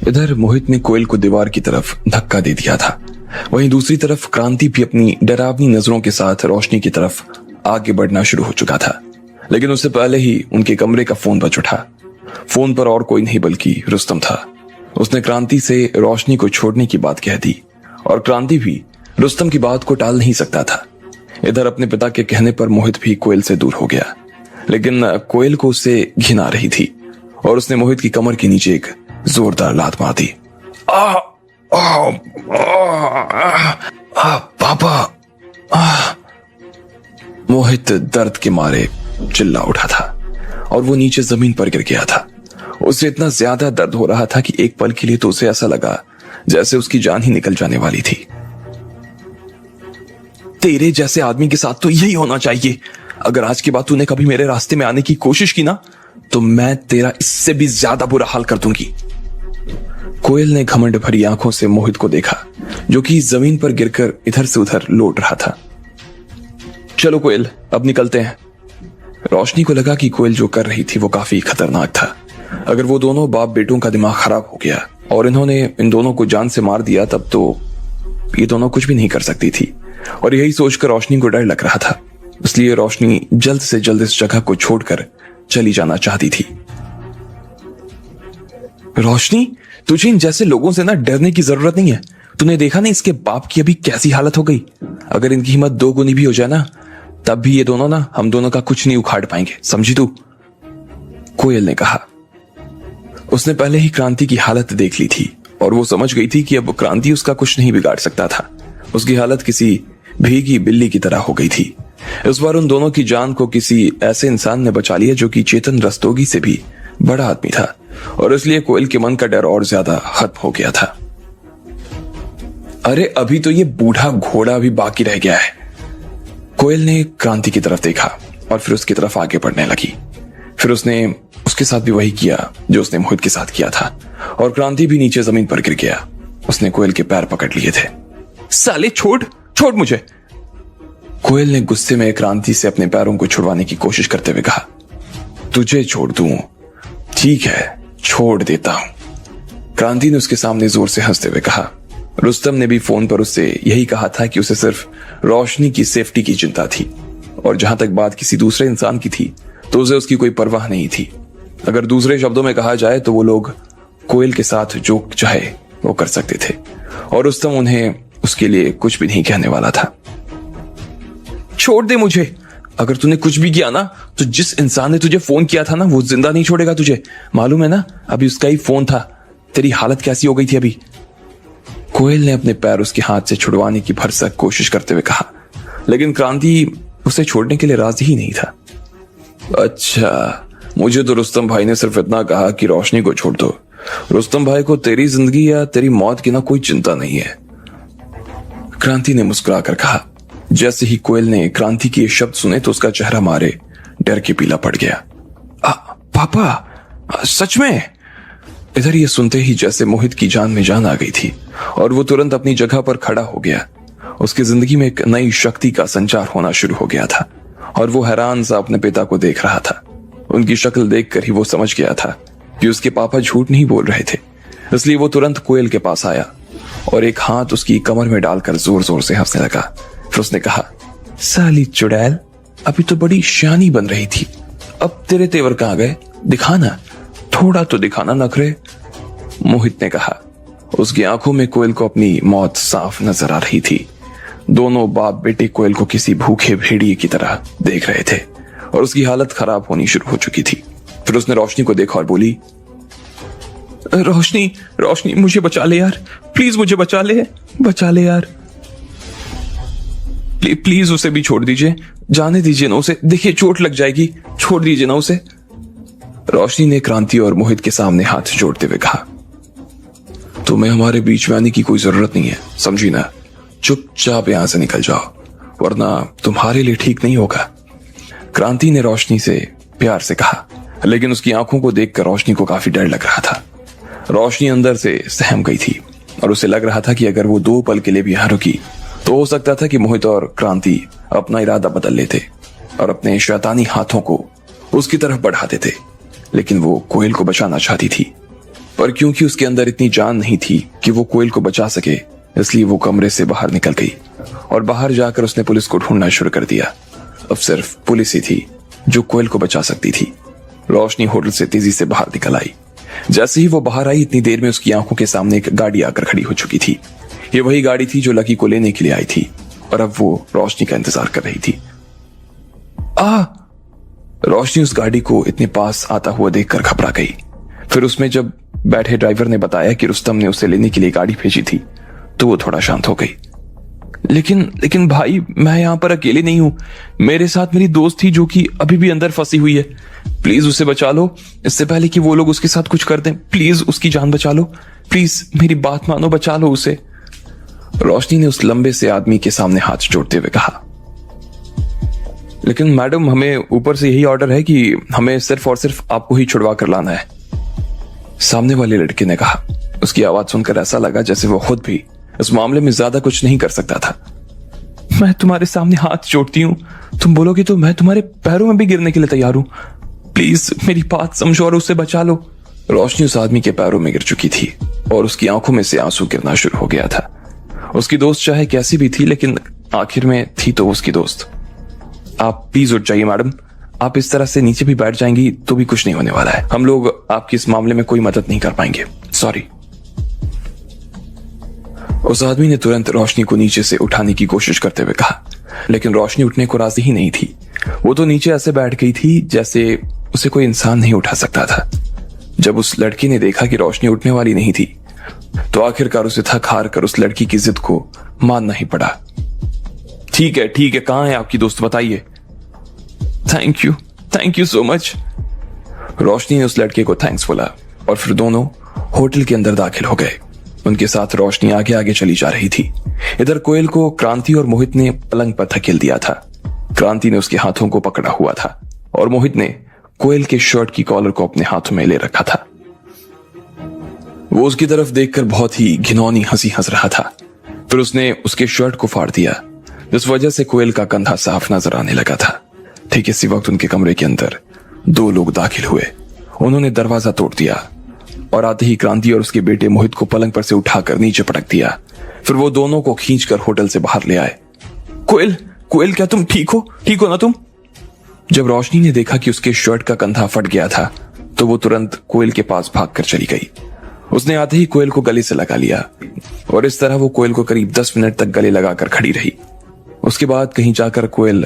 इधर मोहित ने कोयल को दीवार की तरफ धक्का दे दिया था। वहीं दूसरी तरफ क्रांति भी अपनी डरावनी नजरों के साथ रोशनी की तरफ आगे बढ़ना शुरू हो चुका था। लेकिन उससे पहले ही उनके कमरे का फोन बज उठा। फोन पर और कोई नहीं बल्कि रुस्तम था। उसने क्रांति से रोशनी को छोड़ने की बात कह दी और क्रांति भी रुस्तम की बात को टाल नहीं सकता था। इधर अपने पिता के कहने पर मोहित भी कोयल से दूर हो गया, लेकिन कोयल को उससे घिन आ रही थी और उसने मोहित की कमर के नीचे एक जोरदार लात मार दी। पापा! मोहित दर्द के मारे चिल्ला उठा था और वो नीचे जमीन पर गिर गया था। उसे इतना ज्यादा दर्द हो रहा था कि एक पल के लिए तो उसे ऐसा लगा जैसे उसकी जान ही निकल जाने वाली थी। तेरे जैसे आदमी के साथ तो यही होना चाहिए। अगर आज के बाद तूने कभी मेरे रास्ते में आने की कोशिश की ना, तो मैं तेरा इससे भी ज्यादा बुरा हाल कर दूंगी। कोयल ने घमंड भरी आंखों से मोहित को देखा, जो कि जमीन पर गिरकर इधर से उधर लौट रहा था। चलो कोयल, अब निकलते हैं। रोशनी को लगा कि कोयल जो कर रही थी वो काफी खतरनाक था। अगर वो दोनों बाप बेटों का दिमाग खराब हो गया और इन्होंने इन दोनों को जान से मार दिया, तब तो ये दोनों कुछ भी नहीं कर सकती थी। और यही सोचकर रोशनी को डर लग रहा था। इसलिए रोशनी जल्द से जल्द इस जगह को छोड़कर चली जाना चाहती थी। रोशनी, तुझे इन जैसे लोगों से ना डरने की जरूरत नहीं है। तूने देखा नहीं इसके बाप की अभी कैसी हालत हो गई। अगर इनकी हिम्मत 2 गुनी भी हो जाए ना, तब भी ये दोनों ना हम दोनों का कुछ नहीं उखाड़ पाएंगे, समझी तू? कोयल ने कहा। उसने पहले ही क्रांति की हालत देख ली थी और वो समझ गई थी कि अब क्रांति उसका कुछ नहीं बिगाड़ सकता था। उसकी हालत किसी भीगी बिल्ली की तरह हो गई थी। इस बार उन दोनों की जान को किसी ऐसे इंसान ने बचा लिया जो कि चेतन रस्तोगी से भी बड़ा आदमी था, और इसलिए कोयल के मन का डर और ज्यादा खत्म हो गया था। अरे अभी तो ये बूढ़ा घोड़ा भी बाकी रह गया है। कोयल ने क्रांति की तरफ देखा और फिर उसकी तरफ आगे बढ़ने लगी। फिर उसने उसके साथ भी वही किया जो उसने मोहित के साथ किया था, और क्रांति भी नीचे जमीन पर गिर गया। उसने कोयल के पैर पकड़ लिए थे। साले छोड़ मुझे! कोयल ने गुस्से में क्रांति से अपने पैरों को छुड़वाने की कोशिश करते हुए कहा। तुझे छोड़ दूं? ठीक है, छोड़ देता हूं। क्रांति ने उसके सामने जोर से हंसते हुए कहा। रुस्तम ने भी फोन पर उससे यही कहा था कि उसे सिर्फ रोशनी की सेफ्टी की चिंता थी, और जहां तक बात किसी दूसरे इंसान की थी तो उसे उसकी कोई परवाह नहीं थी। अगर दूसरे शब्दों में कहा जाए तो वो लोग कोयल के साथ जो चाहे वो कर सकते थे, और रुस्तम उन्हें उसके लिए कुछ भी नहीं कहने वाला था। छोड़ दे मुझे। अगर तूने कुछ भी किया ना, तो जिस इंसान ने तुझे फोन किया था ना, वो जिंदा नहीं छोड़ेगा तुझे, मालूम है ना? अभी उसका ही फोन था। तेरी हालत कैसी हो गई थी अभी? कोयल ने अपने पैर उसके हाथ से छुड़वाने की भरसक कोशिश करते हुए कहा, लेकिन क्रांति उसे छोड़ने के लिए राजी ही नहीं था। अच्छा, मुझे तो रुस्तम भाई ने सिर्फ इतना कहा कि रोशनी को छोड़ दो। रुस्तम भाई को तेरी जिंदगी या तेरी मौत की ना कोई चिंता नहीं है, क्रांति ने मुस्कुराकर कहा। जैसे ही कोयल ने क्रांति के शब्द सुने तो उसका चेहरा मारे डर के पीला पड़ गया। पापा, सच में? इधर ये सुनते ही जैसे मोहित की जान में जान आ गई थी और वो तुरंत अपनी जगह पर खड़ा हो गया। उसकी जिंदगी में एक नई शक्ति का संचार होना शुरू हो गया था और वो हैरान सा अपने पिता को देख रहा था। उनकी शक्ल देखकर ही वो समझ गया था कि उसके पापा झूठ नहीं बोल रहे थे। इसलिए वो तुरंत कोयल के पास आया और एक हाथ उसकी कमर में डालकर जोर जोर से हंसने लगा। फिर उसने कहा, साली चुड़ैल, अभी तो बड़ी शानी बन रही थी, अब तेरे तेवर कहां गए? दिखाना, थोड़ा तो दिखाना नखरे। मोहित ने कहा। उसकी आंखों में कोयल को अपनी मौत साफ नजर आ रही थी। दोनों बाप बेटे कोयल को किसी भूखे भेड़िए की तरह देख रहे थे और उसकी हालत खराब होनी शुरू हो चुकी थी। फिर उसने रोशनी को देखा और बोली, रोशनी, रोशनी, मुझे बचा ले यार, प्लीज मुझे बचा ले यार, प्लीज उसे भी छोड़ दीजिए, जाने दीजिए ना उसे, देखिए चोट लग जाएगी, छोड़ दीजिए ना उसे। रोशनी ने क्रांति और मोहित के सामने हाथ जोड़ते हुए कहा, तुम्हें हमारे बीच में आने की कोई जरूरत नहीं है, समझी ना? चुपचाप यहां से निकल जाओ, वरना तुम्हारे लिए ठीक नहीं होगा। क्रांति ने रोशनी से प्यार से कहा, लेकिन उसकी आंखों को देखकर रोशनी को काफी डर लग रहा था। रोशनी अंदर से सहम गई थी और उसे लग रहा था कि अगर वो 2 पल के लिए भी यहां रुकी तो हो सकता था कि मोहित और क्रांति अपना इरादा बदल लेते और अपने शैतानी हाथों को उसकी तरफ बढ़ा देते। लेकिन वो कोयल को बचाना चाहती थी। पर क्योंकि उसके अंदर इतनी जान नहीं थी कि वो कोयल को बचा सके, इसलिए वो कमरे से बाहर निकल गई और बाहर जाकर उसने पुलिस को ढूंढना शुरू कर दिया। अब सिर्फ पुलिस ही थी जो कोयल को बचा सकती थी। रोशनी होटल से तेजी से बाहर निकल आई। जैसे ही वो बाहर आई, इतनी देर में उसकी आंखों के सामने एक गाड़ी आकर खड़ी हो चुकी थी। ये वही गाड़ी थी जो लकी को लेने के लिए आई थी और अब वो रोशनी का इंतजार कर रही थी। रोशनी उस गाड़ी को इतने पास आता हुआ देखकर घबरा गई। फिर उसमें जब बैठे ड्राइवर ने बताया कि रुस्तम ने उसे लेने के लिए गाड़ी भेजी थी, तो वो थोड़ा शांत हो गई। लेकिन भाई, मैं यहां पर अकेले नहीं हूं। मेरे साथ मेरी दोस्त थी जो कि अभी भी अंदर फंसी हुई है। प्लीज उसे बचा लो, इससे पहले कि वो लोग उसके साथ कुछ कर दें। प्लीज उसकी जान बचा लो, प्लीज मेरी बात मानो, बचा लो उसे। रोशनी ने उस लंबे से आदमी के सामने हाथ जोड़ते हुए कहा, लेकिन मैडम, हमें ऊपर से यही ऑर्डर है कि हमें सिर्फ और सिर्फ आपको ही छुड़वा कर लाना है। सामने वाले लड़के ने कहा। उसकी आवाज सुनकर ऐसा लगा जैसे वो खुद भी इस मामले में ज्यादा कुछ नहीं कर सकता था। मैं तुम्हारे सामने हाथ जोड़ती हूँ, तुम बोलोगे तो मैं तुम्हारे पैरों में भी गिरने के लिए तैयार हूं। प्लीज मेरी बात समझो और उसे बचा लो। रोशनी उस आदमी के पैरों में गिर चुकी थी और उसकी आंखों में से आंसू गिरना शुरू हो गया था। उसकी दोस्त चाहे कैसी भी थी, लेकिन आखिर में थी तो उसकी दोस्त। आप प्लीज उठ जाइए मैडम, आप इस तरह से नीचे भी बैठ जाएंगी तो भी कुछ नहीं होने वाला है। हम लोग आपकी इस मामले में कोई मदद नहीं कर पाएंगे, सॉरी। उस आदमी ने तुरंत रोशनी को नीचे से उठाने की कोशिश करते हुए कहा, लेकिन रोशनी उठने को राजी ही नहीं थी। वो तो नीचे ऐसे बैठ गई थी जैसे उसे कोई इंसान नहीं उठा सकता था। जब उस लड़की ने देखा कि रोशनी उठने वाली नहीं थी, तो आखिरकार उसे थक हार कर उस लड़की की जिद को मानना ही पड़ा। ठीक है, कहां है आपकी दोस्त, बताइए। Thank you so much. Roshni ने उस लड़के को थैंक्स बोला और फिर दोनों होटल के अंदर दाखिल हो गए। उनके साथ रोशनी आगे आगे चली जा रही थी। इधर कोयल को क्रांति और मोहित ने पलंग पर धकेल दिया था। क्रांति ने उसके हाथों को पकड़ा हुआ था और मोहित ने कोयल के शर्ट की कॉलर को अपने हाथों में ले रखा था। वो उसकी तरफ देखकर बहुत ही घिनौनी हंसी हंस रहा था। फिर उसने उसके शर्ट को फाड़ दिया, जिस वजह से कोयल का कंधा साफ नजर आने लगा था। ठीक इसी वक्त उनके कमरे के अंदर दो लोग दाखिल हुए। उन्होंने दरवाजा तोड़ दिया और आते ही क्रांति और उसके बेटे मोहित को पलंग पर से उठाकर नीचे पटक दिया। फिर वो दोनों को खींचकर होटल से बाहर ले आए। कोयल, क्या तुम ठीक हो ना तुम? जब रोशनी ने देखा कि उसके शर्ट का कंधा फट गया था, तो वो तुरंत कोयल के पास भागकर चली गई। उसने आते ही कोयल को गले से लगा लिया और इस तरह वो कोयल को करीब 10 मिनट तक गले लगाकर खड़ी रही। उसके बाद कहीं जाकर कोयल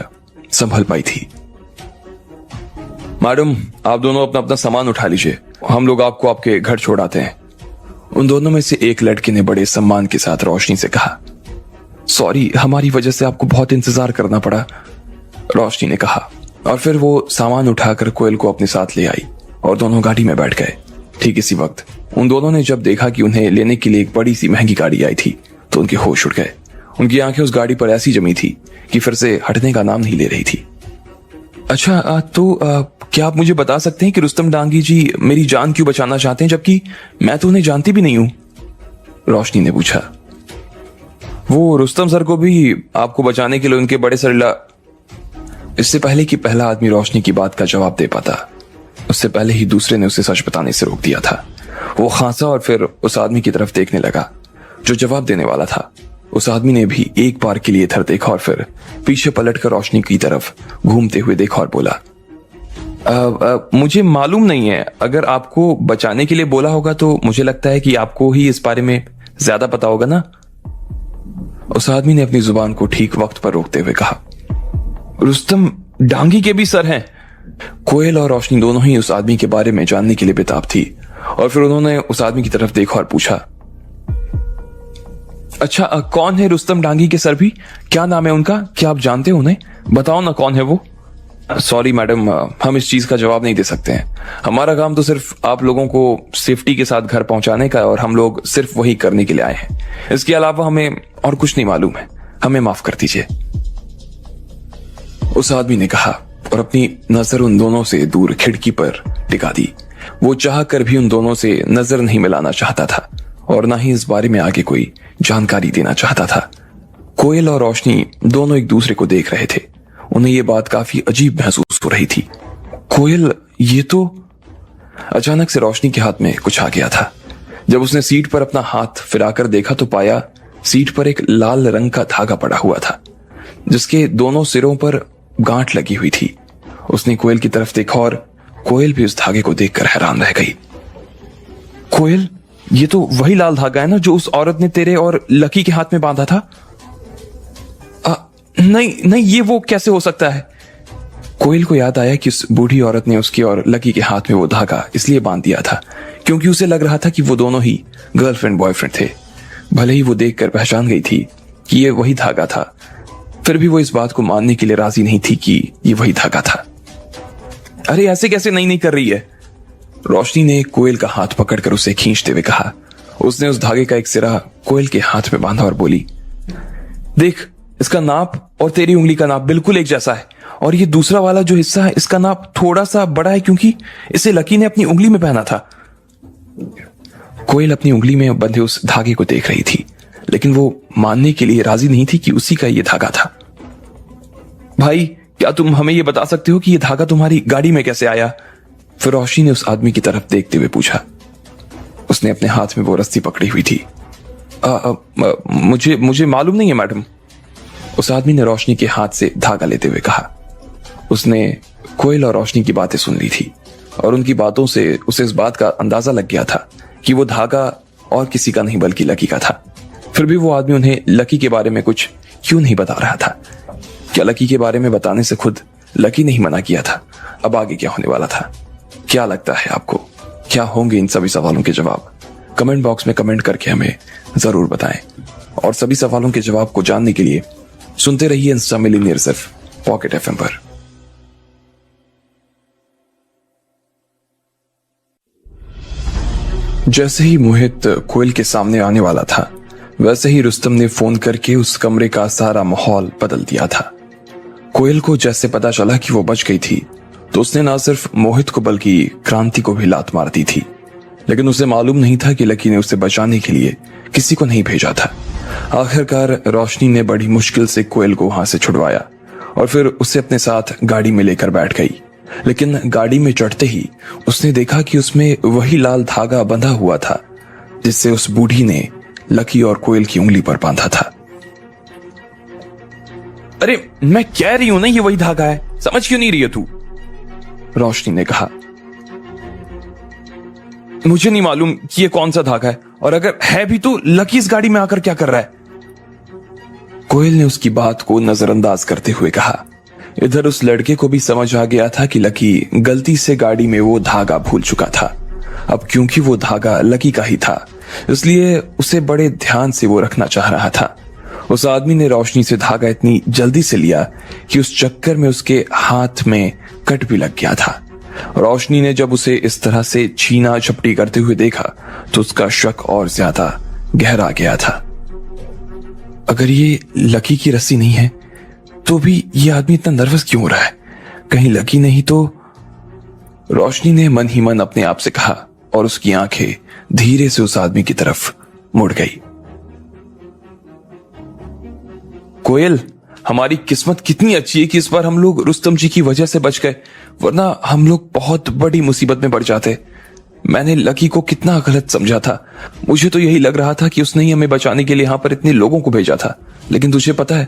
संभल पाई थी। मैडम, आप दोनों अपना अपना सामान उठा लीजिए, हम लोग आपको आपके घर छोड़ आते हैं। उन दोनों में से एक लड़के ने बड़े सम्मान के साथ रोशनी से कहा। सॉरी, हमारी वजह से आपको बहुत इंतजार करना पड़ा, रोशनी ने कहा। और फिर वो सामान उठाकर कोयल को अपने साथ ले आई और दोनों गाड़ी में बैठ गए। ठीक इसी वक्त उन दोनों ने जब देखा कि उन्हें लेने के लिए एक बड़ी सी महंगी गाड़ी आई थी, तो उनके होश उड़ गए। उनकी आंखें उस गाड़ी पर ऐसी जमी थी कि फिर से हटने का नाम नहीं ले रही थी। अच्छा, क्या आप मुझे बता सकते हैं कि रुस्तम डांगी जी मेरी जान क्यों बचाना चाहते हैं, जबकि मैं तो उन्हें जानती भी नहीं हूं? रोशनी ने पूछा। वो रुस्तम सर को भी आपको बचाने के लिए उनके बड़े सर इससे पहले कि पहला आदमी रोशनी की बात का जवाब दे पाता, उससे पहले ही दूसरे ने उसे सच बताने से रोक दिया था। वो खांसा और फिर उस आदमी की तरफ देखने लगा जो जवाब देने वाला था। उस आदमी ने भी एक बार के लिए इधर देखा और फिर पीछे पलटकर रोशनी की तरफ घूमते हुए देखा और बोला, मुझे मालूम नहीं है, अगर आपको बचाने के लिए बोला होगा तो मुझे लगता है कि आपको ही इस बारे में ज्यादा पता होगा ना। उस आदमी ने अपनी जुबान को ठीक वक्त पर रोकते हुए कहा, रुस्तम डांगी के भी सर हैं। कोयल और रोशनी दोनों ही उस आदमी के बारे में जानने के लिए बेताब थी और फिर उन्होंने उस आदमी की तरफ देखा और पूछा, अच्छा, कौन है रुस्तम डांगी के सर भी? क्या नाम है उनका? क्या आप जानते हो उन्हें? बताओ ना, कौन है वो? सॉरी मैडम, हम इस चीज का जवाब नहीं दे सकते हैं। हमारा काम तो सिर्फ आप लोगों को सेफ्टी के साथ घर पहुंचाने का है और हम लोग सिर्फ वही करने के लिए आए हैं। इसके अलावा हमें और कुछ नहीं मालूम है, हमें माफ कर दीजिए, उस आदमी ने कहा और अपनी नजर उन दोनों से दूर खिड़की पर टिका दी। वो चाह कर भी उन दोनों से नजर नहीं मिलाना चाहता था और ना ही इस बारे में आगे कोई जानकारी देना चाहता था। कोयल और रोशनी दोनों एक दूसरे को देख रहे थे। उन्हें यह बात काफी अजीब महसूस हो रही थी। कोयल, ये तो... अचानक से रोशनी के हाथ में कुछ आ गया था। जब उसने सीट पर अपना हाथ फिराकर देखा तो पाया सीट पर एक लाल रंग का धागा पड़ा हुआ था, जिसके दोनों सिरों पर गांठ लगी हुई थी। उसने कोयल की तरफ देखा और कोयल भी उस धागे को देखकर हैरान रह गई। कोयल, ये तो वही लाल धागा है ना जो उस औरत ने तेरे और लकी के हाथ में बांधा था? नहीं नहीं, ये वो कैसे हो सकता है? कोयल को याद आया कि उस बूढ़ी औरत ने उसके और लकी के हाथ में वो धागा इसलिए बांध दिया था क्योंकि उसे लग रहा था कि वो दोनों ही गर्लफ्रेंड बॉयफ्रेंड थे। भले ही वो देखकर पहचान गई थी कि ये वही धागा था, फिर भी वो इस बात को मानने के लिए राजी नहीं थी कि ये वही धागा था। अरे ऐसे कैसे नहीं कर रही है? रोशनी ने कोयल का हाथ पकड़कर उसे खींचते हुए कहा। उसने उस धागे का एक सिरा कोयल के हाथ में बांधा और बोली, देख, इसका नाप और तेरी उंगली का नाप बिल्कुल एक जैसा है, और ये दूसरा वाला जो हिस्सा है इसका नाप थोड़ा सा बड़ा है क्योंकि इसे लकी ने अपनी उंगली में पहना था। कोयल अपनी उंगली में बंधे उस धागे को देख रही थी, लेकिन वो मानने के लिए राजी नहीं थी कि उसी का ये धागा था। भाई, क्या तुम हमें ये बता सकते हो कि ये धागा तुम्हारी गाड़ी में कैसे आया? फिर रोशनी ने उस आदमी की तरफ देखते हुए पूछा। उसने अपने हाथ में वो रस्सी पकड़ी हुई थी। मुझे मालूम नहीं है मैडम, उस आदमी ने रोशनी के हाथ से धागा लेते हुए कहा। उसने कोयल और रोशनी की बातें सुन ली थी और उनकी बातों से उसे इस बात का अंदाजा लग गया था कि वो धागा और किसी का नहीं बल्कि लकी का था। फिर भी वो आदमी उन्हें लकी के बारे में कुछ क्यों नहीं बता रहा था? क्या लकी के बारे में बताने से खुद लकी ने ही मना किया था? अब आगे क्या होने वाला था? क्या लगता है आपको, क्या होंगे इन सभी सवालों के जवाब? कमेंट बॉक्स में कमेंट करके हमें जरूर बताएं। और सभी सवालों के जवाब को जानने के लिए सुनते रहिए इंस्टा मिलियनेयर सिर्फ पॉकेट एफएम पर। जैसे ही मोहित कोयल के सामने आने वाला था, वैसे ही रुस्तम ने फोन करके उस कमरे का सारा माहौल बदल दिया था। कोयल को जैसे पता चला कि वो बच गई थी, तो उसने ना सिर्फ मोहित को बल्कि क्रांति को भी लात मार दी थी। लेकिन उसे मालूम नहीं था कि लकी ने उसे बचाने के लिए किसी को नहीं भेजा था। आखिरकार रोशनी ने बड़ी मुश्किल से कोयल को वहां से छुड़वाया और फिर उसे अपने साथ गाड़ी में लेकर बैठ गई। लेकिन गाड़ी में चढ़ते ही उसने देखा कि उसमें वही लाल धागा बंधा हुआ था जिससे उस बूढ़ी ने लकी और कोयल की उंगली पर बांधा था। अरे मैं कह रही हूं ना, ये वही धागा है, समझ क्यों नहीं रही है तू? रोशनी ने कहा। मुझे नहीं मालूम कि ये कौन सा धागा है, और अगर है भी तो लकी इस गाड़ी में आकर क्या कर रहा है? कोयल ने उसकी बात को नजरअंदाज करते हुए कहा। इधर उस लड़के को भी समझ आ गया था कि लकी गलती से गाड़ी में वो धागा भूल चुका था। अब क्योंकि वो धागा लकी का ही था, इसलिए उसे बड़े ध्यान से वो रखना चाह रहा था। उस आदमी ने रोशनी से धागा इतनी जल्दी से लिया कि उस चक्कर में उसके हाथ में कट भी लग गया था। रोशनी ने जब उसे इस तरह से छीना झपटी करते हुए देखा तो उसका शक और ज्यादा गहरा गया था। अगर ये लकी की रस्सी नहीं है तो भी ये आदमी इतना नर्वस क्यों हो रहा है? कहीं लकी नहीं तो? रोशनी ने मन ही मन अपने आप से कहा और उसकी आंखें धीरे से उस आदमी की तरफ मुड़ गई। कोयल, हमारी किस्मत कितनी अच्छी है कि इस बार हम लोग रुस्तम जी की वजह से बच गए, वरना हम लोग बहुत बड़ी मुसीबत में पड़ जाते। मैंने लकी को कितना गलत समझा था। मुझे तो यही लग रहा था कि उसने ही हमें बचाने के लिए यहां पर इतने लोगों को भेजा था। लेकिन तुझे पता है,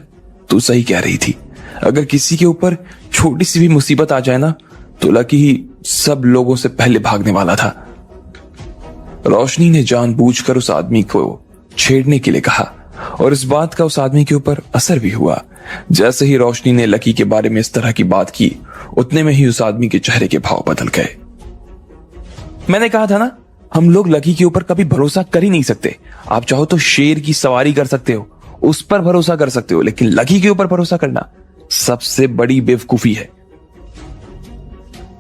तू सही कह रही थी। अगर किसी के ऊपर छोटी सी भी मुसीबत आ जाए ना, तो लकी ही सब लोगों से पहले भागने वाला था। रोशनी ने जानबूझकर उस आदमी को छेड़ने के लिए कहा और इस बात का उस आदमी के ऊपर असर भी हुआ। जैसे ही रोशनी ने लकी के बारे में इस तरह की बात की, उतने में ही उस आदमी के चेहरे के भाव बदल गए। मैंने कहा था ना, हम लोग लकी के ऊपर कभी भरोसा कर ही नहीं सकते। आप चाहो तो शेर की सवारी कर सकते हो, उस पर भरोसा कर सकते हो, लेकिन लकी के ऊपर भरोसा करना सबसे बड़ी बेवकूफी है।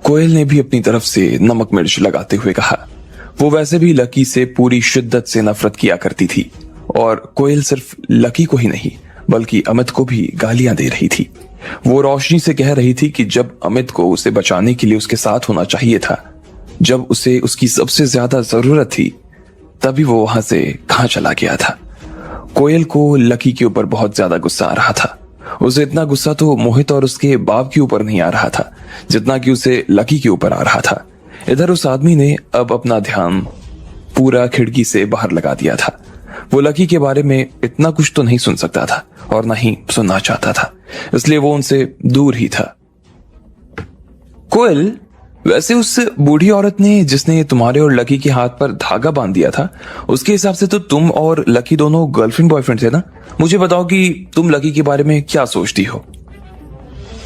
कोयल ने भी अपनी तरफ से नमक मिर्च लगाते हुए कहा। वो वैसे भी लकी से पूरी शिद्दत से नफरत किया करती थी और कोयल सिर्फ लकी को ही नहीं बल्कि अमित को भी गालियां दे रही थी। वो रोशनी से कह रही थी कि जब अमित को उसे बचाने के लिए उसके साथ होना चाहिए था, जब उसे उसकी सबसे ज्यादा जरूरत थी, तभी वो वहां से कहां चला गया था। कोयल को लकी के ऊपर बहुत ज्यादा गुस्सा आ रहा था। उसे इतना गुस्सा तो मोहित और उसके बाप के ऊपर नहीं आ रहा था जितना कि उसे लकी के ऊपर आ रहा था। इधर उस आदमी ने अब अपना ध्यान पूरा खिड़की से बाहर लगा दिया था। वो लकी के बारे में इतना कुछ तो नहीं सुन सकता था और ना ही सुनना चाहता था, इसलिए वो उनसे दूर ही था। कोयल, वैसे उस बूढ़ी औरत ने जिसने तुम्हारे और लकी के हाथ पर धागा बांध दिया था, उसके हिसाब से तो तुम और लकी दोनों गर्लफ्रेंड बॉयफ्रेंड थे ना? मुझे बताओ कि तुम लकी के बारे में क्या सोचती हो?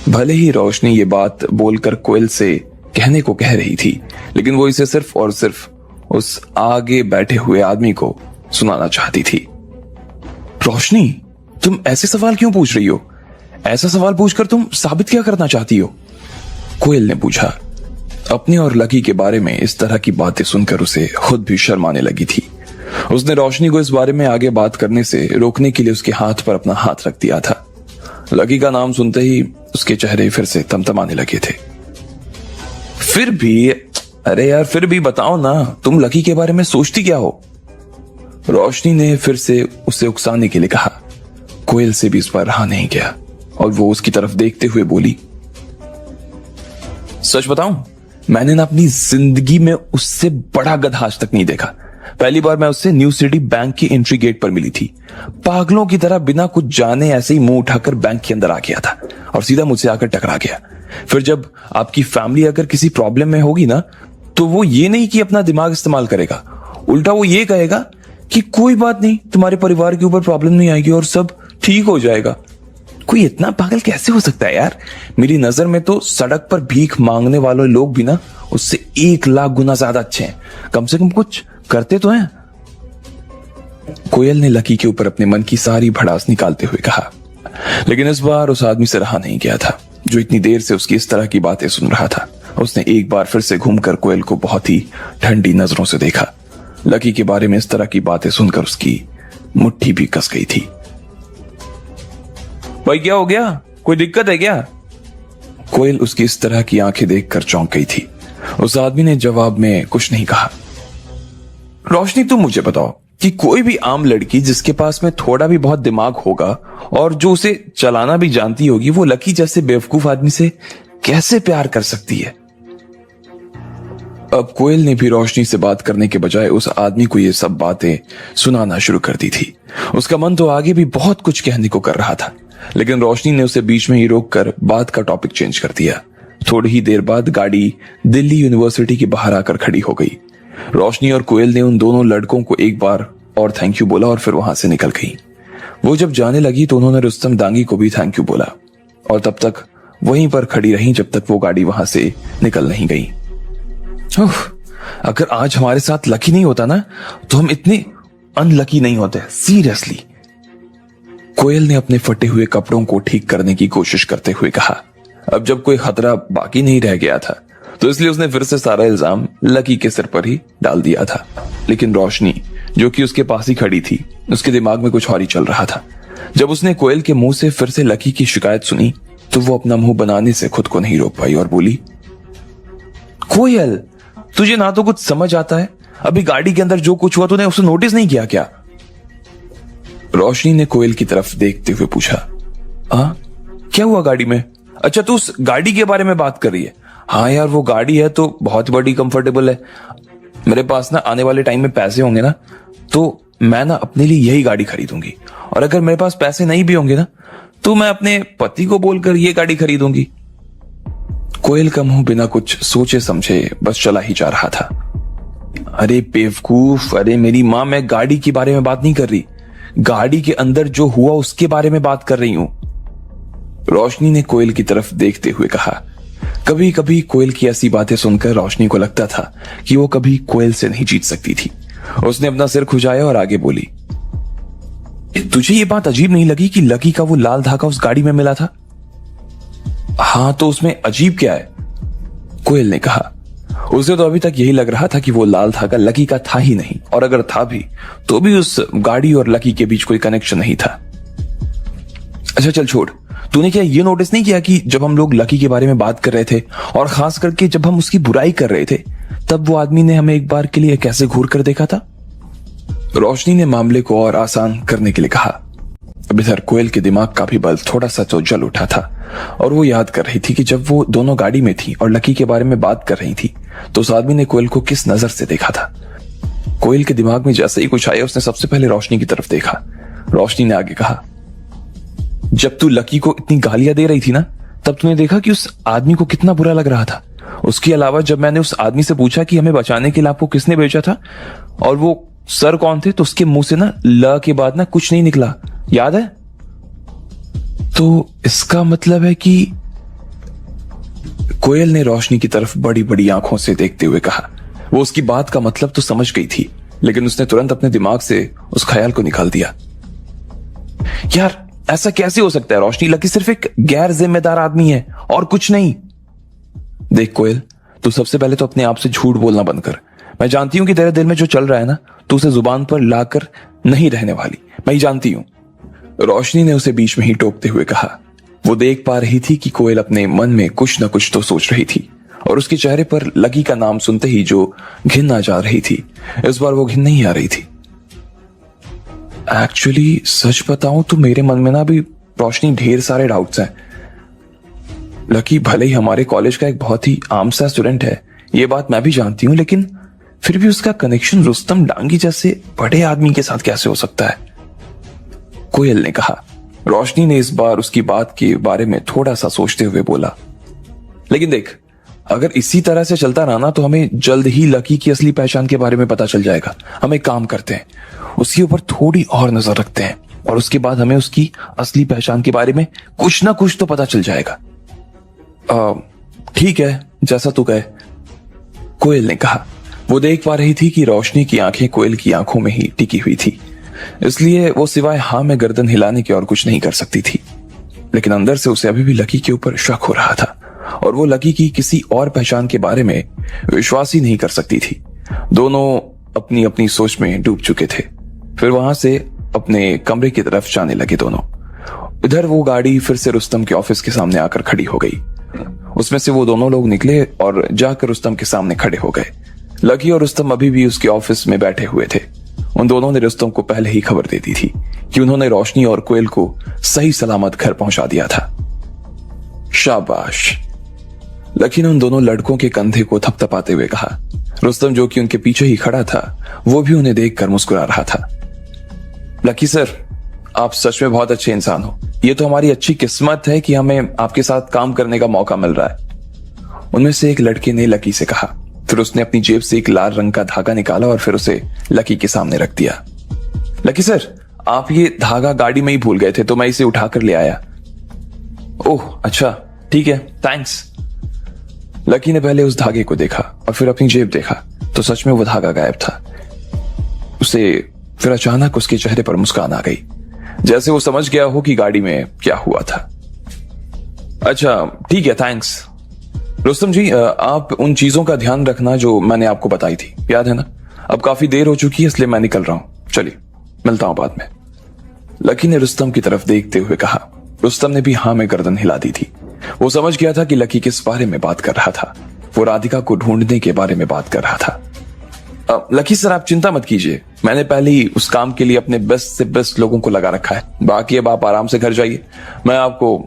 भले ही रोशनी ये बात बोलकर कोयल से कहने को कह रही थी, लेकिन वो इसे सिर्फ और सिर्फ उस आगे बैठे हुए आदमी को सुनाना चाहती थी। रोशनी, तुम ऐसे सवाल क्यों पूछ रही हो? ऐसा सवाल पूछकर तुम साबित क्या करना चाहती हो? कोयल ने पूछा। अपने और लकी के बारे में इस तरह की बातें सुनकर उसे खुद भी शर्म आने लगी थी। उसने रोशनी को इस बारे में आगे बात करने से रोकने के लिए उसके हाथ पर अपना हाथ रख दिया था। लकी का नाम सुनते ही उसके चेहरे फिर से तमतमाने लगे थे। फिर भी, अरे यार, फिर भी बताओ ना, तुम लकी के बारे में सोचती क्या हो? रोशनी ने फिर से उसे उकसाने के लिए कहा। कोयल से भी इस पर रहा नहीं गया और वो उसकी तरफ देखते हुए बोली, सच बताऊं, मैंने ना अपनी जिंदगी में उससे बड़ा गधा आज तक नहीं देखा। पहली बार मैं उससे न्यू सिटी बैंक की एंट्री गेट पर मिली थी। पागलों की तरह बिना कुछ जाने ऐसे ही मुंह उठाकर बैंक के अंदर आ गया था और सीधा मुझसे आकर टकरा गया। फिर जब आपकी फैमिली अगर किसी प्रॉब्लम में होगी ना, तो वो ये नहीं कि अपना दिमाग इस्तेमाल करेगा, उल्टा वो ये कहेगा कि कोई बात नहीं, तुम्हारे परिवार के ऊपर प्रॉब्लम नहीं आएगी और सब ठीक हो जाएगा। कोई इतना पागल कैसे हो सकता है यार? मेरी नजर में तो सड़क पर भीख मांगने वाले लोग भी ना उससे 1 लाख गुना ज्यादा अच्छे हैं। कम से कम कुछ करते तो हैं। कोयल ने लकी के ऊपर अपने मन की सारी भड़ास निकालते हुए कहा, लेकिन इस बार उस आदमी से रहा नहीं गया था जो इतनी देर से उसकी इस तरह की बातें सुन रहा था। उसने एक बार फिर से घूमकर कोयल को बहुत ही ठंडी नजरों से देखा। लकी के बारे में इस तरह की बातें सुनकर उसकी मुट्ठी भी कस गई थी। भाई, क्या हो गया? कोई दिक्कत है क्या? कोयल उसकी इस तरह की आंखें देखकर चौंक गई थी। उस आदमी ने जवाब में कुछ नहीं कहा। रोशनी, तुम मुझे बताओ कि कोई भी आम लड़की जिसके पास में थोड़ा भी बहुत दिमाग होगा और जो उसे चलाना भी जानती होगी, वो लकी जैसे बेवकूफ आदमी से कैसे प्यार कर सकती है? अब कोयल ने भी रोशनी से बात करने के बजाय उस आदमी को ये सब बातें सुनाना शुरू कर दी थी। उसका मन तो आगे भी बहुत कुछ कहने को कर रहा था, लेकिन रोशनी ने उसे बीच में ही रोककर बात का टॉपिक चेंज कर दिया। थोड़ी ही देर बाद गाड़ी दिल्ली यूनिवर्सिटी के बाहर आकर खड़ी हो गई। रोशनी और कोयल ने उन दोनों लड़कों को एक बार और थैंक यू बोला और फिर वहां से निकल गई। वो जब जाने लगी तो उन्होंने रुस्तम दांगी को भी थैंक यू बोला और तब तक वहीं पर खड़ी रही जब तक वो गाड़ी वहां से निकल नहीं गई। अगर आज हमारे साथ लकी नहीं होता ना, तो हम इतने अनलकी नहीं होते, सीरियसली। कोयल ने अपने फटे हुए कपड़ों को ठीक करने की कोशिश करते हुए कहा। अब जब कोई खतरा बाकी नहीं रह गया था तो इसलिए उसने फिर से सारा इल्जाम लकी के सिर पर ही डाल दिया था। लेकिन रोशनी, जो कि उसके पास ही खड़ी थी, उसके दिमाग में कुछ और ही चल रहा था। जब उसने कोयल के मुंह से फिर से लकी की शिकायत सुनी तो वो अपना मुंह बनाने से खुद को नहीं रोक पाई और बोली, कोयल, तुझे ना तो कुछ समझ आता है? अभी गाड़ी के अंदर जो कुछ हुआ तूने उसे नोटिस नहीं किया क्या? रोशनी ने कोयल की तरफ देखते हुए पूछा। हाँ, क्या हुआ गाड़ी में? अच्छा, तू उस गाड़ी के बारे में बात कर रही है? हाँ यार, वो गाड़ी है तो बहुत बड़ी, कंफर्टेबल है। मेरे पास ना आने वाले टाइम में पैसे होंगे ना, तो मैं ना अपने लिए यही गाड़ी खरीदूंगी, और अगर मेरे पास पैसे नहीं भी होंगे ना, तो मैं अपने पति को बोलकर ये गाड़ी खरीदूंगी। कोयल का मुंह बिना कुछ सोचे समझे बस चला ही जा रहा था। अरे बेवकूफ, अरे मेरी माँ, मैं गाड़ी के बारे में बात नहीं कर रही, गाड़ी के अंदर जो हुआ उसके बारे में बात कर रही हूं। रोशनी ने कोयल की तरफ देखते हुए कहा। कभी कभी कोयल की ऐसी बातें सुनकर रोशनी को लगता था कि वो कभी कोयल से नहीं जीत सकती थी। उसने अपना सिर खुजाया और आगे बोली, तुझे ये बात अजीब नहीं लगी कि लकी का वो लाल धागा उस गाड़ी में मिला था? हाँ, तो उसमें अजीब क्या है? कोयल ने कहा। उसे तो अभी तक यही लग रहा था कि वो लाल धागा लकी का था ही नहीं, और अगर था भी तो भी उस गाड़ी और लकी के बीच कोई कनेक्शन नहीं था। अच्छा चल छोड़, तूने क्या ये नोटिस नहीं किया कि जब हम लोग लकी के बारे में बात कर रहे थे और खास करके जब हम उसकी बुराई कर रहे थे, तब वो आदमी ने हमें एक बार के लिए कैसे घूर कर देखा था? रोशनी ने मामले को और आसान करने के लिए कहा। अब इधर कोयल के दिमाग का भी बल थोड़ा सा तो जल उठा था और वो याद कर रही थी कि जब वो दोनों गाड़ी में थी और लकी के बारे में बात कर रही थी तो उस आदमी ने कोयल को किस नजर से देखा था। कोयल के दिमाग में जैसे ही कुछ आया उसने सबसे पहले रोशनी की तरफ देखा। रोशनी ने आगे कहा, जब तू लकी को इतनी गालियां दे रही थी ना, तब तूने देखा कि उस आदमी को कितना बुरा लग रहा था। उसके अलावा जब मैंने उस आदमी से पूछा कि हमें बचाने के लिए आपको किसने भेजा था और वो सर कौन थे, तो उसके मुंह से ना ल के बाद ना कुछ नहीं निकला, याद है? तो इसका मतलब है कि कोयल ने रोशनी की तरफ बड़ी बड़ी आंखों से देखते हुए कहा। वो उसकी बात का मतलब तो समझ गई थी, लेकिन उसने तुरंत अपने दिमाग से उस ख्याल को निकाल दिया। यार ऐसा कैसे हो सकता है रोशनी? लकी सिर्फ एक गैर जिम्मेदार आदमी है और कुछ नहीं। देख कोयल, तू सबसे पहले तो अपने आप से झूठ बोलना बंद कर। मैं जानती हूं कि तेरे दिल में जो चल रहा है ना, तू उसे जुबान पर लाकर नहीं रहने वाली, मैं ही जानती हूं। रोशनी ने उसे बीच में ही टोकते हुए कहा। वो देख पा रही थी कि कोयल अपने मन में कुछ न कुछ तो सोच रही थी, और उसके चेहरे पर लकी का नाम सुनते ही जो घिन आ जा रही थी, इस बार वो घिन नहीं आ रही थी। एक्चुअली सच बताऊं तो मेरे मन में ना भी रोशनी ढेर सारे डाउट्स हैं। लकी भले ही हमारे कॉलेज का एक बहुत ही आम सा स्टूडेंट है, ये बात मैं भी जानती हूं, लेकिन फिर भी उसका कनेक्शन रुस्तम डांगी जैसे बड़े आदमी के साथ कैसे हो सकता है? कोयल ने कहा। रोशनी ने इस बार उसकी बात के बारे में थोड़ा सा सोचते हुए बोला, लेकिन देख, अगर इसी तरह से चलता रहा ना तो हमें जल्द ही लकी की असली पहचान के बारे में पता चल जाएगा। हम एक काम करते हैं, उसके ऊपर थोड़ी और नजर रखते हैं और उसके बाद हमें उसकी असली पहचान के बारे में कुछ ना कुछ तो पता चल जाएगा। ठीक है, जैसा तू कहे, कोयल ने कहा। वो देख पा रही थी कि रोशनी की आंखें कोयल की आंखों में ही टिकी हुई थी, इसलिए वो सिवाय हाँ में गर्दन हिलाने के और कुछ नहीं कर सकती थी। लेकिन अंदर से उसे अभी भी लकी के ऊपर शक हो रहा था और वो लकी की किसी और पहचान के बारे में विश्वास ही नहीं कर सकती थी। दोनों अपनी अपनी सोच में डूब चुके थे। फिर वहां से अपने कमरे की तरफ जाने लगे दोनों। इधर वो गाड़ी फिर से रुस्तम के ऑफिस के सामने आकर खड़ी हो गई। उसमें से वो दोनों लोग निकले और जाकर रुस्तम के सामने खड़े हो गए। लकी और रुस्तम अभी भी उसके ऑफिस में बैठे हुए थे। उन दोनों ने रुस्तम को पहले ही खबर दे दी थी कि उन्होंने रोशनी और कोयल को सही सलामत घर पहुंचा दिया था। शाबाश, लकी ने उन दोनों लड़कों के कंधे को थपथपाते हुए कहा। रुस्तम जो कि उनके पीछे ही खड़ा था, वो भी उन्हें देखकर मुस्कुरा रहा था। लकी सर, आप सच में बहुत अच्छे इंसान हो। ये तो हमारी अच्छी किस्मत है कि हमें आपके साथ काम करने का मौका मिल रहा है। उनमें से एक लड़के ने लकी से कहा। फिर उसने अपनी जेब से एक लाल रंग का धागा निकाला और फिर उसे लकी के सामने रख दिया। लकी सर, आप ये धागा गाड़ी में ही भूल गए थे तो मैं इसे उठाकर ले आया। ओह अच्छा, ठीक है, थैंक्स। लकी ने पहले उस धागे को देखा और फिर अपनी जेब देखा तो सच में वो धागा गायब था। उसे फिर अचानक उसके चेहरे पर मुस्कान आ गई, जैसे वो समझ गया हो कि गाड़ी में क्या हुआ था। अच्छा ठीक है, थैंक्स। रुस्तम जी, आप उन चीजों का ध्यान रखना जो मैंने आपको बताई थी, याद है ना? अब काफी देर हो चुकी है इसलिए मैं निकल रहा हूं। चलिए, मिलता हूं बाद में। लकी ने रुस्तम की तरफ देखते हुए कहा। रुस्तम ने भी हाँ में गर्दन हिला दी थी। वो समझ गया था कि लकी किस बारे में बात कर रहा था। वो राधिका को ढूंढने के बारे में बात कर रहा था। लकी सर, आप चिंता मत कीजिए, मैंने पहले ही उस काम के लिए अपने बेस्ट से बेस्ट लोगों को लगा रखा है। बाकी अब आप आराम से घर जाइए, मैं आपको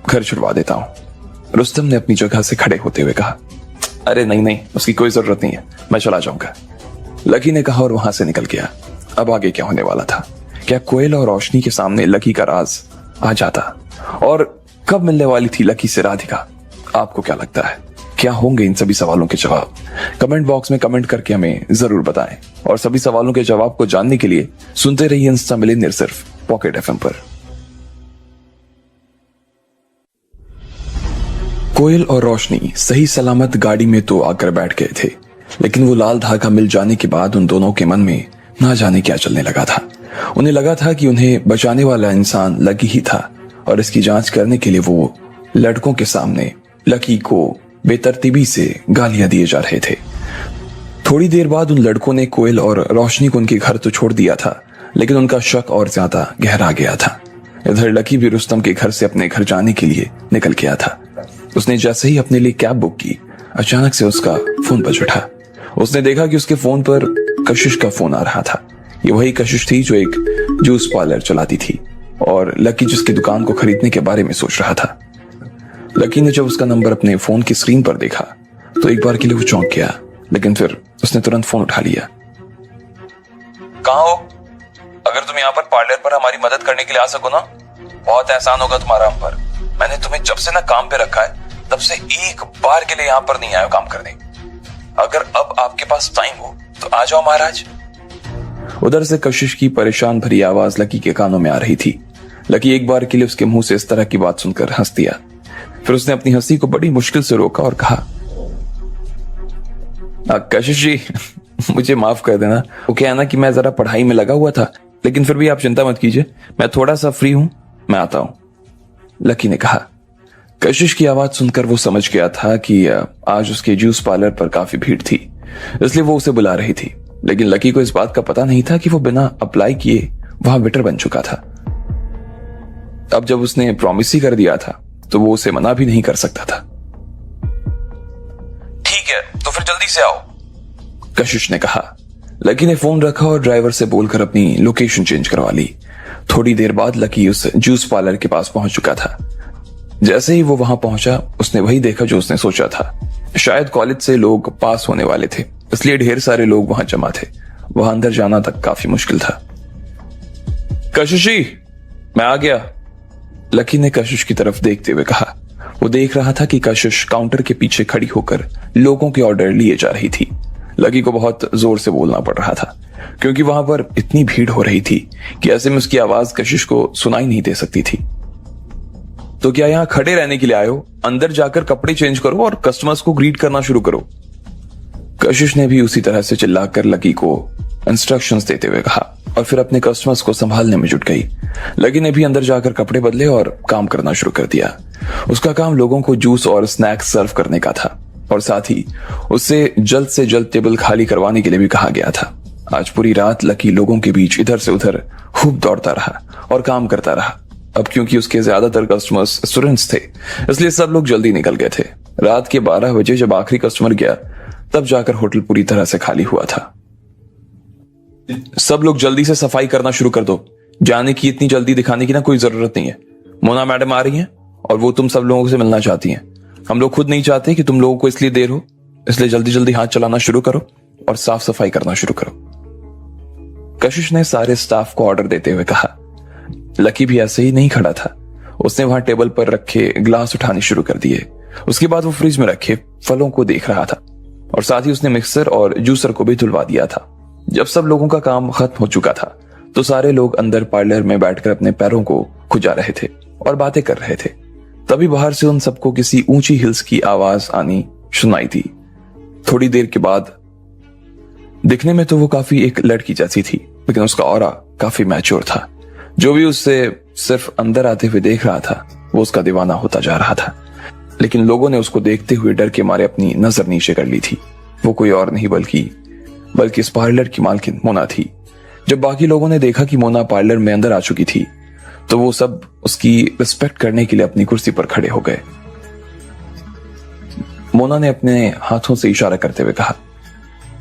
घर छुड़वा देता हूं। रुस्तम ने अपनी जगह से खड़े होते हुए कहा। अरे नहीं नहीं, उसकी कोई जरूरत नहीं है, मैं चला जाऊंगा, लकी ने कहा और वहां से निकल गया। अब आगे क्या होने वाला था? क्या कोयल और रोशनी के सामने लकी का राज आ जाता? और कब मिलने वाली थी लकी से राधिका? आपको क्या लगता है, क्या होंगे इन सभी सवालों के जवाब? कमेंट बॉक्स में कमेंट करके हमें जरूर बताएं और सभी सवालों के जवाब को जानने के लिए सुनते रहिए इंस्टा मिलियनेयर सिर्फ पॉकेट एफएम पर। कोयल और रोशनी सही सलामत गाड़ी में तो आकर बैठ गए थे, लेकिन वो लाल धागा मिल जाने के बाद उन दोनों के मन में ना जाने क्या चलने लगा था। उन्हें लगा था कि उन्हें बचाने वाला इंसान लकी ही था और इसकी जांच करने के लिए वो लड़कों के सामने लकी को बेतरतीबी से गालियां दिए जा रहे थे। थोड़ी देर बाद उन लड़कों ने कोयल और रोशनी को उनके घर तो छोड़ दिया था, लेकिन उनका शक और ज्यादा गहरा गया था। इधर लकी भी रुस्तम के घर से अपने घर जाने के लिए निकल गया था। उसने जैसे ही अपने लिए कैब बुक की, अचानक से उसका फोन बज उठा। उसने देखा कि उसके फोन पर कशिश का फोन आ रहा था। ये वही कशिश थी जो एक जूस पार्लर चलाती थी और लकी जिसकी दुकान को खरीदने के बारे में सोच रहा था। लकी ने जब उसका नंबर अपने फोन की स्क्रीन पर देखा तो एक बार के लिए वो चौंक गया, लेकिन फिर उसने तुरंत फोन उठा लिया। कहाँ हो? अगर तुम यहाँ पर पार्लर पर हमारी मदद करने के लिए आ सको ना, बहुत एहसान होगा तुम्हारा हम पर। मैंने तुम्हें जब से ना काम पे रखा है तब से एक बार के लिए यहाँ पर नहीं आया काम करने। अगर अब आपके पास टाइम हो तो आ जाओ महाराज। उधर से कशिश की परेशान भरी आवाज लकी के कानों में आ रही थी। लकी एक बार के लिए उसके मुंह से इस तरह की बात सुनकर हंस दिया। फिर उसने अपनी हंसी को बड़ी मुश्किल से रोका और कहा, कशिश जी मुझे माफ कर देना। वो क्या है ना कि मैं जरा पढ़ाई में लगा हुआ था, लेकिन फिर भी आप चिंता मत कीजिए, मैं थोड़ा सा फ्री हूं, मैं आता हूं। लकी ने कहा। कशिश की आवाज सुनकर वो समझ गया था कि आज उसके जूस पार्लर पर काफी भीड़ थी, इसलिए वो उसे बुला रही थी। लेकिन लकी को इस बात का पता नहीं था कि वो बिना अप्लाई किए वहां वेटर बन चुका था। अब जब उसने प्रॉमिस ही कर दिया था तो वो उसे मना भी नहीं कर सकता था। ठीक है, तो फिर जल्दी से आओ, कशिश ने कहा। लकी ने फोन रखा और ड्राइवर से बोलकर अपनी लोकेशन चेंज करवा ली। थोड़ी देर बाद लकी उस जूस पार्लर के पास पहुंच चुका था। जैसे ही वो वहां पहुंचा उसने वही देखा जो उसने सोचा था। शायद कॉलेज से लोग पास होने वाले थे, इसलिए ढेर सारे लोग वहां जमा थे। वहां अंदर जाना तक काफी मुश्किल था। कशिश जी, मैं आ गया, लकी ने कशिश की तरफ देखते हुए कहा। वो देख रहा था कि कशिश काउंटर के पीछे खड़ी होकर लोगों के ऑर्डर लिए जा रही थी। लकी को बहुत जोर से बोलना पड़ रहा था क्योंकि वहां पर इतनी भीड़ हो रही थी कि ऐसे में उसकी आवाज कशिश को सुनाई नहीं दे सकती थी। तो क्या यहां खड़े रहने के लिए आए हो? अंदर जाकर कपड़े चेंज करो और कस्टमर्स को ग्रीट करना शुरू करो। कशिश ने भी उसी तरह से चिल्लाकर लकी को इंस्ट्रक्शंस देते हुए कहा और फिर अपने कस्टमर्स को संभालने में जुट गई। लकी ने भी अंदर जाकर कपड़े बदले और काम करना शुरू कर दिया। उसका काम लोगों को जूस और स्नैक्स सर्व करने का था और साथ ही उससे जल्द से जल्द टेबल खाली करवाने के लिए भी कहा गया था। आज पूरी रात लकी लोगों के बीच इधर से उधर खूब दौड़ता रहा और काम करता रहा। अब क्योंकि उसके ज्यादातर कस्टमर्स स्टूडेंट्स थे, इसलिए सब लोग जल्दी निकल गए थे। रात के 12 बजे जब आखिरी कस्टमर गया तब जाकर होटल पूरी तरह से खाली हुआ था। सब लोग जल्दी से सफाई करना शुरू कर दो। जाने की इतनी जल्दी दिखाने की ना कोई जरूरत नहीं है। मोना मैडम आ रही हैं और वो तुम सब लोगों से मिलना चाहती हैं। हम लोग खुद नहीं चाहते कि तुम लोगों को इसलिए देर हो, इसलिए जल्दी जल्दी हाथ चलाना शुरू करो और साफ सफाई करना शुरू करो। कशिश ने सारे स्टाफ को ऑर्डर देते हुए कहा। लकी भी ऐसे ही नहीं खड़ा था। उसने वहां टेबल पर रखे ग्लास उठाने शुरू कर दिए। उसके बाद वो फ्रिज में रखे फलों को देख रहा था और साथ ही उसने मिक्सर और जूसर को भी धुलवा दिया था। जब सब लोगों का काम खत्म हो चुका था तो सारे लोग अंदर पार्लर में बैठकर अपने पैरों को खुजा रहे थे और बातें कर रहे थे। तभी बाहर से उन सबको किसी ऊंची हिल्स की आवाज आनी सुनाई दी। थोड़ी देर के बाद दिखने में तो वो काफी एक लड़की जैसी थी, लेकिन उसका ऑरा काफी मैच्योर था। जो भी उससे सिर्फ अंदर आते हुए देख रहा था वो उसका दीवाना होता जा रहा था। लेकिन लोगों ने उसको देखते हुए डर के मारे अपनी नजर नीचे कर ली थी। वो कोई और नहीं बल्कि इस पार्लर की मालकिन मोना थी। जब बाकी लोगों ने देखा कि मोना पार्लर में अंदर आ चुकी थी तो वो सब उसकी रिस्पेक्ट करने के लिए अपनी कुर्सी पर खड़े हो गए। मोना ने अपने हाथों से इशारा करते हुए कहा,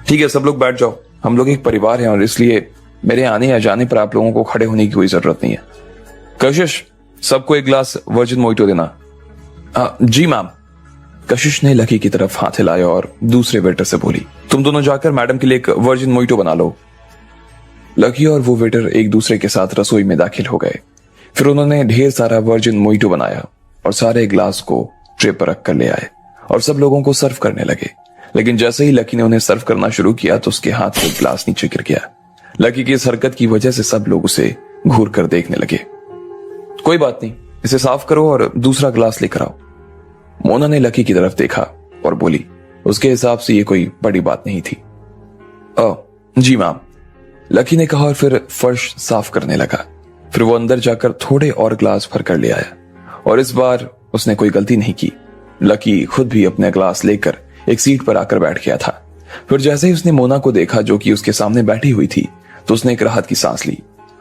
ठीक है सब लोग बैठ जाओ, हम लोग एक परिवार हैं और इसलिए मेरे आने या जाने पर आप लोगों को खड़े होने की कोई जरूरत नहीं है। कशिश, सबको एक ग्लास वर्जिन मोइटो देना। जी मैम। कशिश ने लकी की तरफ हाथ हिलाया और दूसरे वेटर से बोली, तुम दोनों जाकर मैडम के लिए एक वर्जिन मोइटो बना लो। लकी और वो वेटर एक दूसरे के साथ रसोई में दाखिल हो गए। फिर उन्होंने ढेर सारा वर्जिन मोइटो बनाया और सारे ग्लास को ट्रे पर रख कर ले आए और सब लोगों को सर्व करने लगे। लेकिन जैसे ही लकी ने उन्हें सर्व करना शुरू किया तो उसके हाथ से ग्लास नीचे गिर गया। लकी की इस हरकत की वजह से सब लोग उसे घूर कर देखने लगे। कोई बात नहीं, इसे साफ करो और दूसरा ग्लास लेकर आओ। मोना ने लकी की तरफ देखा और बोली, उसके हिसाब से ये कोई बड़ी बात नहीं थी। जी मैम, लकी ने कहा और फिर फर्श साफ करने लगा। फिर वो अंदर जाकर थोड़े और ग्लास भर कर ले आया और इस बार उसने कोई गलती नहीं की। लकी खुद भी अपने ग्लास लेकर एक सीट पर आकर बैठ गया था। फिर जैसे ही उसने मोना को देखा जो कि उसके सामने बैठी हुई थी तो उसने एक राहत की सांस ली।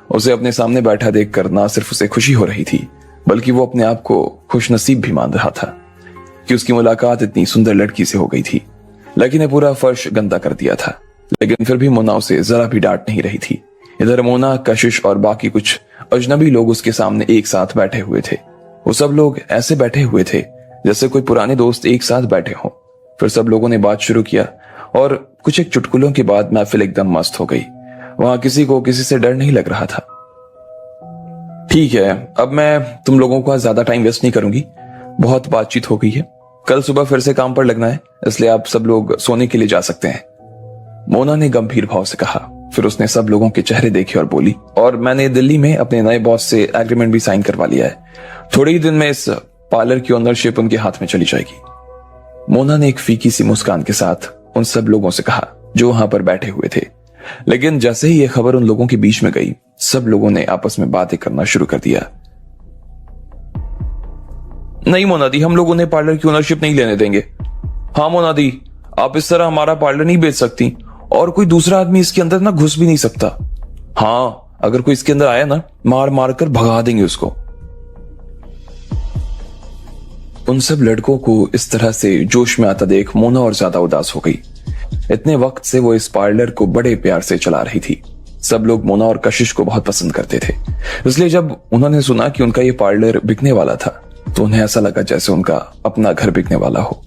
उसे अपने सामने बैठा देखकर ना सिर्फ उसे खुशी हो रही थी बल्कि वो अपने आप को खुशनसीब भी मान रहा था कि उसकी मुलाकात इतनी सुंदर लड़की से हो गई थी। लकी ने पूरा फर्श गंदा कर दिया था लेकिन फिर भी मोना उसे जरा भी डांट नहीं रही थी। इधर मोना, कशिश और बाकी कुछ अजनबी लोग उसके सामने एक साथ बैठे हुए थे। वो सब लोग ऐसे बैठे हुए थे जैसे कोई पुराने दोस्त एक साथ बैठे हों। फिर सब लोगों ने बात शुरू किया और कुछ एक चुटकुलों के बाद महफिल एकदम मस्त हो गई। वहां किसी को किसी से डर नहीं लग रहा था। ठीक है, अब मैं तुम लोगों का ज्यादा टाइम वेस्ट नहीं करूंगी, बहुत बातचीत हो गई है। कल सुबह फिर से काम पर लगना है, इसलिए आप सब लोग सोने के लिए जा सकते हैं, मोना ने गंभीर भाव से कहा। फिर उसने सब लोगों के चेहरे देखे और बोली, और मैंने दिल्ली में अपने नए बॉस से एग्रीमेंट भी साइन करवा लिया है। थोड़े ही दिन में इस पार्लर की ओनरशिप उनके हाथ में चली जाएगी। मोना ने एक फीकी सी मुस्कान के साथ उन सब लोगों से कहा जो वहां पर बैठे हुए थे। लेकिन जैसे ही यह खबर उन लोगों के बीच में गई, सब लोगों ने आपस में बातें करना शुरू कर दिया। नहीं मोना दी, हम लोग उन्हें पार्लर की ओनरशिप नहीं लेने देंगे। हाँ मोना दी, आप इस तरह हमारा पार्लर नहीं बेच सकती, और कोई दूसरा आदमी इसके अंदर ना घुस भी नहीं सकता। हाँ, अगर कोई इसके अंदर आया ना, मार मार कर भगा देंगे उसको। उन सब लड़कों को इस तरह से जोश में आता देख मोना और ज्यादा उदास हो गई। इतने वक्त से वो इस पार्लर को बड़े प्यार से चला रही थी। सब लोग मोना और कशिश को बहुत पसंद करते थे, इसलिए जब उन्होंने सुना कि उनका ये पार्लर बिकने वाला था तो उन्हें ऐसा लगा जैसे उनका अपना घर बिकने वाला हो।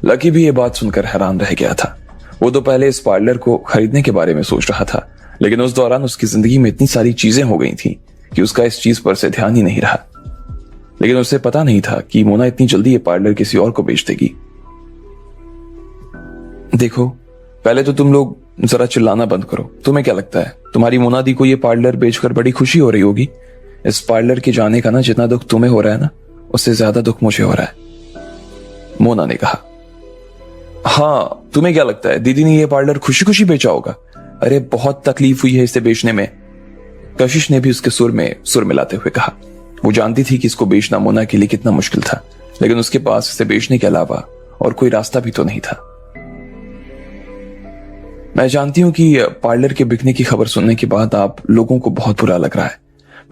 लकी भी ये बात सुनकर हैरान रह गया था। वो तो पहले इस पार्लर को खरीदने के बारे में सोच रहा था, लेकिन उस दौरान उसकी जिंदगी में इतनी सारी चीजें हो गई थी कि उसका इस चीज पर से ध्यान ही नहीं रहा। लेकिन उसे पता नहीं था कि मोना इतनी जल्दी ये पार्लर किसी और को बेच देगी। देखो, पहले तो तुम लोग जरा चिल्लाना बंद करो। तुम्हें क्या लगता है, तुम्हारी मोना दी को ये पार्लर बेचकर बड़ी खुशी हो रही होगी? इस पार्लर के जाने का ना जितना दुख तुम्हें हो रहा है ना, उससे ज्यादा दुख मुझे हो रहा है, मोना ने कहा। हाँ, तुम्हें क्या लगता है दीदी ने ये पार्लर खुशी खुशी बेचा होगा? अरे बहुत तकलीफ हुई है इसे बेचने में, कशिश ने भी उसके सुर में सुर मिलाते हुए कहा। वो जानती थी कि इसको बेचना मोना के लिए कितना मुश्किल था, लेकिन उसके पास इसे बेचने के अलावा और कोई रास्ता भी तो नहीं था। मैं जानती हूं कि पार्लर के बिकने की खबर सुनने के बाद आप लोगों को बहुत बुरा लग रहा है।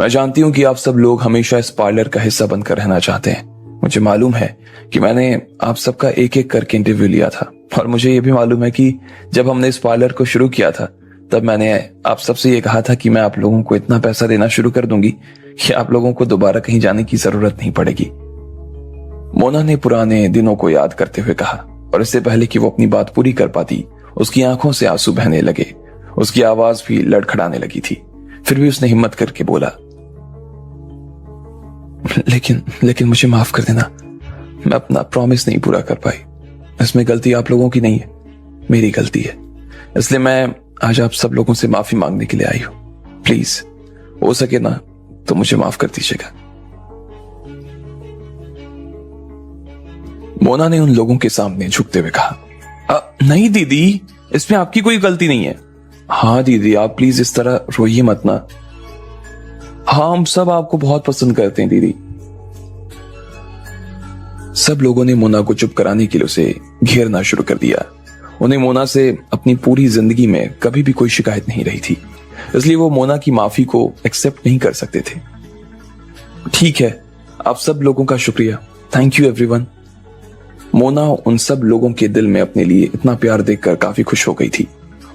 मैं जानती हूं कि आप सब लोग हमेशा इस पार्लर का हिस्सा बनकर रहना चाहते हैं। मुझे मालूम है कि मैंने आप सबका एक एक करके इंटरव्यू लिया था, और मुझे यह भी मालूम है कि जब हमने इस पार्लर को शुरू किया था तब मैंने आप सबसे ये कहा था कि मैं आप लोगों को इतना पैसा देना शुरू कर दूंगी कि आप लोगों को दोबारा कहीं जाने की जरूरत नहीं पड़ेगी। मोना ने पुराने दिनों को याद करते हुए कहा, और इससे पहले कि वो अपनी बात पूरी कर पाती उसकी आंखों से आंसू बहने लगे। उसकी आवाज भी लड़खड़ाने लगी थी। फिर भी उसने हिम्मत करके बोला, लेकिन मुझे माफ कर देना, मैं अपना प्रॉमिस नहीं पूरा कर पाई। इसमें गलती आप लोगों की नहीं है, मेरी गलती है। इसलिए मैं आज आप सब लोगों से माफी मांगने के लिए आई हूं। प्लीज, हो सके ना तो मुझे माफ कर दीजिएगा। मोना ने उन लोगों के सामने झुकते हुए कहा, नहीं दीदी, इसमें आपकी कोई गलती नहीं है। हाँ दीदी, आप प्लीज इस तरह रोइए मत ना। हाँ, हम सब आपको बहुत पसंद करते हैं दीदी। सब लोगों ने मोना को चुप कराने के लिए उसे घेरना शुरू कर दिया। उन्हें मोना से अपनी पूरी जिंदगी में कभी भी कोई शिकायत नहीं रही थी, इसलिए वो मोना की माफी को एक्सेप्ट नहीं कर सकते थे। ठीक है, आप सब लोगों का शुक्रिया, थैंक यू एवरीवन। मोना उन सब लोगों के दिल में अपने लिए इतना प्यार देखकर काफी खुश हो गई थी।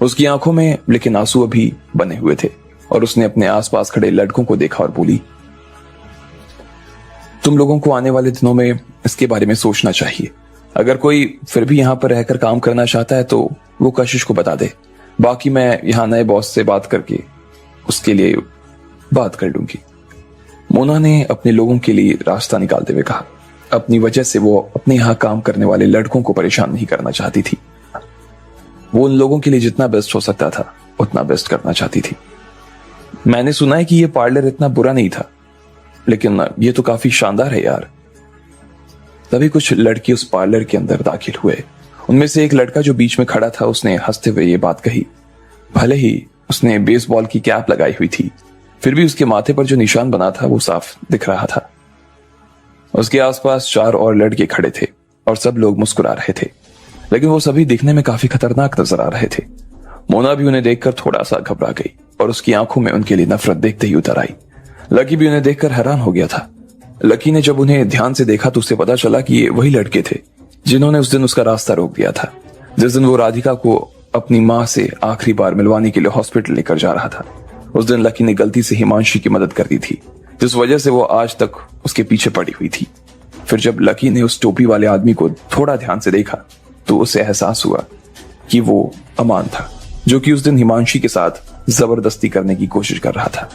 उसकी आंखों में लेकिन आंसू अभी बने हुए थे, और उसने अपने आसपास खड़े लड़कों को देखा और बोली, तुम लोगों को आने वाले दिनों में इसके बारे में सोचना चाहिए। अगर कोई फिर भी यहां पर रहकर काम करना चाहता है तो वो कशिश को बता दे। बाकी मैं यहां नए बॉस से बात करके उसके लिए बात कर लूंगी। मोना ने अपने लोगों के लिए रास्ता निकालते हुए कहा। अपनी वजह से वो अपने यहां काम करने वाले लड़कों को परेशान नहीं करना चाहती थी। वो उन लोगों के लिए जितना बेस्ट हो सकता था उतना बेस्ट करना चाहती थी। मैंने सुना है कि ये पार्लर इतना बुरा नहीं था, लेकिन ये तो काफी शानदार है यार। तभी कुछ लड़के उस पार्लर के अंदर दाखिल हुए। उनमें से एक लड़का जो बीच में खड़ा था, उसने हंसते हुए ये बात कही। भले ही उसने बेसबॉल की कैप लगाई हुई थी, फिर भी उसके माथे पर जो निशान बना था वो साफ दिख रहा था। उसके आसपास 4 और लड़के खड़े थे और सब लोग मुस्कुरा रहे थे, लेकिन वो सभी दिखने में काफी खतरनाक नजर आ रहे थे। मोना भी उन्हें देखकर थोड़ा सा घबरा गई और उसकी आंखों में उनके लिए नफरत देखते ही उतर आई। लकी भी उन्हें देखकर हैरान हो गया था। लकी ने जब उन्हें ध्यान से देखा तो उसे पता चला कि ये वही लड़के थे जिन्होंने उस दिन उसका रास्ता रोक दिया था, जिस दिन वो राधिका को अपनी मां से आखिरी बार मिलवाने के लिए हॉस्पिटल लेकर जा रहा था। उस दिन लकी ने गलती से हिमांशी की मदद कर दी थी, जिस वजह से वो आज तक उसके पीछे पड़ी हुई थी। फिर जब लकी ने उस टोपी वाले आदमी को थोड़ा ध्यान से देखा तो उसे एहसास हुआ कि वो अमान था, जो कि उस दिन हिमांशी के साथ जबरदस्ती करने की कोशिश कर रहा था।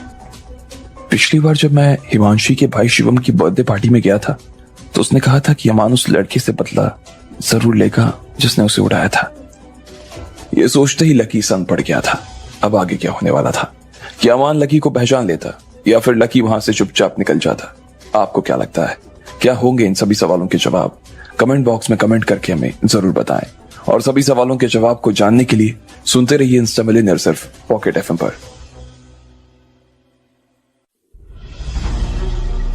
पिछली बार जब मैं हिमांशी के भाई शिवम की बर्थडे पार्टी में गया था तो उसने कहा था कि अमान उस लड़के से बदला जरूर लेगा जिसने उसे उड़ाया था। यह सोचते ही लकी सन पड़ गया था। अब आगे क्या होने वाला था? क्या अमान लकी को पहचान लेता या फिर लकी वहां से चुपचाप निकल जाता? आपको क्या लगता है, क्या होंगे इन सभी सवालों के जवाब? कमेंट बॉक्स में कमेंट करके हमें जरूर बताएं। और सभी सवालों के जवाब को जानने के लिए सुनते रहिए इंस्टा मिलियनेयर सिर्फ पॉकेट एफएम पर।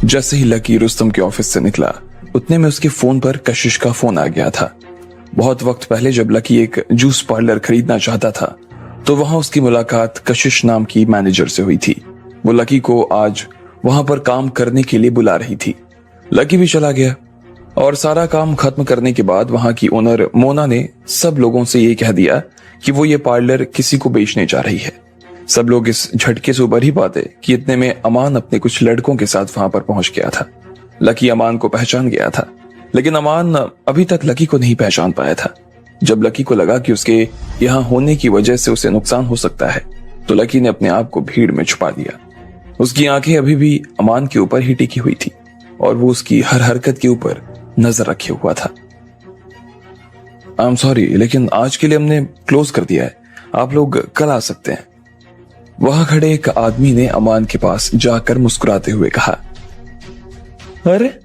जैसे ही लकी रुस्तम के ऑफिस से निकला उतने में उसके फोन पर कशिश का फोन आ गया था। बहुत वक्त पहले जब लकी एक जूस पार्लर खरीदना चाहता था तो वहां उसकी मुलाकात कशिश नाम की मैनेजर से हुई थी। वो लकी को आज वहां पर काम करने के लिए बुला रही थी। लकी भी चला गया और सारा काम खत्म करने के बाद वहां की ओनर मोना ने सब लोगों से ये कह दिया कि वो ये पार्लर किसी को बेचने जा रही है। सब लोग इस झटके से उबर ही पाते कि इतने में अमान अपने कुछ लड़कों के साथ वहां पर पहुंच गया था। लकी अमान को पहचान गया था, लेकिन अमान अभी तक लकी को नहीं पहचान पाया था। जब लकी को लगा कि उसके यहाँ होने की वजह से उसे नुकसान हो सकता है तो लकी ने अपने आप को भीड़ में छुपा लिया। उसकी आंखें अभी भी अमान के ऊपर ही टिकी हुई थी और वो उसकी हर हरकत के ऊपर नजर रखे हुआ था। आई एम सॉरी, लेकिन आज के लिए हमने क्लोज कर दिया है, आप लोग कल आ सकते हैं। वहां खड़े एक आदमी ने अमान के पास जाकर मुस्कुराते हुए कहा, अरे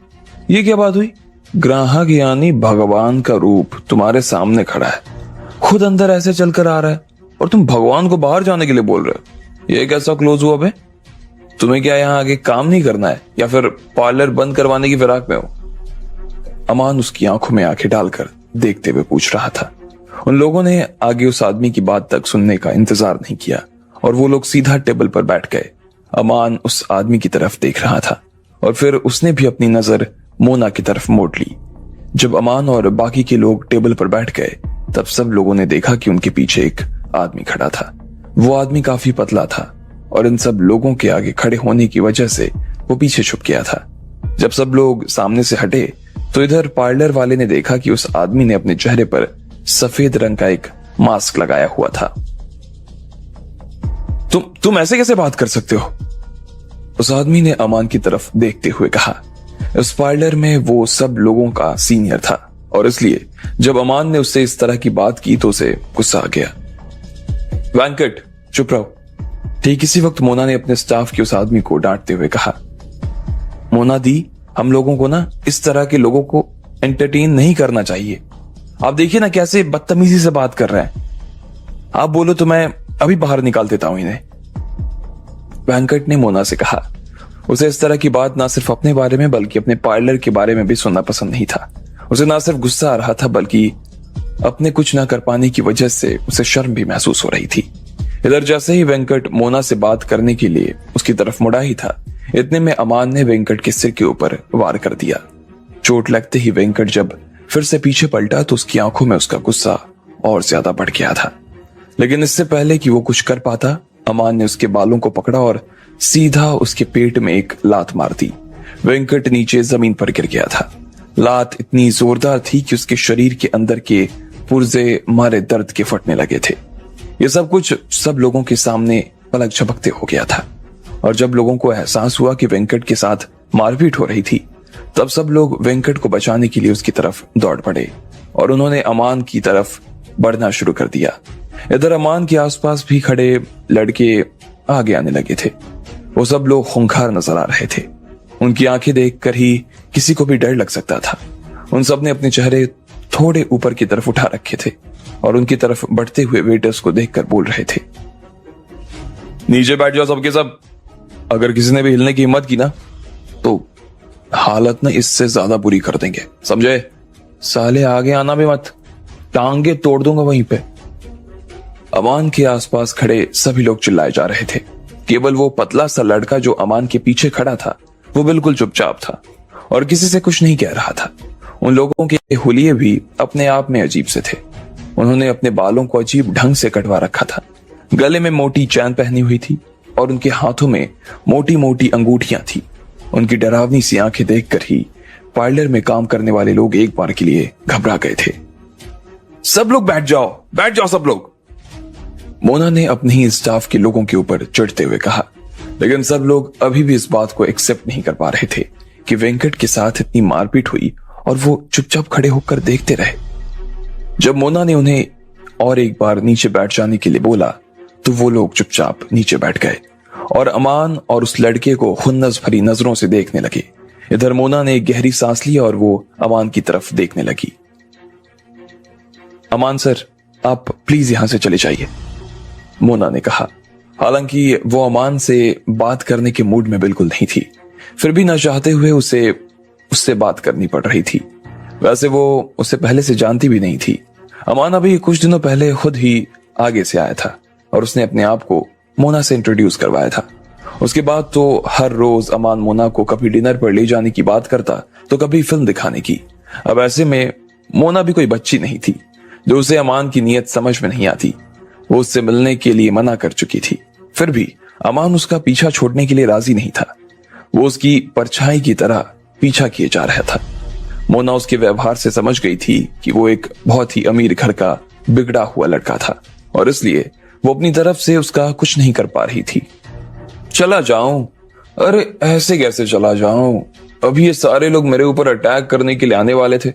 ये क्या बात हुई? ग्राहक यानी भगवान का रूप तुम्हारे सामने खड़ा है, खुद अंदर ऐसे चलकर आ रहा है और तुम भगवान को बाहर जाने के लिए बोल रहे हो। ये कैसा क्लोज हुआ बे? तुम्हें क्या यहाँ आगे काम नहीं करना है या फिर पार्लर बंद करवाने की फिराक में हो? अमान उसकी आंखों में आंखें डालकर देखते हुए पूछ रहा था। उन लोगों ने आगे उस आदमी की बात तक सुनने का इंतजार नहीं किया और वो लोग सीधा टेबल पर बैठ गए। अमान उस आदमी की तरफ देख रहा था और फिर उसने भी अपनी नजर मोना की तरफ मोड़ ली। जब अमान और बाकी के लोग टेबल पर बैठ गए तब सब लोगों ने देखा कि उनके पीछे एक आदमी खड़ा था। वो आदमी काफी पतला था और इन सब लोगों के आगे खड़े होने की वजह से वो पीछे छुप गया था। जब सब लोग सामने से हटे तो इधर पार्लर वाले ने देखा कि उस आदमी ने अपने चेहरे पर सफेद रंग का एक मास्क लगाया हुआ था। तुम ऐसे कैसे बात कर सकते हो? उस आदमी ने अमान की तरफ देखते हुए कहा। उस पार्लर में वो सब लोगों का सीनियर था और इसलिए जब अमान ने उससे इस तरह की बात की तो उसे गुस्सा आ गया। वेंकट चुप रहो। ठीक इसी वक्त मोना ने अपने स्टाफ के उस आदमी को डांटते हुए कहा, मोना दी, हम लोगों को ना इस तरह के लोगों को एंटरटेन नहीं करना चाहिए। आप देखिए ना कैसे बदतमीजी से बात कर रहे हैं। आप बोलो तो मैं अभी बाहर निकाल देता हूं इन्हें। वेंकट ने मोना से कहा। उसे इस तरह की बात ना सिर्फ अपने बारे में बल्कि अपने पार्लर के बारे में भी सुनना पसंद नहीं था। उसे ना सिर्फ गुस्सा आ रहा था बल्कि अपने कुछ ना कर पाने की वजह से उसे शर्म भी महसूस हो रही थी। इधर जैसे ही वेंकट मोना से बात करने के लिए उसकी तरफ मुड़ा ही था, इतने में अमान ने वेंकट के सिर के ऊपर वार कर दिया। चोट लगते ही वेंकट जब फिर से पीछे पलटा तो उसकी आंखों में उसका गुस्सा और ज्यादा बढ़ गया था। लेकिन इससे पहले कि वो कुछ कर पाता, अमान ने उसके बालों को पकड़ा और सीधा उसके पेट में एक लात मार दी। वेंकट नीचे जमीन पर गिर गया था। लात इतनी जोरदार थी कि उसके शरीर के अंदर के पुर्जे मारे दर्द के फटने लगे थे। ये सब कुछ सब लोगों के सामने पलक झपकते हो गया था और जब लोगों को एहसास हुआ कि वेंकट के साथ मारपीट हो रही थी तब सब लोग वेंकट को बचाने के लिए उसकी तरफ दौड़ पड़े और उन्होंने अमान की तरफ बढ़ना शुरू कर दिया। इधर अमान के आसपास भी खड़े लड़के आगे आने लगे थे। वो सब लोग खूंखार नजर आ रहे थे। उनकी आंखें देखकर ही किसी को भी डर लग सकता था। उन सब ने अपने चेहरे थोड़े ऊपर की तरफ उठा रखे थे और उनकी तरफ बढ़ते हुए वेटर्स को देखकर बोल रहे थे, नीचे बैठ जाओ सबके सब। अगर किसी ने भी हिलने की हिम्मत की ना तो हालत ना इससे ज्यादा बुरी कर देंगे, समझे? साले आगे आना भी मत, टांगे तोड़ दूंगा वहीं पे। अमान के आसपास खड़े सभी लोग चिल्लाए जा रहे थे। केवल वो पतला सा लड़का जो अमान के पीछे खड़ा था वो बिल्कुल चुपचाप था और किसी से कुछ नहीं कह रहा था। उन लोगों के हुलिये भी अपने आप में अजीब से थे। उन्होंने अपने बालों को अजीब ढंग से कटवा रखा था। गले में मोटी चैन पहनी हुई थी और उनके हाथों में मोटी मोटी अंगूठियां थी। उनकी डरावनी सी आंखें देखकर ही पार्लर में काम करने वाले लोग एक बार के लिए घबरा गए थे। सब लोग बैठ जाओ सब लोग। मोना ने अपने ही स्टाफ के लोगों के ऊपर चढ़ते हुए कहा, लेकिन सब लोग अभी भी इस बात को एक्सेप्ट नहीं कर पा रहे थे कि वेंकट के साथ इतनी मारपीट हुई और वो चुपचाप खड़े होकर देखते रहे। जब मोना ने उन्हें और एक बार नीचे बैठ जाने के लिए बोला तो वो लोग चुपचाप नीचे बैठ गए और अमान और उस लड़के को खुन्नस भरी नजरों से देखने लगे। इधर मोना ने एक गहरी सांस ली और वो अमान की तरफ देखने लगी। अमान सर, आप प्लीज यहां से चले जाइए, मोना ने कहा। हालांकि वो अमान से बात करने के मूड में बिल्कुल नहीं थी, फिर भी न चाहते हुए उससे बात करनी पड़ रही थी। वैसे वो उसे पहले से जानती भी नहीं थी। अमान अभी कुछ दिनों पहले खुद ही आगे से आया था और उसने अपने आप को मोना से इंट्रोड्यूस करवाया था। उसके बाद तो हर रोज अमान मोना को कभी डिनर पर ले जाने की बात करता तो कभी फिल्म दिखाने की। अब ऐसे में मोना भी कोई बच्ची नहीं थी जो उसे अमान की नीयत समझ में नहीं आती। वो उससे मिलने के लिए मना कर चुकी थी, फिर भी अमान उसका पीछा छोड़ने के लिए राजी नहीं था। वो उसकी परछाई की तरह पीछा किए जा रहा था। मोना उसके व्यवहार से समझ गई थी कि वो एक बहुत ही अमीर घर का बिगड़ा हुआ लड़का था और इसलिए वो अपनी तरफ से उसका कुछ नहीं कर पा रही थी। चला जाऊं? अरे ऐसे कैसे चला जाऊं? अभी ये सारे लोग मेरे ऊपर अटैक करने के लिए आने वाले थे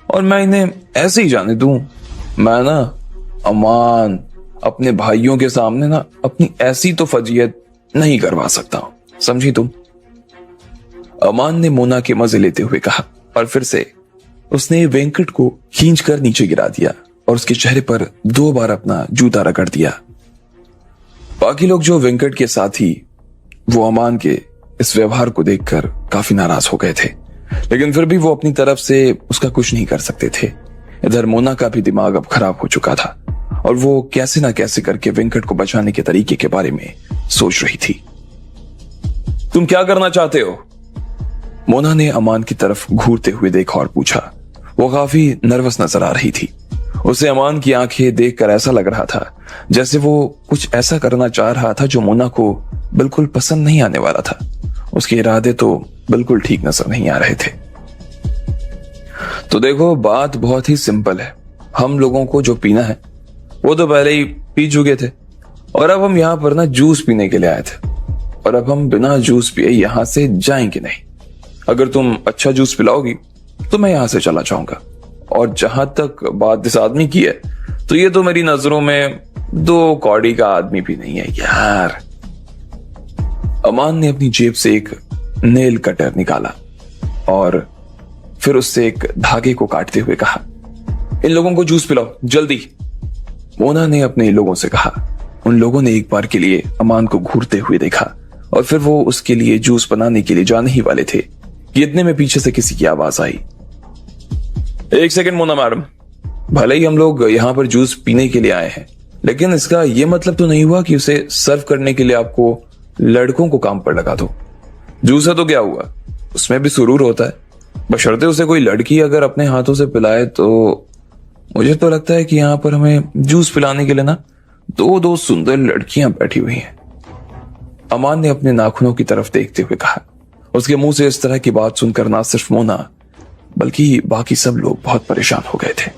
और मैं इन्हें ऐसे ही जाने दूं? मैं ना अमान अपने भाइयों के सामने ना अपनी ऐसी तो फजीयत नहीं करवा सकता, समझी तुम? अमान ने मोना के मजे लेते हुए कहा और फिर से उसने वेंकट को खींचकर नीचे गिरा दिया और उसके चेहरे पर 2 बार अपना जूता रगड़ दिया। बाकी लोग जो वेंकट के साथी वो अमान के इस व्यवहार को देखकर काफी नाराज हो गए थे, लेकिन फिर भी वो अपनी तरफ से उसका कुछ नहीं कर सकते थे। इधर मोना का भी दिमाग अब खराब हो चुका था और वो कैसे ना कैसे करके वेंकट को बचाने के तरीके के बारे में सोच रही थी। तुम क्या करना चाहते हो? मोना ने अमान की तरफ घूरते हुए देखा और पूछा। वो काफी नर्वस नजर आ रही थी। उसे अमान की आंखें देखकर ऐसा लग रहा था जैसे वो कुछ ऐसा करना चाह रहा था जो मोना को बिल्कुल पसंद नहीं आने वाला था। उसके इरादे तो बिल्कुल ठीक नजर नहीं आ रहे थे। तो देखो, बात बहुत ही सिंपल है। हम लोगों को जो पीना है वो तो पहले ही पी चुके थे और अब हम यहाँ पर ना जूस पीने के लिए आए थे और अब हम बिना जूस पिए यहाँ से जाएंगे नहीं। अगर तुम अच्छा जूस पिलाओगी तो मैं यहां से चला जाऊंगा। और जहां तक बात इस आदमी की है तो ये तो मेरी नजरों में 2 कौड़ी का आदमी भी नहीं है यार। अमान ने अपनी जेब से एक नेल कटर निकाला और फिर उससे एक धागे को काटते हुए कहा, इन लोगों को जूस पिलाओ जल्दी। मोना ने अपने लोगों से कहा। उन लोगों ने एक बार के लिए अमान को घूरते हुए देखा और फिर वो उसके लिए जूस बनाने के लिए जाने ही वाले थे कि इतने में पीछे से किसी की आवाज आई। 1 सेकंड मोना मैडम, भले ही हम लोग यहाँ पर जूस पीने के लिए आए हैं, लेकिन इसका यह मतलब तो नहीं हुआ कि उसे सर्व करने के लिए आपको लड़कों को काम पर लगा दो। जूस है तो क्या हुआ, उसमें भी सुरूर होता है, बशर्ते उसे कोई लड़की अगर अपने हाथों से पिलाए। तो मुझे तो लगता है कि यहाँ पर हमें जूस पिलाने के लिए ना 2 सुंदर लड़कियां बैठी हुई हैं। अमान ने अपने नाखूनों की तरफ देखते हुए कहा। उसके मुंह से इस तरह की बात सुनकर ना सिर्फ मोना बल्कि बाकी सब लोग बहुत परेशान हो गए थे।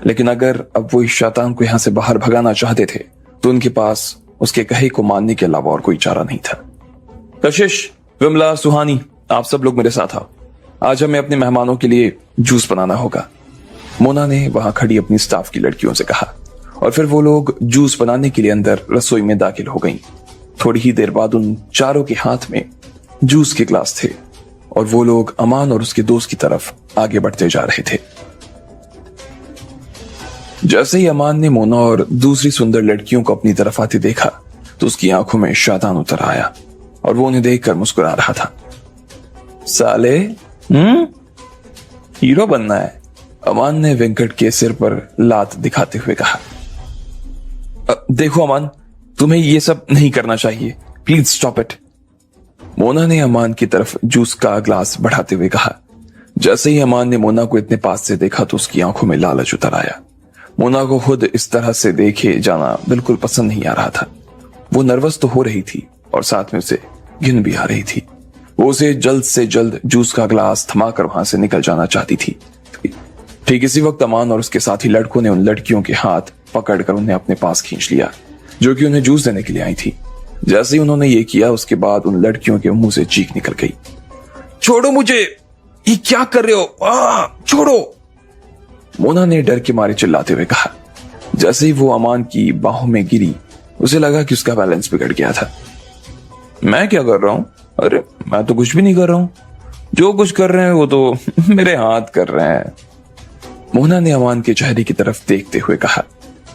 लेकिन अगर अब वो इस शैतान को यहां से बाहर भगाना चाहते थे तो उनके पास उसके कहे को मानने के अलावा और कोई चारा नहीं था। कशिश, विमला, सुहानी, आप सब लोग मेरे साथ आओ। आज हमें अपने मेहमानों के लिए जूस बनाना होगा, मोना ने वहां खड़ी अपनी स्टाफ की लड़कियों से कहा। और फिर वो लोग जूस बनाने के लिए अंदर रसोई में दाखिल हो गईं। थोड़ी ही देर बाद उन चारों के हाथ में जूस के ग्लास थे और वो लोग अमान और उसके दोस्त की तरफ आगे बढ़ते जा रहे थे। जैसे ही अमान ने मोना और दूसरी सुंदर लड़कियों को अपनी तरफ आते देखा तो उसकी आंखों में शैतान उतर आया और वो उन्हें देखकर मुस्कुरा रहा था। साले, हीरो बनना है, अमान ने वेंकट के सिर पर लात दिखाते हुए कहा। देखो अमान, तुम्हें ये सब नहीं करना चाहिए, प्लीज स्टॉप इट, मोना ने अमान की तरफ जूस का ग्लास बढ़ाते हुए कहा। जैसे ही अमान ने मोना को इतने पास से देखा तो उसकी आंखों में लालच उतर आया। मोना को खुद इस तरह से देखे जाना बिल्कुल पसंद नहीं आ रहा था। वो नर्वस तो हो रही थी और साथ में उसे घिन भी आ रही थी। वो उसे जल्द से जल्द जूस का ग्लास थमाकर वहां से निकल जाना चाहती थी। ठीक इसी वक्त अमान और उसके साथी लड़कों ने उन लड़कियों के हाथ पकड़कर उन्हें अपने पास खींच लिया, जो कि उन्हें जूस देने के लिए आई थी। जैसे ही उन्होंने ये किया, उसके बाद उन लड़कियों के मुंह से चीख निकल गई, छोड़ो मुझे, ये क्या कर रहे हो, छोड़ो। मोना ने डर के मारे चिल्लाते हुए कहा। जैसे ही वो अमान की बाहों में गिरी, उसे लगा कि उसका बैलेंस बिगड़ गया था। मैं क्या कर रहा हूं? अरे मैं तो कुछ भी नहीं कर रहा हूं, जो कुछ कर रहे हैं वो तो मेरे हाथ कर रहे हैं। मोना ने अमान के चेहरे की तरफ देखते हुए कहा।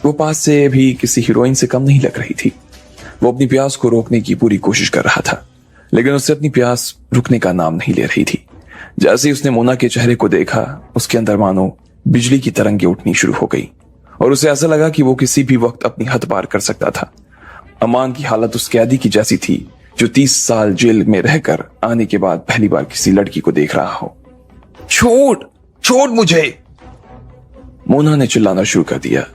वो पास से भी किसी हीरोइन से कम नहीं लग रही थी। वो अपनी प्यास को रोकने की पूरी कोशिश कर रहा था, लेकिन उससे अपनी प्यास रुकने का नाम नहीं ले रही थी। जैसे ही उसने मोना के चेहरे को देखा, उसके अंदर मानो बिजली की तरंगें उठनी शुरू हो गई और उसे ऐसा लगा कि वो किसी भी वक्त अपनी हद पार कर सकता था। अमान की हालत उस कैदी की जैसी थी जो 30 साल जेल में रहकर आने के बाद पहली बार किसी लड़की को देख रहा हो। छोड़ मुझे, मोना ने चिल्लाना शुरू कर दिया।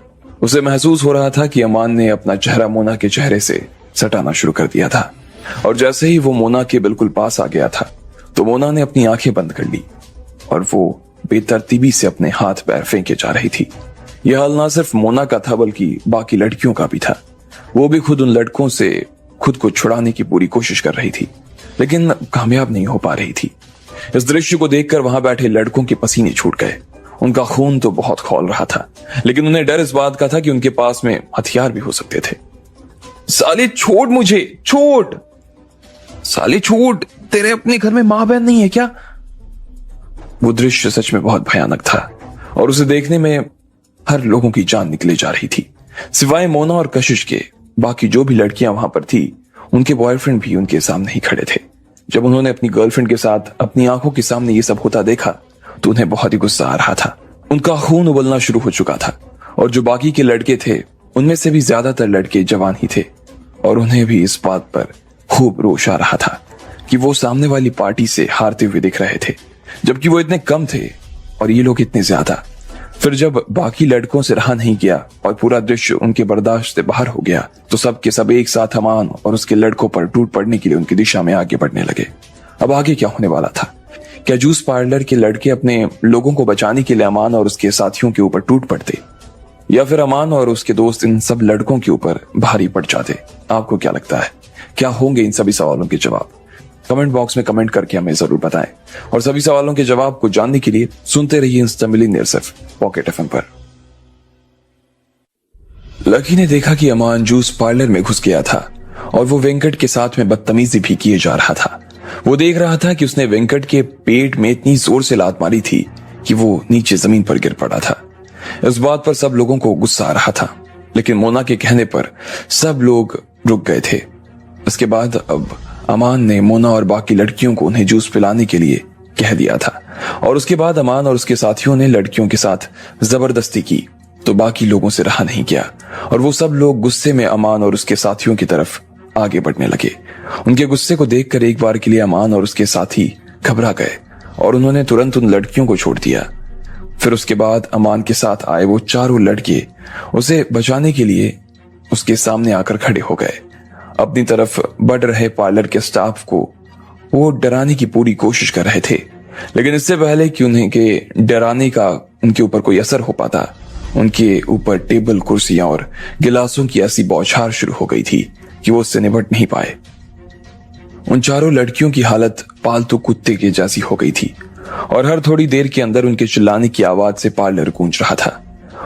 उसे महसूस हो रहा था कि अमान ने अपना चेहरा मोना के चेहरे से सटाना शुरू कर दिया था, और जैसे ही वो मोना के बिल्कुल पास आ गया था, तो मोना ने अपनी आंखें बंद कर ली और वो बेतरतीबी से अपने हाथ पैर फेंके जा रही थी। यह हाल ना सिर्फ मोना का था बल्कि बाकी लड़कियों का भी था। वो भी खुद उन लड़कों से खुद को छुड़ाने की पूरी कोशिश कर रही थी, लेकिन कामयाब नहीं हो पा रही थी। इस दृश्य को देखकर वहां बैठे लड़कों के पसीने छूट गए। उनका खून तो बहुत खौल रहा था, लेकिन उन्हें डर इस बात का था कि उनके पास में हथियार भी हो सकते थे। साले छोड़ मुझे, छोड़ साले छोड़, तेरे अपने घर में मां बहन नहीं है क्या? वो दृश्य सच में बहुत भयानक था और उसे देखने में हर लोगों की जान निकले जा रही थी, सिवाय मोना और कशिश के। बाकी जो भी लड़कियां वहां पर थी, उनके बॉयफ्रेंड भी उनके सामने ही खड़े थे। जब उन्होंने अपनी गर्लफ्रेंड के साथ अपनी आंखों के सामने ये सब होता देखा, तो उन्हें बहुत ही गुस्सा आ रहा था। उनका खून उबलना शुरू हो चुका था और जो बाकी के लड़के थे, उनमें से भी ज्यादातर लड़के जवान ही थे और उन्हें भी इस बात पर खूब रोष आ रहा था कि वो सामने वाली पार्टी से हारते हुए दिख रहे थे, जबकि वो इतने कम थे और ये लोग इतने ज्यादा। फिर जब बाकी लड़कों से रहा नहीं गया और पूरा दृश्य उनके बर्दाश्त से बाहर हो गया, तो सब के सब एक साथ अमान और उसके लड़कों पर टूट पड़ने के लिए उनकी दिशा में आगे बढ़ने लगे। अब आगे क्या होने वाला था? क्या जूस पार्लर के लड़के अपने लोगों को बचाने के लिए अमान और उसके साथियों के ऊपर टूट पड़ते, या फिर अमान और उसके दोस्त इन सब लड़कों के ऊपर भारी पड़ जाते? आपको क्या लगता है, क्या होंगे इन सभी सवालों के जवाब? कमेंट बॉक्स में कमेंट करके हमें जरूर बताएं, और सभी सवालों के जवाब को जानने के लिए सुनते रहिए इंस्टा मिलियनेयर सिर्फ पॉकेट एफएम पर। लकी ने देखा कि अमान जूस पार्लर में घुस गया था और वो वेंकट के साथ में बदतमीजी भी किए जा रहा था। वो देख रहा था कि उसने वेंकट के पेट में इतनी जोर से लात मारी थी कि वो नीचे जमीन पर गिर पड़ा था। इस बात पर सब लोगों को गुस्सा आ रहा था, लेकिन मोना के कहने पर सब लोग रुक गए थे। इसके बाद अब अमान ने मोना और बाकी लड़कियों को उन्हें जूस पिलाने के लिए कह दिया था, और उसके बाद अमान और उसके साथियों ने लड़कियों के साथ जबरदस्ती की, तो बाकी लोगों से रहा नहीं गया और वो सब लोग गुस्से में अमान और उसके साथियों की तरफ आगे बढ़ने लगे। उनके गुस्से को देखकर एक बार के लिए अमान और उसके साथी घबरा गए और उन्होंने तुरंत उन लड़कियों को छोड़ दिया। फिर उसके बाद अमान के साथ आए वो चारों लड़के उसे बचाने के लिए उसके सामने आकर खड़े हो गए। अपनी तरफ बढ़ रहे पार्लर के स्टाफ को वो डराने की पूरी कोशिश कर रहे थे, लेकिन इससे पहले कि उन्हें के डराने का उनके ऊपर कोई असर हो पाता, उनके ऊपर टेबल, कुर्सियां और गिलासों की ऐसी बौछार शुरू हो गई थी कि वो उससे निपट नहीं पाए। उन चारों लड़कियों की हालत पालतू कुत्ते के जैसी हो गई थी और हर थोड़ी देर के अंदर उनके चिल्लाने की आवाज से पार्लर गूंज रहा था।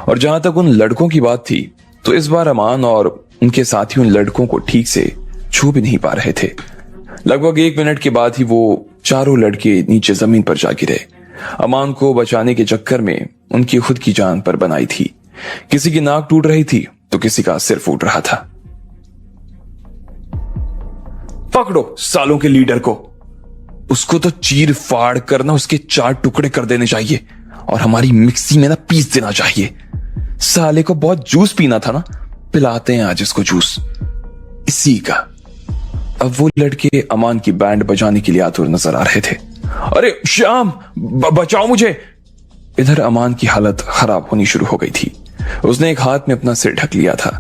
और जहां तक उन लड़कों की बात थी, तो इस बार अमान और उनके साथी उन लड़कों को ठीक से छू भी नहीं पा रहे थे। लगभग 1 मिनट के बाद ही वो चारों लड़के नीचे जमीन पर जा गिरे। अमान को बचाने के चक्कर में उनकी खुद की जान पर बनाई थी। किसी की नाक टूट रही थी तो किसी का सिर फूट रहा था। पकड़ो सालों के लीडर को, उसको तो चीर फाड़ कर ना उसके 4 टुकड़े कर देने चाहिए और हमारी मिक्सी में ना पीस देना चाहिए। साले को बहुत जूस पीना था ना, पिलाते हैं आज इसको जूस इसी का। अब वो लड़के अमान की बैंड बजाने के लिए आतुर नजर आ रहे थे। अरे श्याम, बचाओ मुझे। इधर अमान की हालत खराब होनी शुरू हो गई थी। उसने एक हाथ में अपना सिर ढक लिया था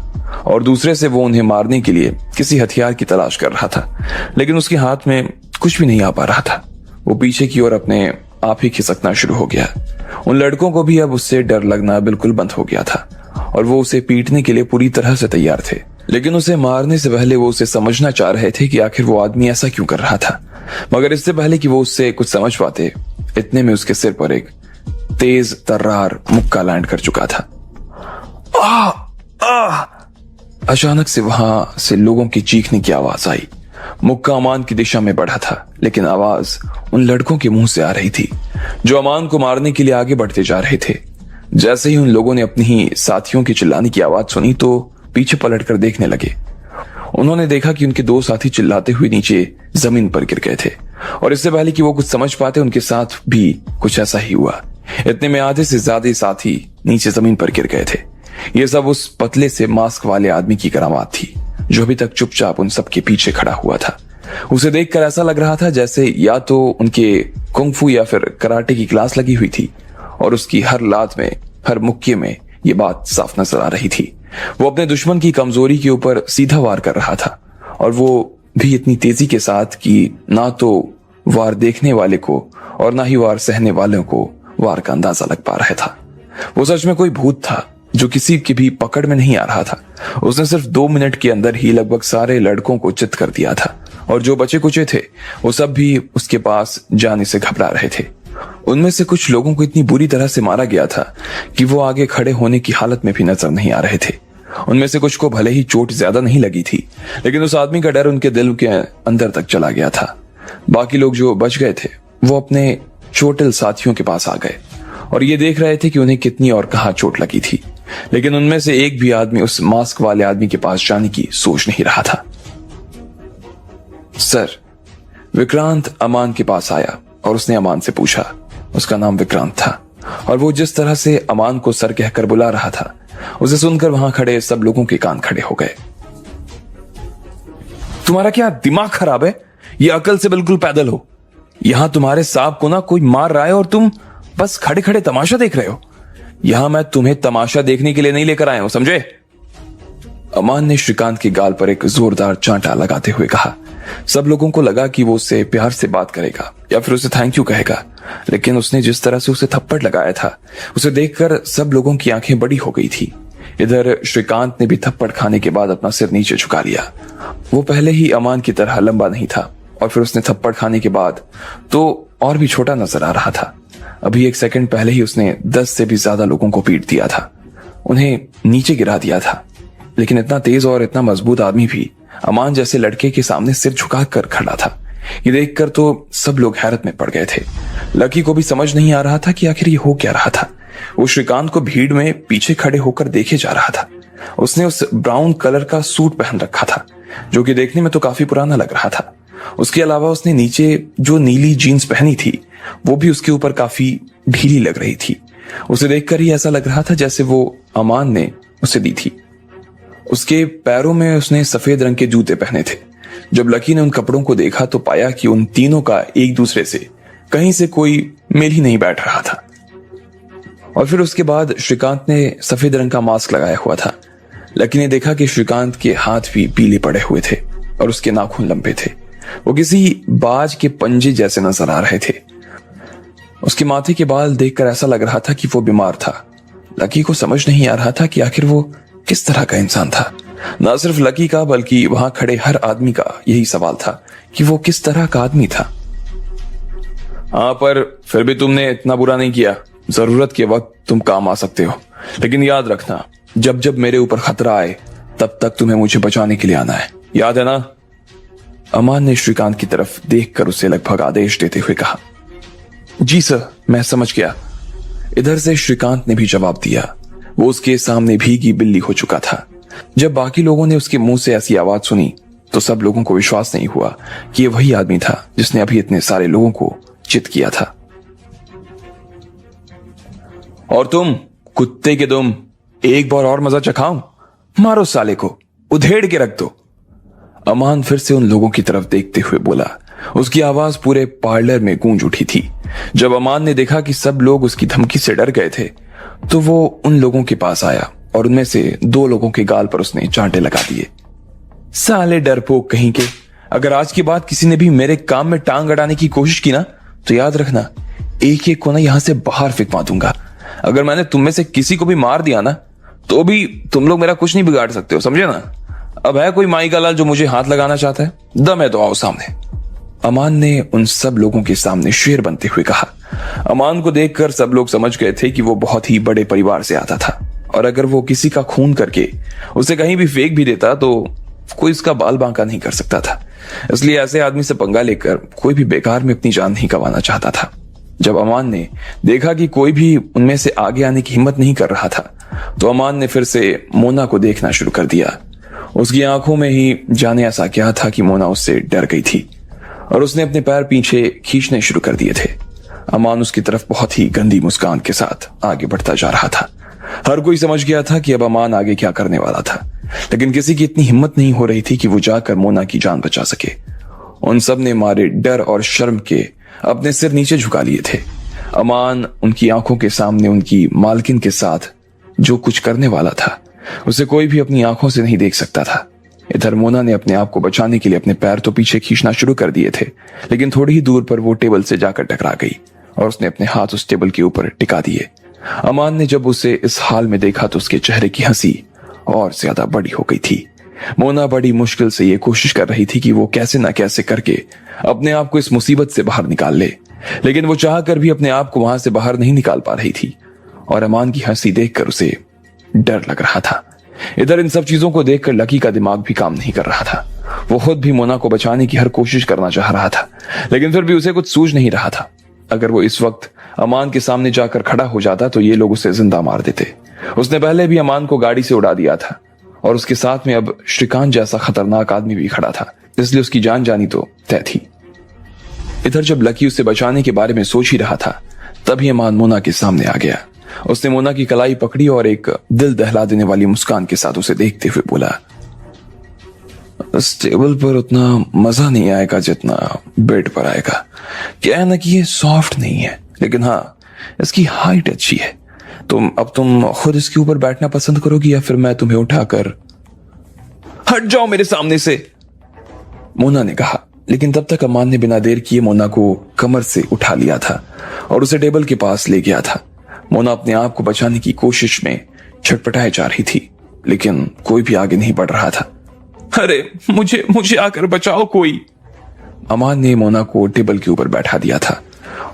और दूसरे से वो उन्हें मारने के लिए किसी हथियार की तलाश कर रहा था, लेकिन उसके हाथ में कुछ भी नहीं आ पा रहा था। वो पीछे की ओर अपने आप ही खिसकना शुरू हो गया। उन लड़कों को भी अब उससे डर लगना बिल्कुल बंद हो गया था और वो उसे पीटने के लिए पूरी तरह से तैयार थे। लेकिन उसे मारने से पहले वो उसे समझना चाह रहे थे कि आखिर वो आदमी ऐसा क्यों कर रहा था। मगर इससे पहले कि वो उससे कुछ समझ पाते, इतने में उसके सिर पर एक तेज तर्रार मुक्का लैंड कर चुका था। अचानक से वहां से लोगों की चीखने की आवाज आई। मुक्का अमान की दिशा में बढ़ा था, लेकिन आवाज उन लड़कों के मुंह से आ रही थी जो अमान को मारने के लिए आगे बढ़ते जा रहे थे। जैसे ही उन लोगों ने अपनी ही साथियों की चिल्लाने की आवाज सुनी तो पीछे पलटकर देखने लगे। उन्होंने देखा कि उनके दो साथी चिल्लाते हुए नीचे जमीन पर गिर गए थे, और इससे पहले कि वो कुछ समझ पाते उनके साथ भी कुछ ऐसा ही हुआ। इतने में आधे से ज्यादा साथी नीचे जमीन पर गिर गए थे। ये सब उस पतले से मास्क वाले आदमी की करामात थी जो अभी तक चुपचाप उन सबके पीछे खड़ा हुआ था। उसे देखकर ऐसा लग रहा था जैसे या तो उनके कुंग-फू या फिर कराटे की क्लास लगी हुई थी, और उसकी हर लात में, हर मुक्के में ये बात साफ नजर आ रही थी। वो अपने दुश्मन की कमजोरी के ऊपर सीधा वार कर रहा था, और वो भी इतनी तेजी के साथ कि ना तो वार देखने वाले को और ना ही वार सहने वालों को वार का अंदाजा लग पा रहा था। वो सच में कोई भूत था जो किसी की भी पकड़ में नहीं आ रहा था। उसने सिर्फ 2 मिनट के अंदर ही लगभग सारे लड़कों को चित कर दिया था, और जो बचे कुचे थे वो सब भी उसके पास जाने से घबरा रहे थे। उनमें से कुछ लोगों को इतनी बुरी तरह से मारा गया था कि वो आगे खड़े होने की हालत में भी नजर नहीं आ रहे थे। उनमें से कुछ को भले ही चोट ज्यादा नहीं लगी थी, लेकिन उस आदमी का डर उनके दिल के अंदर तक चला गया था। बाकी लोग जो बच गए थे वो अपने चोटिल साथियों के पास आ गए और ये देख रहे थे कि उन्हें कितनी और कहां चोट लगी थी, लेकिन उनमें से एक भी आदमी उस मास्क वाले आदमी के पास जाने की सोच नहीं रहा था। सर, विक्रांत अमान के पास आया और उसने अमान से पूछा। उसका नाम विक्रांत था, और वो जिस तरह से अमान को सर कहकर बुला रहा था, उसे सुनकर वहां खड़े सब लोगों के कान खड़े हो गए। तुम्हारा क्या दिमाग खराब है? ये अकल से बिल्कुल पैदल हो। यहां तुम्हारे सांप को ना कोई मार रहा है और तुम बस खड़े खड़े तमाशा देख रहे हो। यहां मैं तुम्हें तमाशा देखने के लिए नहीं लेकर आया हूं, समझे? अमान ने श्रीकांत के गाल पर एक जोरदार चांटा लगाते हुए कहा। सब लोगों को लगा कि वो उससे प्यार से बात करेगा या फिर उसे थैंक यू कहेगा, लेकिन उसने जिस तरह से उसे थप्पड़ लगाया था उसे देखकर सब लोगों की आंखें बड़ी हो गई थी। इधर श्रीकांत ने भी थप्पड़ खाने के बाद अपना सिर नीचे झुका लिया। वो पहले ही अमान की तरह लंबा नहीं था, और फिर उसने थप्पड़ खाने के बाद तो और भी छोटा नजर आ रहा था। अभी 1 सेकंड पहले ही उसने 10 से भी ज्यादा लोगों को पीट दिया था, उन्हें नीचे गिरा दिया था, लेकिन इतना तेज और इतना मजबूत आदमी भी अमान जैसे लड़के के सामने सिर झुका कर खड़ा था। ये देखकर तो सब लोग हैरत में पड़ गए थे। लकी को भी समझ नहीं आ रहा था कि आखिर ये हो क्या रहा था। वो श्रीकांत को भीड़ में पीछे खड़े होकर देखे जा रहा था। उसने उस ब्राउन कलर का सूट पहन रखा था जो कि देखने में तो काफी पुराना लग रहा था। उसके अलावा उसने नीचे जो नीली जीन्स पहनी थी वो भी उसके ऊपर काफी ढीली लग रही थी। उसे देखकर ही ऐसा लग रहा था जैसे वो अमान ने उसे दी थी। उसके पैरों में उसने सफेद रंग के जूते पहने थे। जब लकी ने उन कपड़ों को देखा तो पाया कि उन तीनों का एक दूसरे से कहीं से कोई मेल ही नहीं बैठ रहा था। और फिर उसके बाद श्रीकांत ने सफेद रंग का मास्क लगाया हुआ था। लकी ने देखा कि श्रीकांत के हाथ भी पीले पड़े हुए थे और उसके नाखून लंबे थे। वो किसी बाज के पंजे जैसे नजर आ रहे थे। उसके माथे के बाल देखकर ऐसा लग रहा था कि वो बीमार था। लकी को समझ नहीं आ रहा था कि आखिर वो किस तरह का इंसान था। ना सिर्फ लकी का बल्कि वहां खड़े हर आदमी का यही सवाल था कि वो किस तरह का आदमी था। हाँ, पर फिर भी तुमने इतना बुरा नहीं किया। जरूरत के वक्त तुम काम आ सकते हो, लेकिन याद रखना जब जब मेरे ऊपर खतरा आए तब तक तुम्हें मुझे बचाने के लिए आना है, याद है ना? अमान ने श्रीकांत की तरफ देखकर उसे लगभग आदेश देते हुए कहा। जी सर, मैं समझ गया। इधर से श्रीकांत ने भी जवाब दिया। वो उसके सामने भीगी बिल्ली हो चुका था। जब बाकी लोगों ने उसके मुंह से ऐसी आवाज सुनी तो सब लोगों को विश्वास नहीं हुआ कि ये वही आदमी था जिसने अभी इतने सारे लोगों को चित किया था। और तुम कुत्ते के दुम, एक बार और मजा चखाऊं? मारो साले को, उधेड़ के रख दो। अमान फिर से उन लोगों की तरफ देखते हुए बोला। उसकी आवाज पूरे पार्लर में गूंज उठी थी। जब अमान ने देखा कि सब लोग उसकी धमकी से डर गए थे तो वो उन लोगों के पास आया और उनमें से 2 लोगों के गाल पर उसने चांटे लगा दिए। साले डरपोक कहीं के, अगर आज के बाद किसी ने भी मेरे काम में टांग अड़ाने की कोशिश की ना तो याद रखना एक एक को ना यहां से बाहर फेंकवा दूंगा। अगर मैंने तुम में से किसी को भी मार दिया ना तो भी तुम लोग मेरा कुछ नहीं बिगाड़ सकते हो, समझे ना। अब है कोई माई का लाल जो मुझे हाथ लगाना चाहता है? दम है तो आओ सामने। अमान ने उन सब लोगों के सामने शेर बनते हुए कहा। अमान को देखकर सब लोग समझ गए थे कि वो बहुत ही बड़े परिवार से आता था, और अगर वो किसी का खून करके उसे कहीं भी फेंक भी देता तो कोई इसका बाल बांका नहीं कर सकता था। इसलिए ऐसे आदमी से पंगा लेकर कोई भी बेकार में अपनी जान नहीं गंवाना चाहता था। जब अमान ने देखा कि कोई भी उनमें से आगे आने की हिम्मत नहीं कर रहा था, तो अमान ने फिर से मोना को देखना शुरू कर दिया। उसकी आंखों में ही जाने ऐसा क्या था कि मोना उससे डर गई थी, और उसने अपने पैर पीछे खींचने शुरू कर दिए थे। अमान उसकी तरफ बहुत ही गंदी मुस्कान के साथ आगे बढ़ता जा रहा था। हर कोई समझ गया था कि अब अमान आगे क्या करने वाला था, लेकिन किसी की इतनी हिम्मत नहीं हो रही थी कि वो जाकर मोना की जान बचा सके। उन सब ने मारे डर और शर्म के अपने सिर नीचे झुका लिए थे। अमान उनकी आंखों के सामने उनकी मालकिन के साथ जो कुछ करने वाला था उसे कोई भी अपनी आंखों से नहीं देख सकता था। इधर मोना ने अपने आप को बचाने के लिए अपने पैर तो पीछे खींचना शुरू कर दिए थे, लेकिन थोड़ी ही दूर पर वो टेबल से जाकर टकरा गई और उसने अपने हाथ उस टेबल के ऊपर टिका दिए। अमान ने जब उसे इस हाल में देखा तो उसके चेहरे की हंसी और ज्यादा बड़ी हो गई थी। मोना बड़ी मुश्किल से ये कोशिश कर रही थी कि वो कैसे ना कैसे करके अपने आप को इस मुसीबत से बाहर निकाल ले, लेकिन वो चाह कर भी अपने आप को वहां से बाहर नहीं निकाल पा रही थी, और अमान की हंसी देखकर उसे डर लग रहा था। इधर इन सब चीजों को देखकर लकी का दिमाग भी काम नहीं कर रहा था। वो खुद भी मोना को बचाने की हर कोशिश करना चाह रहा था, लेकिन फिर भी उसे कुछ सूझ नहीं रहा था। अगर वो इस वक्त अमान के सामने जाकर खड़ा हो जाता तो ये लोग उसे जिंदा मार देते। उसने पहले भी अमान को गाड़ी से उड़ा दिया था, और उसके साथ में अब श्रीकांत जैसा खतरनाक आदमी भी खड़ा था, इसलिए उसकी जान जानी तो तय थी। इधर जब लकी उसे बचाने के बारे में सोच ही रहा था, तभी अमान मोना के सामने आ गया। उसने मोना की कलाई पकड़ी और एक दिल दहला देने वाली मुस्कान के साथ उसे देखते हुए बोला, इस टेबल पर उतना मजा नहीं आएगा जितना बेड पर आएगा। क्या है ना कि ये सॉफ्ट नहीं है, लेकिन हाँ इसकी हाइट अच्छी है। तुम खुद इसके ऊपर बैठना पसंद करोगी या फिर मैं तुम्हें उठाकर? हट जाओ मेरे सामने से, मोना ने कहा। लेकिन तब तक अमान ने बिना देर किए मोना को कमर से उठा लिया था और उसे टेबल के पास ले गया था। मोना अपने आप को बचाने की कोशिश में छटपटाए जा रही थी, लेकिन कोई भी आगे नहीं बढ़ रहा था। अरे मुझे आकर बचाओ कोई। अमान ने मोना को टेबल के ऊपर बैठा दिया था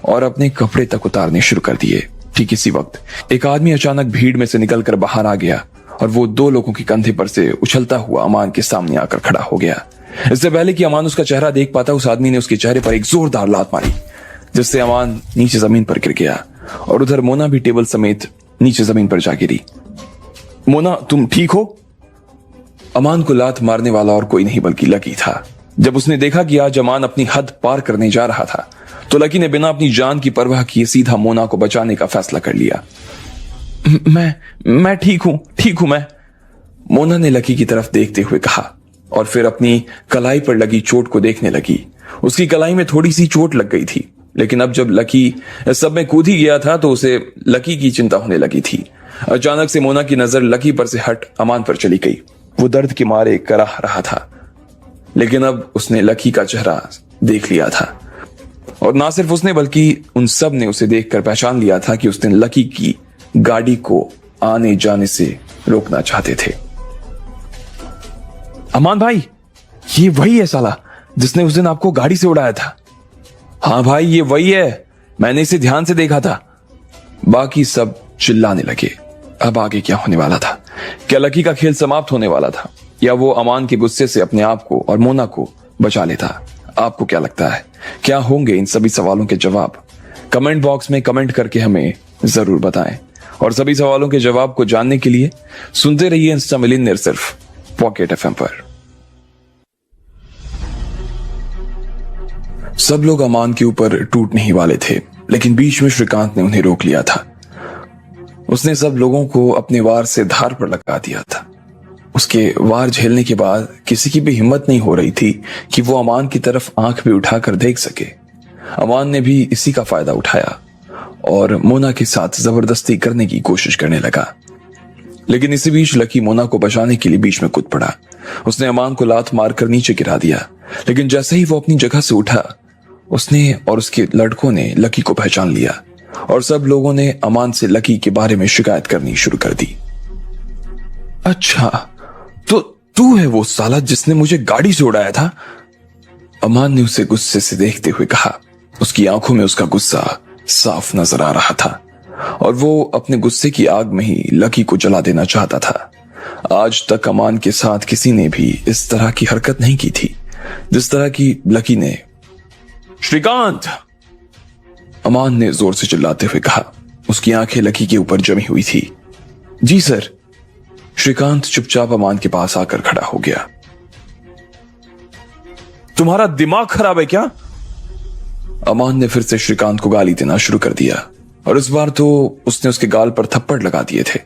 और अपने कपड़े तक उतारने शुरू कर दिए। ठीक इसी वक्त एक आदमी अचानक भीड़ में से निकलकर बाहर आ गया और वो दो लोगों के कंधे पर से उछलता हुआ अमान के सामने आकर खड़ा हो गया। इससे पहले कि अमान उसका चेहरा देख पाता, उस आदमी ने उसके चेहरे पर एक जोरदार लात मारी, जिससे अमान नीचे जमीन पर गिर गया और उधर मोना भी टेबल समेत नीचे जमीन पर जा गिरी। मोना तुम ठीक हो? अमान को लात मारने वाला और कोई नहीं बल्कि लकी था। जब उसने देखा कि आज अमान अपनी हद पार करने जा रहा था, तो लकी ने बिना अपनी जान की परवाह किए सीधा मोना को बचाने का फैसला कर लिया। मैं ठीक हूं मैं, मोना ने लकी की तरफ देखते हुए कहा और फिर अपनी कलाई पर लगी चोट को देखने लगी। उसकी कलाई में थोड़ी सी चोट लग गई थी, लेकिन अब जब लकी सब में कूद ही गया था तो उसे लकी की चिंता होने लगी थी। अचानक से मोना की नजर लकी पर से हट अमान पर चली गई। वो दर्द के मारे कराह रहा था, लेकिन अब उसने लकी का चेहरा देख लिया था, और ना सिर्फ उसने बल्कि उन सब ने उसे देखकर पहचान लिया था कि उसने लकी की गाड़ी को आने जाने से रोकना चाहते थे। अमान भाई, ये वही है साला जिसने उस दिन आपको गाड़ी से उड़ाया था। हाँ भाई, ये वही है, मैंने इसे ध्यान से देखा था। बाकी सब चिल्लाने लगे। अब आगे क्या होने वाला था? क्या लकी का खेल समाप्त होने वाला था, या वो अमान के गुस्से से अपने आप को और मोना को बचा लेता? आपको क्या लगता है, क्या होंगे इन सभी सवालों के जवाब? कमेंट बॉक्स में कमेंट करके हमें जरूर बताएं, और सभी सवालों के जवाब को जानने के लिए सुनते रहिए इंस्टा मिलियनेयर सिर्फ पॉकेट एफएम पर। सब लोग अमान के ऊपर टूटने ही वाले थे, लेकिन बीच में श्रीकांत ने उन्हें रोक लिया था। उसने सब लोगों को अपने वार से धार पर लगा दिया था। उसके वार झेलने के बाद किसी की भी हिम्मत नहीं हो रही थी कि वो अमान की तरफ आंख भी उठाकर देख सके। अमान ने भी इसी का फायदा उठाया और मोना के साथ जबरदस्ती करने की कोशिश करने लगा, लेकिन इसी बीच लकी मोना को बचाने के लिए बीच में कूद पड़ा। उसने अमान को लात मारकर नीचे गिरा दिया, लेकिन जैसे ही वो अपनी जगह से उठा, उसने और उसके लड़कों ने लकी को पहचान लिया और सब लोगों ने अमान से लकी के बारे में शिकायत करनी शुरू कर दी। अच्छा, तो तू है वो साला जिसने मुझे गाड़ी से उड़ाया था? अमान ने उसे गुस्से से देखते हुए कहा। उसकी आंखों में उसका गुस्सा साफ नजर आ रहा था और वो अपने गुस्से की आग में ही लकी को जला देना चाहता था। आज तक अमान के साथ किसी ने भी इस तरह की हरकत नहीं की थी जिस तरह की लकी ने। श्रीकांत! अमान ने जोर से चिल्लाते हुए कहा। उसकी आंखें लकी के ऊपर जमी हुई थी। जी सर। श्रीकांत चुपचाप अमान के पास आकर खड़ा हो गया। तुम्हारा दिमाग खराब है क्या? अमान ने फिर से श्रीकांत को गाली देना शुरू कर दिया और इस बार तो उसने उसके गाल पर थप्पड़ लगा दिए थे।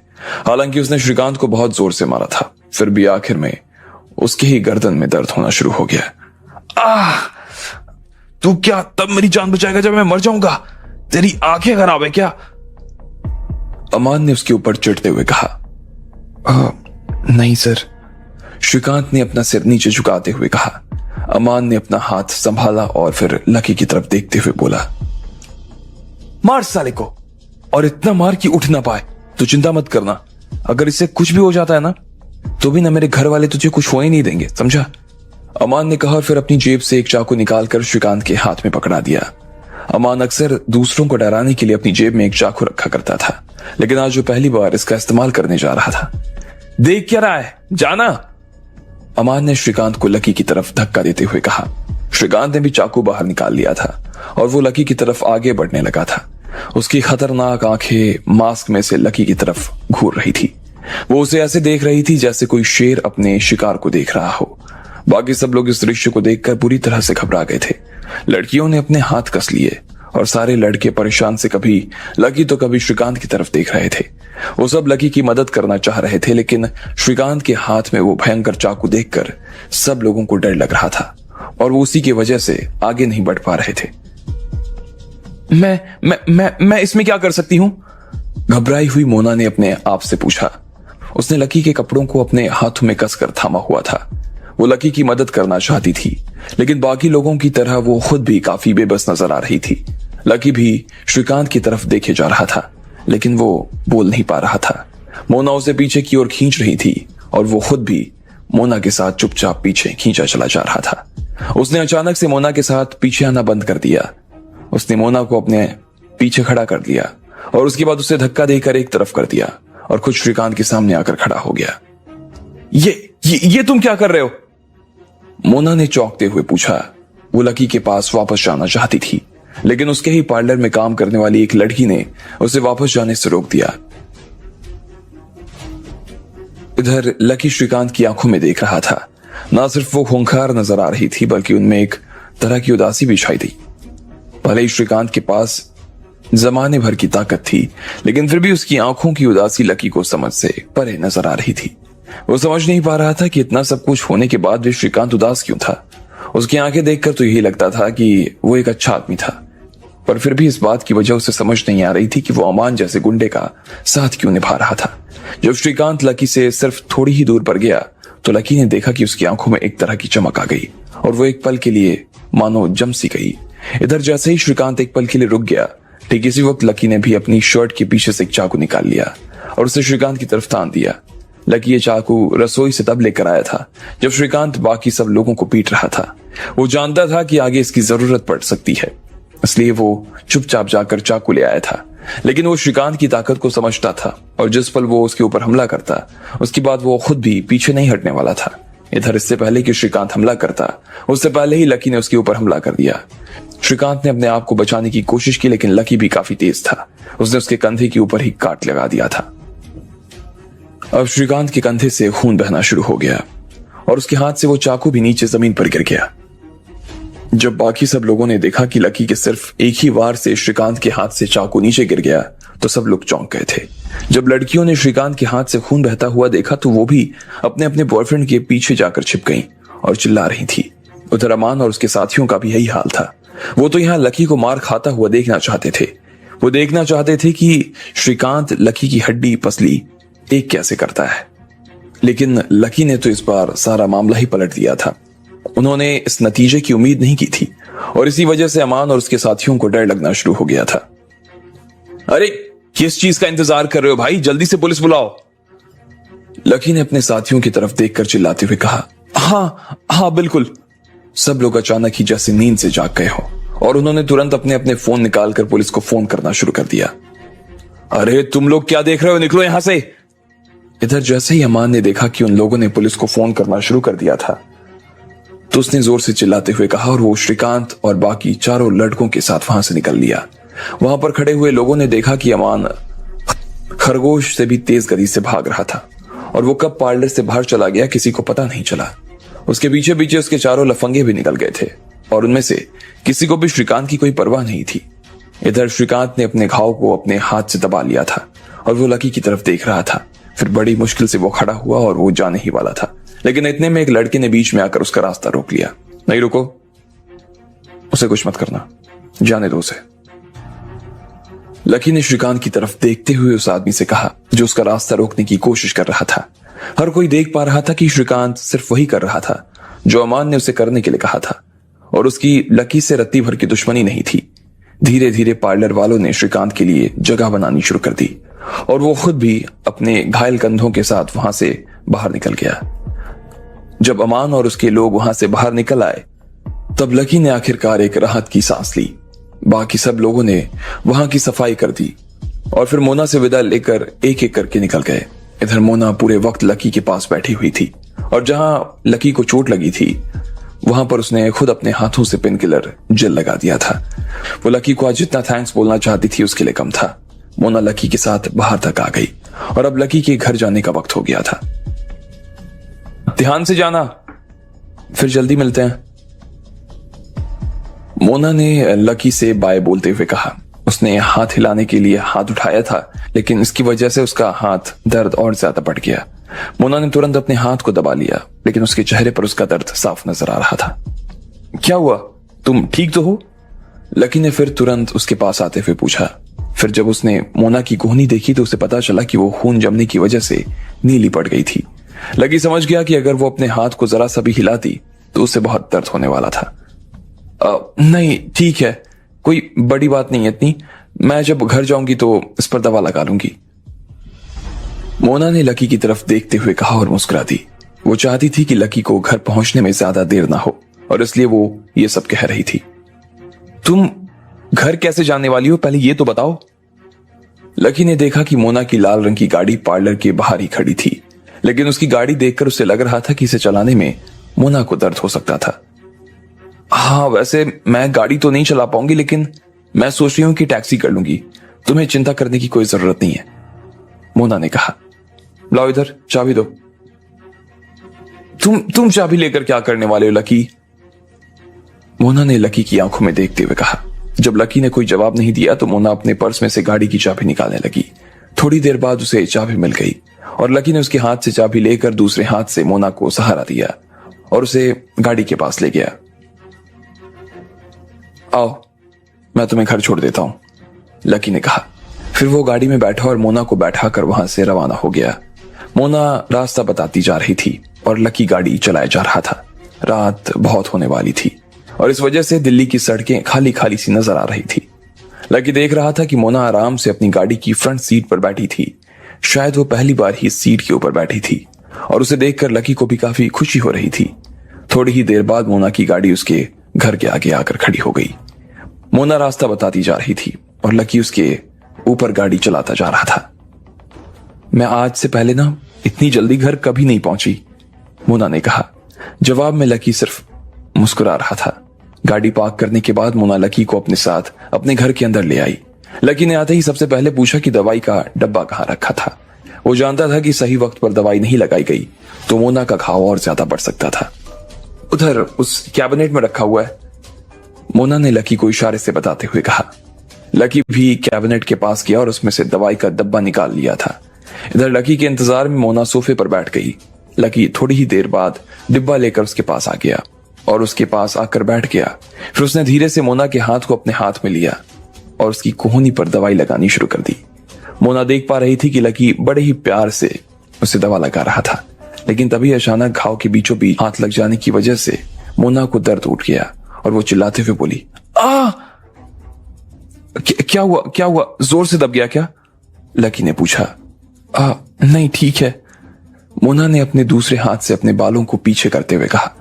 हालांकि उसने श्रीकांत को बहुत जोर से मारा था, फिर भी आखिर में उसके ही गर्दन में दर्द होना शुरू हो गया। आह! तू क्या तब मेरी जान बचाएगा जब मैं मर जाऊंगा? तेरी आंखें खराब है क्या? अमान ने उसके ऊपर चिढ़ते हुए कहा। नहीं सर। श्रीकांत ने अपना सिर नीचे झुकाते हुए कहा। अमान ने अपना हाथ संभाला और फिर लकी की तरफ देखते हुए बोला, मार साले को, और इतना मार कि उठ ना पाए। तो चिंता मत करना, अगर इससे कुछ भी हो जाता है ना तो भी ना मेरे घर वाले तुझे कुछ होने नहीं देंगे, समझा? अमान ने कहा, फिर अपनी जेब से एक चाकू निकालकर श्रीकांत के हाथ में पकड़ा दिया। अमान अक्सर दूसरों को डराने के लिए अपनी जेब में एक चाकू रखा करता था, लेकिन आज वो पहली बार इसका इस्तेमाल करने जा रहा था। देख क्या रहा है, जाना! अमान ने श्रीकांत को लकी की तरफ धक्का देते हुए कहा। श्रीकांत ने भी चाकू बाहर निकाल लिया था और वो लकी की तरफ आगे बढ़ने लगा था। उसकी खतरनाक आंखें मास्क में से लकी की तरफ घूर रही थी। वो उसे ऐसे देख रही थी जैसे कोई शेर अपने शिकार को देख रहा हो। बाकी सब लोग इस दृश्य को देखकर बुरी तरह से घबरा गए थे। लड़कियों ने अपने हाथ कस लिए और सारे लड़के परेशान से कभी लकी तो कभी श्रीकांत की तरफ देख रहे थे। वो सब लकी की मदद करना चाह रहे थे, लेकिन श्रीकांत के हाथ में वो भयंकर चाकू देखकर सब लोगों को डर लग रहा था और वो उसी की वजह से आगे नहीं बढ़ पा रहे थे। मैं इसमें क्या कर सकती हूं? घबराई हुई मोना ने अपने आप से पूछा। उसने लकी के कपड़ों को अपने हाथों में कसकर थामा हुआ था। वो लकी की मदद करना चाहती थी, लेकिन बाकी लोगों की तरह वो खुद भी काफी बेबस नजर आ रही थी। लकी भी श्रीकांत की तरफ देखे जा रहा था, लेकिन वो बोल नहीं पा रहा था। मोना उसे पीछे की ओर खींच रही थी और वो खुद भी मोना के साथ चुपचाप पीछे खींचा चला जा रहा था। उसने अचानक से मोना के साथ पीछे आना बंद कर दिया। उसने मोना को अपने पीछे खड़ा कर दिया और उसके बाद उसे धक्का देकर एक तरफ कर दिया और खुद श्रीकांत के सामने आकर खड़ा हो गया। ये तुम क्या कर रहे हो? मोना ने चौंकते हुए पूछा। वो लकी के पास वापस जाना चाहती थी, लेकिन उसके ही पार्लर में काम करने वाली एक लड़की ने उसे वापस जाने से रोक दिया। इधर लकी श्रीकांत की आंखों में देख रहा था। ना सिर्फ वो खूंखार नजर आ रही थी, बल्कि उनमें एक तरह की उदासी भी छाई थी। भले ही श्रीकांत के पास जमाने भर की ताकत थी, लेकिन फिर भी उसकी आंखों की उदासी लकी को समझ से परे नजर आ रही थी। वो समझ नहीं पा रहा था कि इतना सब कुछ होने के बाद भी श्रीकांत उदास क्यों था। उसकी आंखें देखकर तो यही लगता था कि वो एक अच्छा आदमी था, पर फिर भी इस बात की वजह उसे समझ नहीं आ रही थी कि वो अमान जैसे गुंडे का साथ क्यों निभा रहा था। जब श्रीकांत लकी से सिर्फ थोड़ी ही दूर पर गया तो लकी ने देखा कि उसकी आंखों में एक तरह की चमक आ गई और वो एक पल के लिए मानो जम सी गई। इधर जैसे ही श्रीकांत एक पल के लिए रुक गया, ठीक इसी वक्त लकी ने भी अपनी शर्ट के पीछे से एक चाकू निकाल लिया और उसे श्रीकांत की तरफ तान दिया। लकी ये चाकू रसोई से तब लेकर आया था जब श्रीकांत बाकी सब लोगों को पीट रहा था। वो जानता था कि आगे इसकी जरूरत पड़ सकती है, इसलिए वो चुपचाप जाकर चाकू ले आया था। लेकिन वो श्रीकांत की ताकत को समझता था और जिस पल वो उसके ऊपर हमला करता, उसके बाद वो खुद भी पीछे नहीं हटने वाला था। इधर इससे पहले कि श्रीकांत हमला करता, उससे पहले ही लकी ने उसके ऊपर हमला कर दिया। श्रीकांत ने अपने आप को बचाने की कोशिश की, लेकिन लकी भी काफी तेज था। उसने उसके कंधे के ऊपर ही काट लगा दिया था। अब श्रीकांत के कंधे से खून बहना शुरू हो गया और उसके हाथ से वो चाकू भी नीचे जमीन पर गिर गया। जब बाकी सब लोगों ने देखा कि लकी के सिर्फ एक ही वार से श्रीकांत के हाथ से चाकू नीचे गिर गया तो सब लोग चौंक गए थे। जब लड़कियों ने श्रीकांत के हाथ से खून बहता हुआ देखा तो वो भी अपने अपने बॉयफ्रेंड के पीछे जाकर छिप गईं और चिल्ला रही थी। उधर अमान और उसके साथियों का भी यही हाल था। वो तो यहाँ लकी को मार खाता हुआ देखना चाहते थे। वो देखना चाहते थे कि श्रीकांत लकी की हड्डी पसली एक कैसे करता है। लेकिन लकी ने तो इस बार सारा मामला ही पलट दिया था। उन्होंने इस नतीजे की उम्मीद नहीं की थी और इसी वजह से अमान और उसके साथियों को डर लगना शुरू हो गया था। अरे किस चीज का इंतजार कर रहे हो भाई, जल्दी से पुलिस बुलाओ। लकी ने अपने साथियों की तरफ देखकर चिल्लाते हुए कहा, हाँ हाँ बिल्कुल। सब लोग अचानक ही जैसे नींद से जाग गए हो और उन्होंने तुरंत अपने अपने फोन निकालकर पुलिस को फोन करना शुरू कर दिया। अरे तुम लोग क्या देख रहे हो, निकलो यहां से। इधर जैसे ही अमान ने देखा कि उन लोगों ने पुलिस को फोन करना शुरू कर दिया था तो उसने जोर से चिल्लाते हुए कहा और वो श्रीकांत और बाकी चारों लड़कों के साथ वहां से निकल लिया। वहां पर खड़े हुए लोगों ने देखा कि अमान खरगोश से भी तेज गति से भाग रहा था और वो कब पार्लर से बाहर चला गया किसी को पता नहीं चला। उसके पीछे पीछे उसके चारों लफंगे भी निकल गए थे और उनमें से किसी को भी श्रीकांत की कोई परवाह नहीं थी। इधर श्रीकांत ने अपने घाव को अपने हाथ से दबा लिया था और वो लकी की तरफ देख रहा था। फिर बड़ी मुश्किल से वो खड़ा हुआ और वो जाने ही वाला था, लेकिन इतने में एक लड़के ने बीच में आकर उसका रास्ता रोक लिया। नहीं रुको, उसे कुछ मत करना, जाने दो उसे। लकी ने श्रीकांत की तरफ देखते हुए उस आदमी से कहा जो उसका रास्ता रोकने की कोशिश कर रहा था। हर कोई देख पा रहा था कि श्रीकांत सिर्फ वही कर रहा था जो अमान ने उसे करने के लिए कहा था और उसकी लकी से रत्ती भर की दुश्मनी नहीं थी। धीरे धीरे पार्लर वालों ने श्रीकांत के लिए जगह बनानी शुरू कर दी और वो खुद भी अपने घायल कंधों के साथ वहां से बाहर निकल गया। जब अमान और उसके लोग वहां से बाहर निकल आए तब लकी ने आखिरकार एक राहत की सांस ली। बाकी सब लोगों ने वहां की सफाई कर दी और फिर मोना से विदा लेकर एक एक करके निकल गए। इधर मोना पूरे वक्त लकी के पास बैठी हुई थी और जहां लकी को चोट लगी थी वहां पर उसने खुद अपने हाथों से पेन किलर जेल लगा दिया था। वो लकी को आज जितना थैंक्स बोलना चाहती थी उसके लिए कम था। मोना लकी के साथ बाहर तक आ गई और अब लकी के घर जाने का वक्त हो गया था। ध्यान से जाना, फिर जल्दी मिलते हैं। मोना ने लकी से बाय बोलते हुए कहा। उसने हाथ हिलाने के लिए हाथ उठाया था लेकिन इसकी वजह से उसका हाथ दर्द और ज्यादा बढ़ गया। मोना ने तुरंत अपने हाथ को दबा लिया लेकिन उसके चेहरे पर उसका दर्द साफ नजर आ रहा था। क्या हुआ, तुम ठीक तो हो? लकी ने फिर तुरंत उसके पास आते हुए पूछा। फिर जब उसने मोना की कोहनी देखी तो उसे पता चला कि वो खून जमने की वजह से नीली पड़ गई थी। लकी समझ गया कि अगर वो अपने हाथ को जरा सा भी हिलाती तो उसे बहुत दर्द होने वाला था। नहीं ठीक है, कोई बड़ी बात नहीं है इतनी, मैं जब घर जाऊंगी तो इस पर दवा लगा लूंगी। मोना ने लकी की तरफ देखते हुए कहा और मुस्कुरा दी। वो चाहती थी कि लकी को घर पहुंचने में ज्यादा देर ना हो और इसलिए वो ये सब कह रही थी। तुम घर कैसे जाने वाली हो, पहले ये तो बताओ। लकी ने देखा कि मोना की लाल रंग की गाड़ी पार्लर के बाहर ही खड़ी थी लेकिन उसकी गाड़ी देखकर उसे लग रहा था कि इसे चलाने में मोना को दर्द हो सकता था। हाँ वैसे मैं गाड़ी तो नहीं चला पाऊंगी लेकिन मैं सोच रही हूं कि टैक्सी कर लूंगी, तुम्हें चिंता करने की कोई जरूरत नहीं है, मोना ने कहा। लाओ इधर चाबी दो। तुम चाबी लेकर क्या करने वाले हो लकी? मोना ने लकी की आंखों में देखते हुए कहा। जब लकी ने कोई जवाब नहीं दिया तो मोना अपने पर्स में से गाड़ी की चाबी निकालने लगी। थोड़ी देर बाद उसे चाबी मिल गई और लकी ने उसके हाथ से चाबी लेकर दूसरे हाथ से मोना को सहारा दिया और उसे गाड़ी के पास ले गया। आओ मैं तुम्हें घर छोड़ देता हूं, लकी ने कहा। फिर वो गाड़ी में बैठा और मोना को बैठाकर वहां से रवाना हो गया। मोना रास्ता बताती जा रही थी और लकी गाड़ी चलाया जा रहा था। रात बहुत होने वाली थी और इस वजह से दिल्ली की सड़कें खाली खाली सी नजर आ रही थी। लकी देख रहा था कि मोना आराम से अपनी गाड़ी की फ्रंट सीट पर बैठी थी। शायद वो पहली बार ही इस सीट के ऊपर बैठी थी और उसे देखकर लकी को भी काफी खुशी हो रही थी। थोड़ी ही देर बाद मोना की गाड़ी उसके घर के आगे आकर खड़ी हो गई। मोना रास्ता बताती जा रही थी और लकी उसके ऊपर गाड़ी चलाता जा रहा था। मैं आज से पहले ना इतनी जल्दी घर कभी नहीं पहुंची, मोना ने कहा। जवाब में लकी सिर्फ मुस्कुरा रहा था। गाड़ी पार्क करने के बाद मोना लकी को अपने साथ अपने घर के अंदर ले आई। लकी ने आते ही सबसे पहले पूछा कि दवाई का डब्बा कहाँ रखा था। वो जानता था कि सही वक्त पर दवाई नहीं लगाई गई तो मोना का घाव और ज्यादा बढ़ सकता था। उधर उस कैबिनेट में रखा हुआ है, मोना ने लकी को इशारे से बताते हुए कहा। लकी भी कैबिनेट के पास गया और उसमें से दवाई का डब्बा निकाल लिया था। इधर लकी के इंतजार में मोना सोफे पर बैठ गई। लकी थोड़ी ही देर बाद डिब्बा लेकर उसके पास आ गया और उसके पास आकर बैठ गया। फिर उसने धीरे से मोना के हाथ को अपने हाथ में लिया और उसकी कोहनी पर दवाई लगानी शुरू कर दी। मोना देख पा रही थी कि लकी बड़े ही प्यार से उसे दवा लगा रहा था, लेकिन तभी अचानक घाव के बीचों बीच हाथ लग जाने की वजह से मोना को दर्द उठ गया और वो चिल्लाते हुए बोली, आ! क्या हुआ, क्या हुआ, जोर से दब गया क्या? लकी ने पूछा। नहीं ठीक है, मोना ने अपने दूसरे हाथ से अपने बालों को पीछे करते हुए कहा।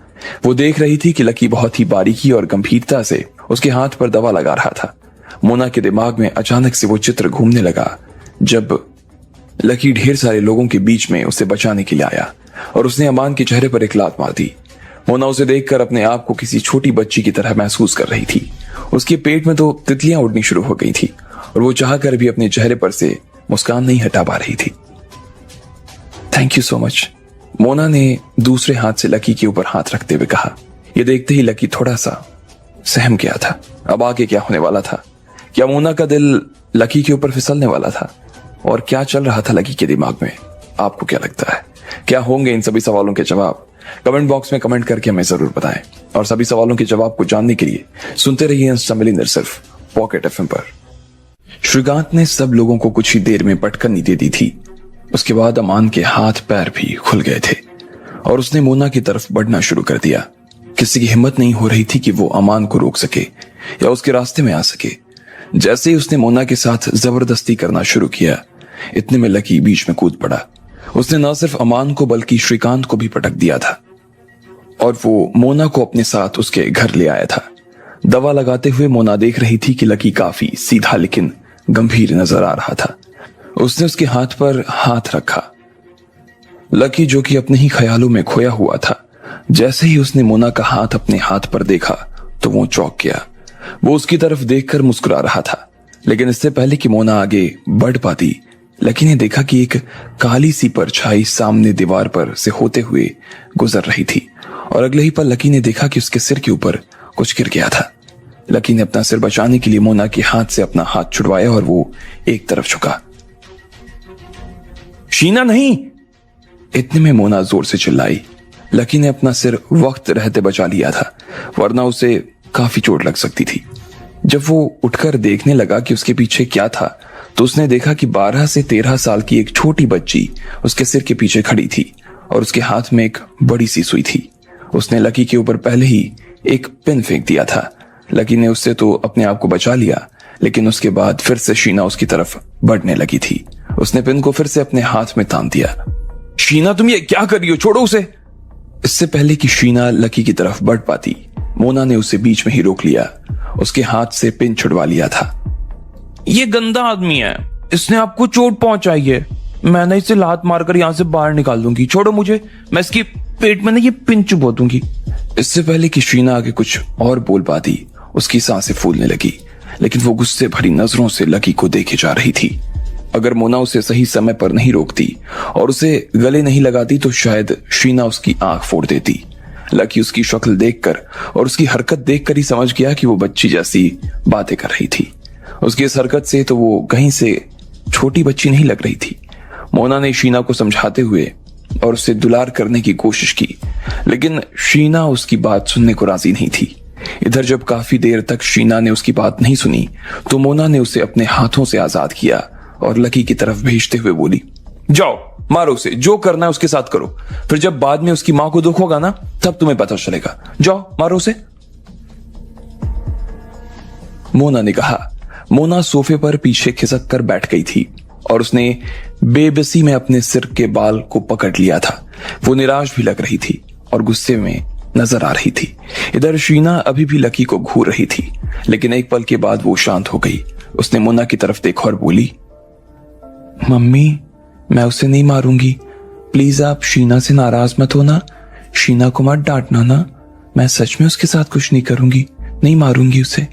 वो देख रही थी कि लकी बहुत ही बारीकी और गंभीरता से उसके हाथ पर दवा लगा रहा था। मोना के दिमाग में अचानक से वो चित्र घूमने लगा जब लकी ढेर सारे लोगों के बीच में उसे बचाने के लिए आया और उसने अमान के चेहरे पर एक लात मार दी। मोना उसे देखकर अपने आप को किसी छोटी बच्ची की तरह महसूस कर रही थी। उसके पेट में तो तितलियां उड़नी शुरू हो गई थी और वो चाहकर भी अपने चेहरे पर से मुस्कान नहीं हटा पा रही थी। Thank you so much, Mona ने दूसरे हाथ से लकी के ऊपर हाथ रखते हुए कहा। यह देखते ही लकी थोड़ा सा सहम गया था। अब आगे क्या होने वाला था? क्या मोना का दिल लकी के ऊपर फिसलने वाला था? और क्या चल रहा था लकी के दिमाग में? आपको क्या लगता है? क्या होंगे इन सभी सवालों के जवाब? कमेंट बॉक्स में कमेंट करके हमें जरूर बताएं। और सभी सवालों के जवाब को जानने के लिए सुनते रहिए इंस्टामिलियनर सिर्फ पॉकेट एफएम पर। श्रीकांत ने सब लोगों को कुछ ही देर में पटकनी दे दी थी। उसके बाद अमान के हाथ पैर भी खुल गए थे और उसने मोना की तरफ बढ़ना शुरू कर दिया। किसी की हिम्मत नहीं हो रही थी कि वो अमान को रोक सके या उसके रास्ते में आ सके। जैसे ही उसने मोना के साथ जबरदस्ती करना शुरू किया, इतने में लकी बीच में कूद पड़ा। उसने न सिर्फ अमान को बल्कि श्रीकांत को भी पटक दिया था और वो मोना को अपने साथ उसके घर ले आया था। दवा लगाते हुए मोना देख रही थी कि लकी काफी सीधा लेकिन गंभीर नजर आ रहा था। उसने उसके हाथ पर हाथ रखा। लकी जो कि अपने ही ख्यालों में खोया हुआ था, जैसे ही उसने मोना का हाथ अपने हाथ पर देखा तो वो चौंक गया। वो उसकी तरफ देखकर मुस्कुरा रहा था, लेकिन इससे पहले कि मोना आगे बढ़ पाती, लकी ने देखा कि एक काली सी परछाई सामने दीवार पर से होते हुए गुजर रही थी और अगले ही पल लकी ने देखा कि उसके सिर के ऊपर कुछ गिर गया था। लकी ने अपना सिर बचाने के लिए मोना के हाथ से अपना हाथ छुड़वाया और वो एक तरफ झुका। शीना नहीं! इतने में मोना जोर से चिल्लाई। लकी ने अपना सिर वक्त रहते बचा लिया था, वरना उसे काफी चोट लग सकती थी। जब वो उठकर देखने लगा कि उसके पीछे क्या था, तो उसने देखा कि 12 से 13 साल की एक छोटी बच्ची उसके सिर के पीछे खड़ी थी और उसके हाथ में एक बड़ी सी सुई थी। उसने लकी के ऊपर पहले ही एक पिन फेंक दिया था। लकी ने उससे तो अपने आप को बचा लिया, लेकिन उसके बाद फिर से शीना उसकी तरफ बढ़ने लगी थी। उसने पिन को फिर से अपने हाथ में तान दिया। शीना, तुम ये क्या कर रही हो? छोड़ो उसे! इससे पहले कि शीना लकी की तरफ बढ़ पाती, मोना ने उसे बीच में ही रोक लिया। उसके हाथ से पिन छुड़वा लिया था। ये गंदा आदमी है, इसने आपको चोट पहुंचाई है। मैंने इसे लात मारकर यहां से बाहर निकाल दूंगी। छोड़ो मुझे, मैं इसके पेट में ना ये पिन चुबो दूंगी। इससे पहले कि शीना आगे कुछ और बोल पाती, उसकी सांसें फूलने लगी, लेकिन वो गुस्से भरी नजरों से लकी को देखे जा रही थी। अगर मोना उसे सही समय पर नहीं रोकती और उसे गले नहीं लगाती तो शायद शीना उसकी आंख फोड़ देती। लकी उसकी शक्ल देखकर और उसकी हरकत देखकर ही समझ गया कि वो बच्ची जैसी बातें कर रही थी। उसकी इस हरकत से तो वो कहीं से छोटी बच्ची नहीं लग रही थी। मोना ने शीना को समझाते हुए और उसे दुलार करने की कोशिश की, लेकिन शीना उसकी बात सुनने को राजी नहीं थी। इधर जब काफी देर तक शीना ने उसकी बात नहीं सुनी, तो मोना ने उसे अपने हाथों से आजाद किया और लकी की तरफ भेजते हुए बोली, जाओ मारो उसे, जो करना है उसके साथ करो। फिर जब बाद में उसकी मां को दुख होगा ना, तब तुम्हें पता चलेगा। जाओ मारो उसे। मोना ने कहा। मोना सोफे पर पीछे खिसक कर बैठ गई थी और उसने बेबसी में अपने सिर के बाल को पकड़ लिया था। वो निराश भी लग रही थी और गुस्से में नजर आ रही थी। इधर शीना अभी भी लकी को घूर रही थी, लेकिन एक पल के बाद वो शांत हो गई। उसने मोना की तरफ देखा और बोली, मम्मी, मैं उसे नहीं मारूंगी। प्लीज आप शीना से नाराज मत होना। शीना को मत डांटना ना। मैं सच में उसके साथ कुछ नहीं करूंगी, नहीं मारूंगी उसे।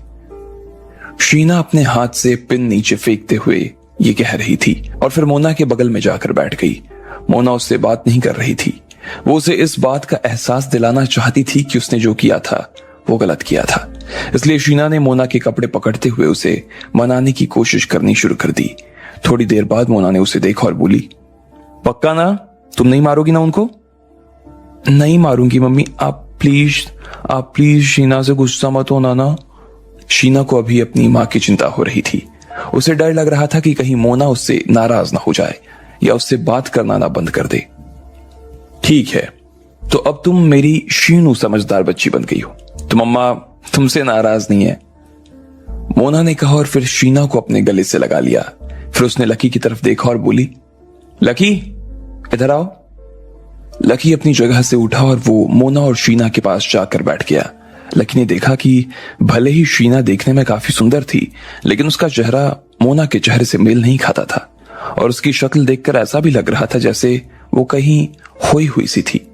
शीना अपने हाथ से पिन नीचे फेंकते हुए ये कह रही थी और फिर मोना के बगल में जाकर बैठ गई। मोना उससे बात नहीं कर रही थी। वो उसे इस बात का एहसास दिलाना चाहती थी कि उसने जो किया था वो गलत किया था। इसलिए शीना ने मोना के कपड़े पकड़ते हुए उसे मनाने की कोशिश करनी शुरू कर दी। थोड़ी देर बाद मोना ने उसे देखा और बोली, पक्का ना? तुम नहीं मारोगी ना उनको? नहीं मारूंगी मम्मी, आप प्लीज शीना से गुस्सा मत होना ना। शीना को अभी अपनी मां की चिंता हो रही थी। उसे डर लग रहा था कि कहीं मोना उससे नाराज ना हो जाए या उससे बात करना ना बंद कर दे। ठीक है, तो अब तुम मेरी शीनू समझदार बच्ची बन गई हो, तो मम्मा तुमसे नाराज नहीं है, मोना ने कहा और फिर शीना को अपने गले से लगा लिया। फिर उसने लकी की तरफ देखा और बोली, लकी इधर आओ। लकी अपनी जगह से उठा और वो मोना और शीना के पास जाकर बैठ गया। लकी ने देखा कि भले ही शीना देखने में काफी सुंदर थी, लेकिन उसका चेहरा मोना के चेहरे से मेल नहीं खाता था और उसकी शक्ल देखकर ऐसा भी लग रहा था जैसे वो कहीं खोई हुई सी थी।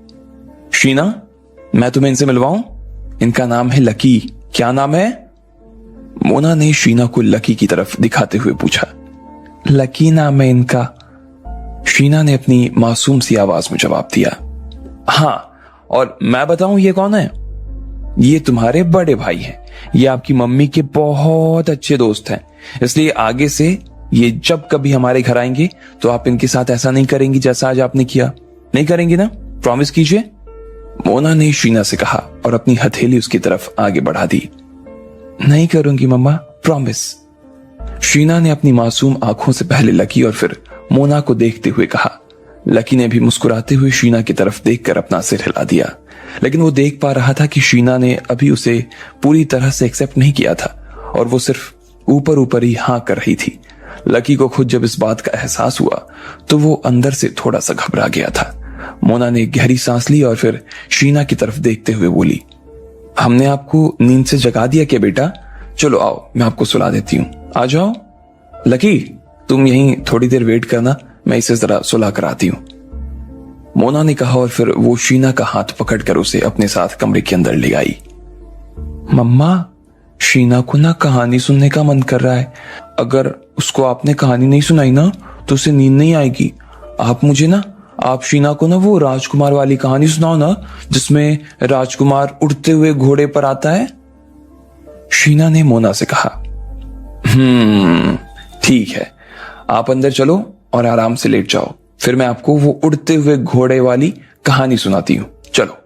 शीना, मैं तुम्हें इनसे मिलवाऊं? इनका नाम है लकी। क्या नाम है? मोना ने शीना को लकी की तरफ दिखाते हुए पूछा। लकी नाम है इनका, शीना ने अपनी मासूम सी आवाज में जवाब दिया। हाँ, और मैं बताऊं ये कौन है? ये तुम्हारे बड़े भाई हैं। ये आपकी मम्मी के बहुत अच्छे दोस्त हैं, इसलिए आगे से ये जब कभी हमारे घर आएंगे तो आप इनके साथ ऐसा नहीं करेंगी जैसा आज आपने किया। नहीं करेंगी ना? प्रॉमिस कीजिए। मोना ने शीना से कहा और अपनी हथेली उसकी तरफ आगे बढ़ा दी। नहीं करूंगी मम्मा, प्रॉमिस। शीना ने अपनी मासूम आंखों से पहले लकी और फिर मोना को देखते हुए कहा। लकी ने भी मुस्कुराते हुए शीना की तरफ देखकर अपना सिर हिला दिया, लेकिन वो देख पा रहा था कि शीना ने अभी उसे पूरी तरह से एक्सेप्ट नहीं किया था और वो सिर्फ ऊपर ऊपर ही हाँ कर रही थी। लकी को खुद जब इस बात का एहसास हुआ तो वो अंदर से थोड़ा सा घबरा गया था। मोना ने गहरी सांस ली और फिर शीना की तरफ देखते हुए बोली, हमने आपको नींद से जगा दिया क्या बेटा? चलो आओ, मैं आपको सुला देती हूँ। आ जाओ। लकी, तुम यहीं थोड़ी देर वेट करना, मैं इसे जरा सुला कर आती हूँ, मोना ने कहा और फिर वो शीना का हाथ पकड़कर उसे अपने साथ कमरे के अंदर ले आई। मम्मा, शीना को ना कहानी सुनने का मन कर रहा है। अगर उसको आपने कहानी नहीं सुनाई ना तो उसे नींद नहीं आएगी। आप शीना को ना वो राजकुमार वाली कहानी सुनाओ ना, जिसमें राजकुमार उड़ते हुए घोड़े पर आता है। शीना ने मोना से कहा। ठीक है, आप अंदर चलो और आराम से लेट जाओ, फिर मैं आपको वो उड़ते हुए घोड़े वाली कहानी सुनाती हूं। चलो,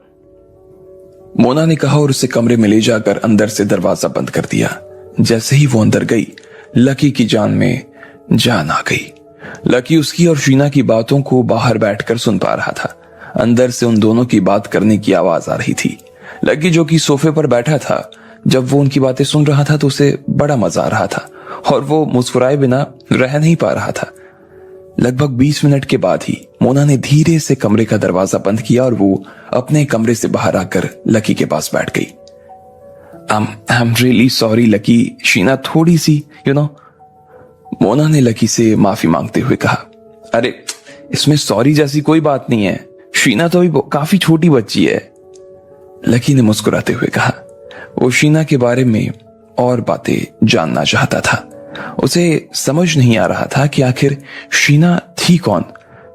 मोना ने कहा और उसे कमरे में ले जाकर अंदर से दरवाजा बंद कर दिया। जैसे ही वो अंदर गई, लकी की जान में जान आ गई। लकी उसकी और शीना की बातों को बाहर बैठकर सुन पा रहा था। अंदर से उन दोनों की बात करने की आवाज आ रही थी। लकी जो कि सोफे पर बैठा था, जब वो उनकी बातें सुन रहा था तो उसे बड़ा मजा आ रहा था और वो मुस्कुराए बिना रह नहीं पा रहा था। लगभग 20 मिनट के बाद ही मोना ने धीरे से कमरे का दरवाजा बंद किया और वो अपने कमरे से बाहर आकर लकी के पास बैठ गई। I am really sorry lucky, Sheena थोड़ी सी मोना ने लकी से माफी मांगते हुए कहा। अरे, इसमें सॉरी जैसी कोई बात नहीं है, शीना तो अभी काफी छोटी बच्ची है, लकी ने मुस्कुराते हुए कहा। वो शीना के बारे में और बातें जानना चाहता था। उसे समझ नहीं आ रहा था कि आखिर शीना थी कौन।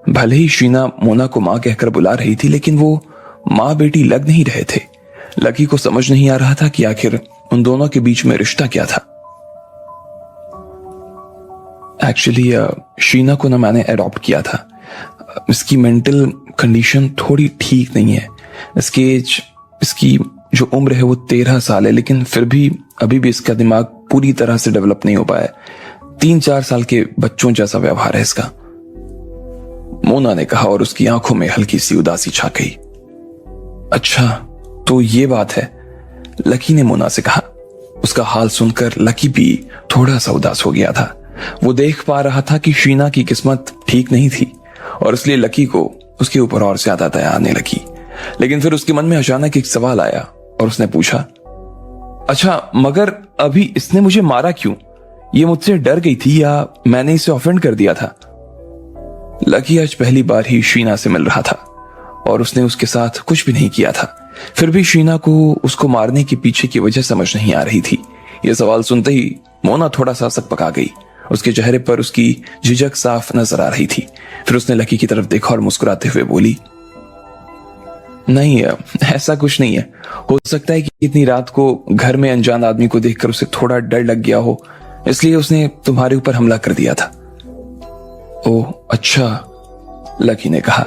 भले ही शीना मोना को मां कहकर बुला रही थी, लेकिन वो मां बेटी लग नहीं रहे थे। लकी को समझ नहीं आ रहा था कि आखिर उन दोनों के बीच में रिश्ता क्या था। एक्चुअली शीना को ना मैंने अडॉप्ट किया था। इसकी मेंटल कंडीशन थोड़ी ठीक नहीं है। इसकी जो उम्र है वो 13 साल है, लेकिन फिर भी अभी भी इसका दिमाग पूरी तरह से डेवलप नहीं हो पाया। 3-4 साल के बच्चों जैसा व्यवहार है इसका, मोना ने कहा और उसकी आंखों में हल्की सी उदासी छा गई। अच्छा, तो ये बात है, लकी ने मोना से कहा। उसका हाल सुनकर लकी भी थोड़ा सा उदास हो गया था। वो देख पा रहा था कि शीना की किस्मत ठीक नहीं थी और इसलिए लकी को उसके ऊपर और ज्यादा दया आने लगी। लेकिन फिर उसके मन में अचानक एक सवाल आया और उसने पूछा, अच्छा, मगर अभी इसने मुझे मारा क्यों? ये मुझसे डर गई थी या मैंने इसे ऑफेंड कर दिया था? लकी आज पहली बार ही शीना से मिल रहा था और उसने उसके साथ कुछ भी नहीं किया था। फिर भी शीना को उसको मारने के पीछे की वजह समझ नहीं आ रही थी। यह सवाल सुनते ही मोना थोड़ा सा सकपका गई। उसके चेहरे पर उसकी झिझक साफ नजर आ रही थी। फिर उसने लकी की तरफ देखा और मुस्कुराते हुए बोली, नहीं, ऐसा कुछ नहीं है। हो सकता है कि इतनी रात को घर में अनजान आदमी को देखकर उसे थोड़ा डर लग गया हो, इसलिए उसने तुम्हारे ऊपर हमला कर दिया था। ओह अच्छा, लकी ने कहा,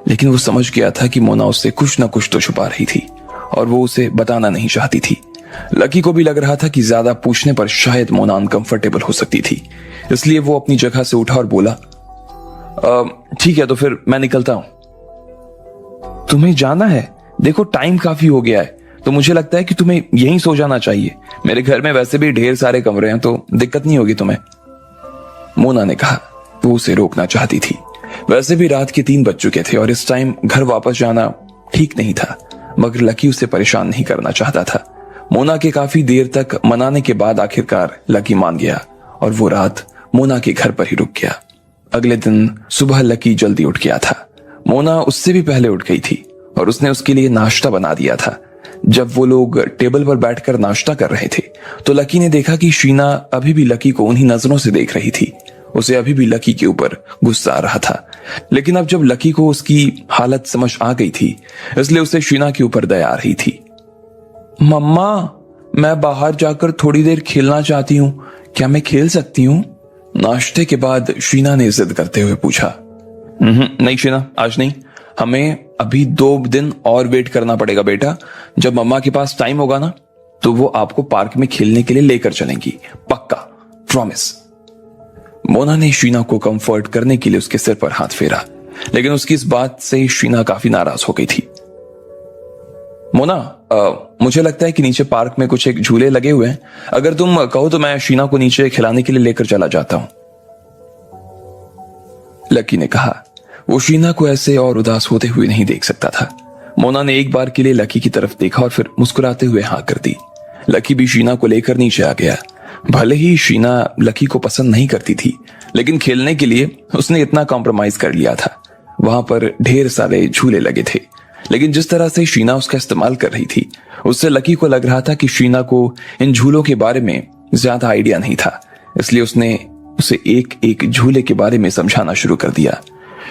लेकिन वो समझ गया था कि मोना उससे कुछ ना कुछ तो छुपा रही थी और वो उसे बताना नहीं चाहती थी। लकी को भी लग रहा था कि ज्यादा पूछने पर शायद मोना अनकंफर्टेबल हो सकती थी, इसलिए वो अपनी जगह से उठा और बोला, ठीक है, तो फिर मैं निकलता हूं। तुम्हें जाना है? देखो टाइम काफी हो गया है, तो मुझे लगता है कि तुम्हें यहीं सो जाना चाहिए। मेरे घर में वैसे भी ढेर सारे कमरे हैं, तो दिक्कत नहीं होगी तुम्हें, मोना ने कहा। वो उसे रोकना चाहती थी, वैसे भी रात के 3 बज चुके थे और इस टाइम घर वापस जाना ठीक नहीं था, मगर लकी उसे परेशान नहीं करना चाहता था। मोना के काफी देर तक मनाने के बाद आखिरकार लकी मान गया और वो रात मोना के घर पर ही रुक गया। अगले दिन सुबह लकी जल्दी उठ गया था। मोना उससे भी पहले उठ गई थी और उसने उसके लिए नाश्ता बना दिया था। जब वो लोग टेबल पर बैठकर नाश्ता कर रहे थे तो लकी ने देखा कि शीना अभी भी लकी को उन्हीं नजरों से देख रही थी। उसे अभी भी लकी के ऊपर गुस्सा आ रहा था, लेकिन अब जब लकी को उसकी हालत समझ आ गई थी इसलिए उसे शीना के ऊपर दया आ रही थी। मम्मा, मैं बाहर जाकर थोड़ी देर खेलना चाहती हूँ, क्या मैं खेल सकती हूँ? नाश्ते के बाद शीना ने जिद करते हुए पूछा। नहीं शीना, आज नहीं, हमें अभी 2 दिन और वेट करना पड़ेगा बेटा। जब मम्मा के पास टाइम होगा ना तो वो आपको पार्क में खेलने के लिए लेकर चलेंगी, पक्का, प्रॉमिस। मोना ने शीना को कंफर्ट करने के लिए उसके सिर पर हाथ फेरा, लेकिन उसकी इस बात से शीना काफी नाराज हो गई थी। मोना, मुझे लगता है कि नीचे पार्क में कुछ एक झूले लगे हुए हैं, अगर तुम कहो तो मैं शीना को नीचे खिलाने के लिए लेकर चला जाता हूं, लकी ने कहा। वो शीना को ऐसे और उदास होते हुए नहीं देख सकता था। मोना ने एक बार के लिए लकी की तरफ देखा और फिर मुस्कुराते हुए हाँ कर दी। लकी भी शीना को लेकर नीचे आ गया। भले ही शीना लकी को पसंद नहीं करती थी, लेकिन खेलने के लिए उसने इतना कॉम्प्रोमाइज कर लिया था। वहां पर ढेर सारे झूले लगे थे, लेकिन जिस तरह से शीना उसका इस्तेमाल कर रही थी उससे लकी को लग रहा था कि शीना को इन झूलों के बारे में ज्यादा आइडिया नहीं था, इसलिए उसने उसे एक एक झूले के बारे में समझाना शुरू कर दिया।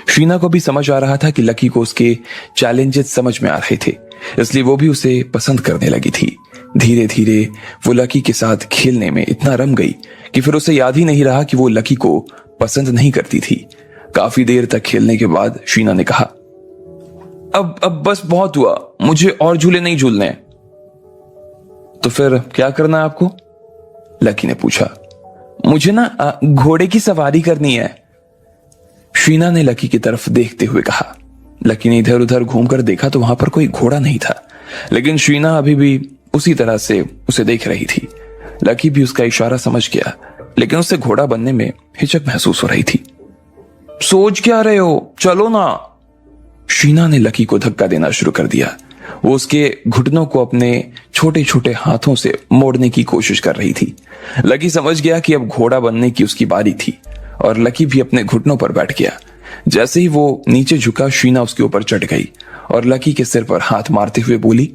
शीना को भी समझ आ रहा था कि लकी को उसके चैलेंजेस समझ में आ रहे थे, इसलिए वो भी उसे पसंद करने लगी थी। धीरे धीरे वो लकी के साथ खेलने में इतना रम गई कि फिर उसे याद ही नहीं रहा कि वो लकी को पसंद नहीं करती थी। काफी देर तक खेलने के बाद शीना ने कहा, अब बस बहुत हुआ, मुझे और झूले नहीं झूलने। तो फिर क्या करना है आपको? लकी ने पूछा। मुझे ना घोड़े की सवारी करनी है, शीना ने लकी की तरफ देखते हुए कहा। लकी ने इधर उधर घूमकर देखा तो वहां पर कोई घोड़ा नहीं था, लेकिन शीना अभी भी उसी तरह से उसे देख रही थी। लकी भी उसका इशारा समझ गया, लेकिन उसे घोड़ा बनने में हिचक महसूस हो रही थी। सोच क्या रहे हो, चलो ना। शीना ने लकी को धक्का देना शुरू कर दिया। वो उसके घुटनों को अपने छोटे छोटे हाथों से मोड़ने की कोशिश कर रही थी। लकी समझ गया कि अब घोड़ा बनने की उसकी बारी थी और लकी भी अपने घुटनों पर बैठ गया। जैसे ही वो नीचे झुका, शीना उसके ऊपर चढ़ गई और लकी के सिर पर हाथ मारते हुए बोली,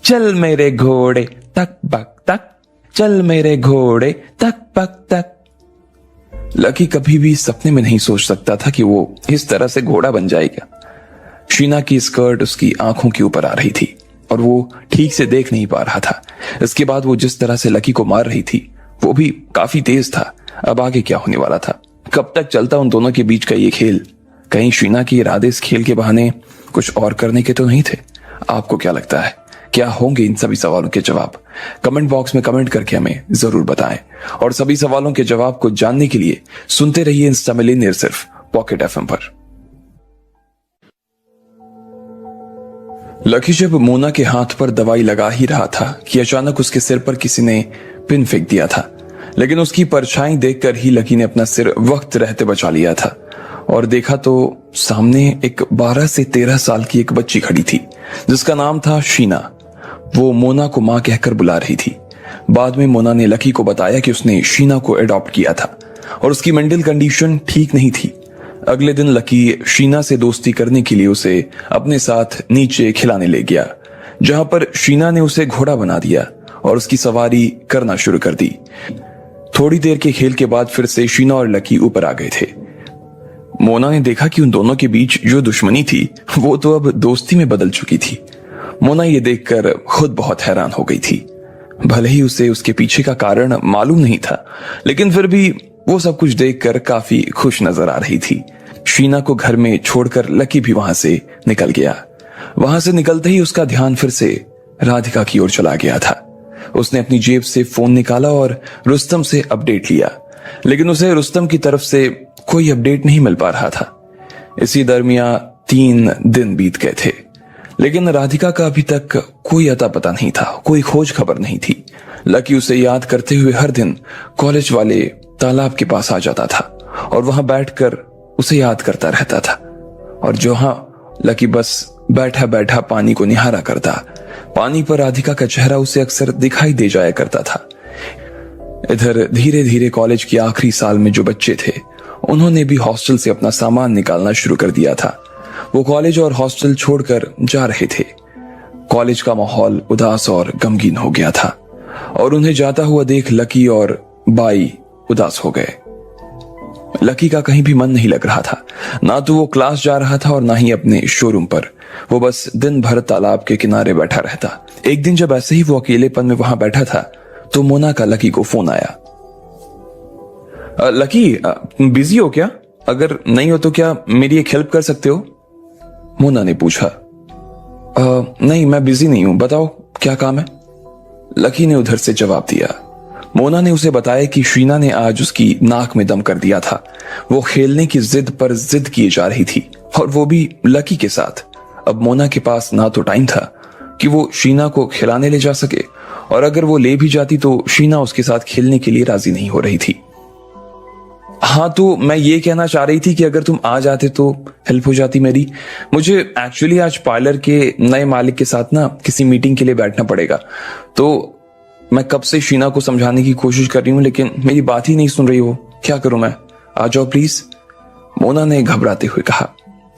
चल मेरे घोड़े तक बक तक, चल मेरे घोड़े तक बक तक। लकी कभी भी सपने में नहीं सोच सकता था कि वो इस तरह से घोड़ा बन जाएगा। शीना की स्कर्ट उसकी आंखों के ऊपर आ रही थी और वो ठीक से देख नहीं पा रहा था। इसके बाद वो जिस तरह से लकी को मार रही थी वो भी काफी तेज था। अब आगे क्या होने वाला था? कब तक चलता उन दोनों के बीच का ये खेल? कहीं शीना के इरादे इस खेल के बहाने कुछ और करने के तो नहीं थे? आपको क्या लगता है, क्या होंगे इन सभी सवालों के जवाब? कमेंट बॉक्स में कमेंट करके हमें जरूर बताएं और सभी सवालों के जवाब को जानने के लिए सुनते रहिए इंस्टा मिलियनेयर सिर्फ पॉकेट एफएम पर। लकी जब मोना के हाथ पर दवाई लगा ही रहा था कि अचानक उसके सिर पर किसी ने पिन फेंक दिया था, लेकिन उसकी परछाई देखकर ही लकी ने अपना सिर वक्त रहते बचा लिया था और देखा तो सामने एक 12 से 13 साल की एक बच्ची खड़ी थी जिसका नाम था शीना। वो मोना को मां कहकर बुला रही थी। बाद में मोना ने लकी को बताया कि उसने शीना को अडॉप्ट किया था और उसकी मेंटल कंडीशन ठीक नहीं थी। अगले दिन लकी शीना से दोस्ती करने के लिए उसे अपने साथ नीचे खिलाने ले गया, जहां पर शीना ने उसे घोड़ा बना दिया और उसकी सवारी करना शुरू कर दी। थोड़ी देर के खेल के बाद फिर से शीना और लकी ऊपर आ गए थे। मोना ने देखा कि उन दोनों के बीच जो दुश्मनी थी वो तो अब दोस्ती में बदल चुकी थी। मोना ये देखकर खुद बहुत हैरान हो गई थी। भले ही उसे उसके पीछे का कारण मालूम नहीं था, लेकिन फिर भी वो सब कुछ देखकर काफी खुश नजर आ रही थी। शीना को घर में छोड़कर लकी भी वहां से निकल गया। वहां से निकलते ही उसका ध्यान फिर से राधिका की ओर चला गया था। उसने अपनी जेब से फोन निकाला और रुस्तम से अपडेट लिया, लेकिन उसे रुस्तम की तरफ से कोई अपडेट नहीं मिल पा रहा था। इसी दरमियान 3 दिन बीत गए थे, लेकिन राधिका का अभी तक कोई अता पता नहीं था, कोई खोज खबर नहीं थी। लकी उसे याद करते हुए हर दिन कॉलेज वाले तालाब के पास आ जाता था और वहां बैठकर उसे याद करता रहता था। और जहां लकी बस बैठा बैठा पानी को निहारा करता, पानी पर राधिका का चेहरा उसे अक्सर दिखाई दे जाया करता था। इधर धीरे धीरे कॉलेज के आखिरी साल में जो बच्चे थे, उन्होंने भी हॉस्टल से अपना सामान निकालना शुरू कर दिया था। वो कॉलेज और हॉस्टल छोड़कर जा रहे थे। कॉलेज का माहौल उदास और गमगीन हो गया था और उन्हें जाता हुआ देख लकी और बाई उदास हो गए। लकी का कहीं भी मन नहीं लग रहा था, ना तो वो क्लास जा रहा था और ना ही अपने शोरूम पर। वो बस दिन भर तालाब के किनारे बैठा रहता। एक दिन जब ऐसे ही वो अकेलेपन में वहां बैठा था तो मोना का लकी को फोन आया। लकी, बिजी हो क्या? अगर नहीं हो तो क्या मेरी एक हेल्प कर सकते हो? मोना ने पूछा। नहीं, मैं बिजी नहीं हूं, बताओ क्या काम है? लकी ने उधर से जवाब दिया। मोना ने उसे बताया कि शीना ने आज उसकी नाक में दम कर दिया था। वो खेलने की जिद पर जिद किए जा रही थी और वो भी लकी के साथ। अब मोना के पास ना तो टाइम था कि वो शीना को खिलाने ले जा सके, और अगर वो ले भी जाती तो शीना उसके साथ खेलने के लिए राजी नहीं हो रही थी। हाँ, तो मैं ये कहना चाह रही थी कि अगर तुम आ जाते तो हेल्प हो जाती मेरी। मुझे एक्चुअली आज पार्लर के नए मालिक के साथ ना किसी मीटिंग के लिए बैठना पड़ेगा। तो मैं कब से शीना को समझाने की कोशिश कर रही हूँ, लेकिन मेरी बात ही नहीं सुन रही हो। क्या करूं मैं? आ जाओ प्लीज, मोना ने घबराते हुए कहा।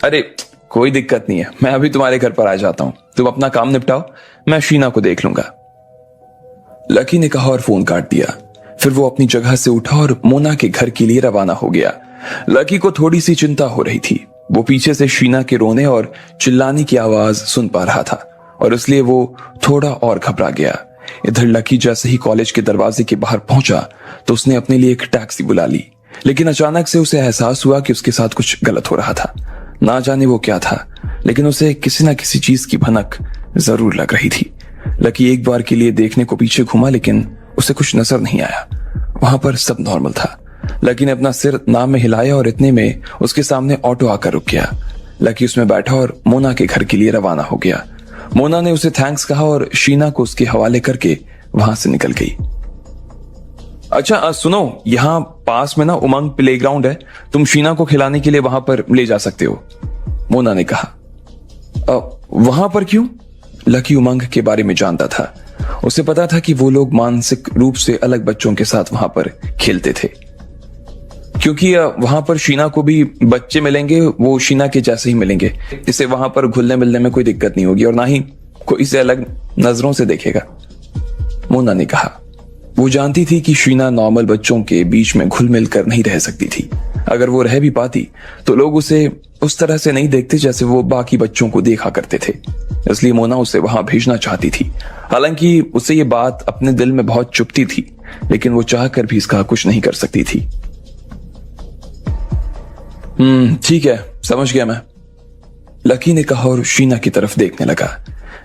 अरे कोई दिक्कत नहीं है, मैं अभी तुम्हारे घर पर आ जाता हूं। तुम अपना काम निपटाओ, मैं शीना को देख लूंगा, लकी ने कहा और फोन काट दिया। फिर वो अपनी जगह से उठा और मोना के घर के लिए रवाना हो गया। लकी को थोड़ी सी चिंता हो रही थी। वो पीछे से शीना के रोने और चिल्लाने की आवाज सुन पा रहा था और इसलिए वो थोड़ा और घबरा गया। इधर लकी जैसे ही कॉलेज के दरवाजे के बाहर पहुंचा तो उसने अपने लिए एक टैक्सी बुला ली, लेकिन अचानक से उसे एहसास हुआ कि उसके साथ कुछ गलत हो रहा था। ना जाने वो क्या था, लेकिन उसे किसी ना किसी चीज की भनक जरूर लग रही थी। लकी एक बार के लिए देखने को पीछे घूमा, लेकिन उसे कुछ नजर नहीं आया। वहां पर सब नॉर्मल था। लकी ने अपना सिर नाम में हिलाया और इतने में उसके सामने ऑटो आकर रुक गया। लकी उसमें बैठा और मोना के घर के लिए रवाना हो गया। मोना ने उसे थैंक्स कहा और शीना को उसके हवाले करके वहां से निकल गई। अच्छा सुनो, यहाँ पास में ना उमंग प्लेग्राउंड है, तुम शीना को खिलाने के लिए वहां पर ले जा सकते हो, मोना ने कहा। वहां पर क्यों? लकी उमंग के बारे में जानता था। उसे पता था कि वो लोग मानसिक रूप से अलग बच्चों के साथ वहां पर खेलते थे, क्योंकि वहां पर शीना को भी बच्चे मिलेंगे, वो शीना के जैसे ही मिलेंगे। इसे वहां पर घुलने मिलने में कोई दिक्कत नहीं होगी और ना ही कोई इसे अलग नजरों से देखेगा, मोना ने कहा। वो जानती थी कि शीना नॉर्मल बच्चों के बीच में घुल मिल कर नहीं रह सकती थी। अगर वो रह भी पाती तो लोग उसे उस तरह से नहीं देखते जैसे वो बाकी बच्चों को देखा करते थे। इसलिए मोना उसे वहां भेजना चाहती थी। हालांकि उसे ये बात अपने दिल में बहुत चुभती थी, लेकिन वो चाहकर भी इसका कुछ नहीं कर सकती थी। ठीक है, समझ गया मैं, लकी ने कहा और शीना की तरफ देखने लगा।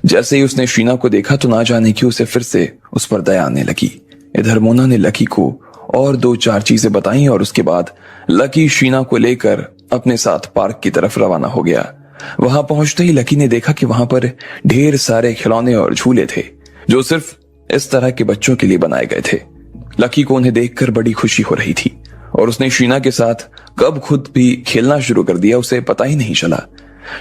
जैसे ही उसने शीना को देखा तो ना जाने क्यों उसे फिर से उस पर दया आने लगी। इधर मोना ने लकी को और 2-4 चीजें बताई और उसके बाद लकी शीना को लेकर अपने साथ पार्क की तरफ रवाना हो गया। वहां पहुंचते ही लकी ने देखा कि वहां पर ढेर सारे खिलौने और झूले थे जो सिर्फ इस तरह के बच्चों के लिए बनाए गए थे। लकी को उन्हें देखकर बड़ी खुशी हो रही थी और उसने शीना के साथ कब खुद भी खेलना शुरू कर दिया उसे पता ही नहीं चला।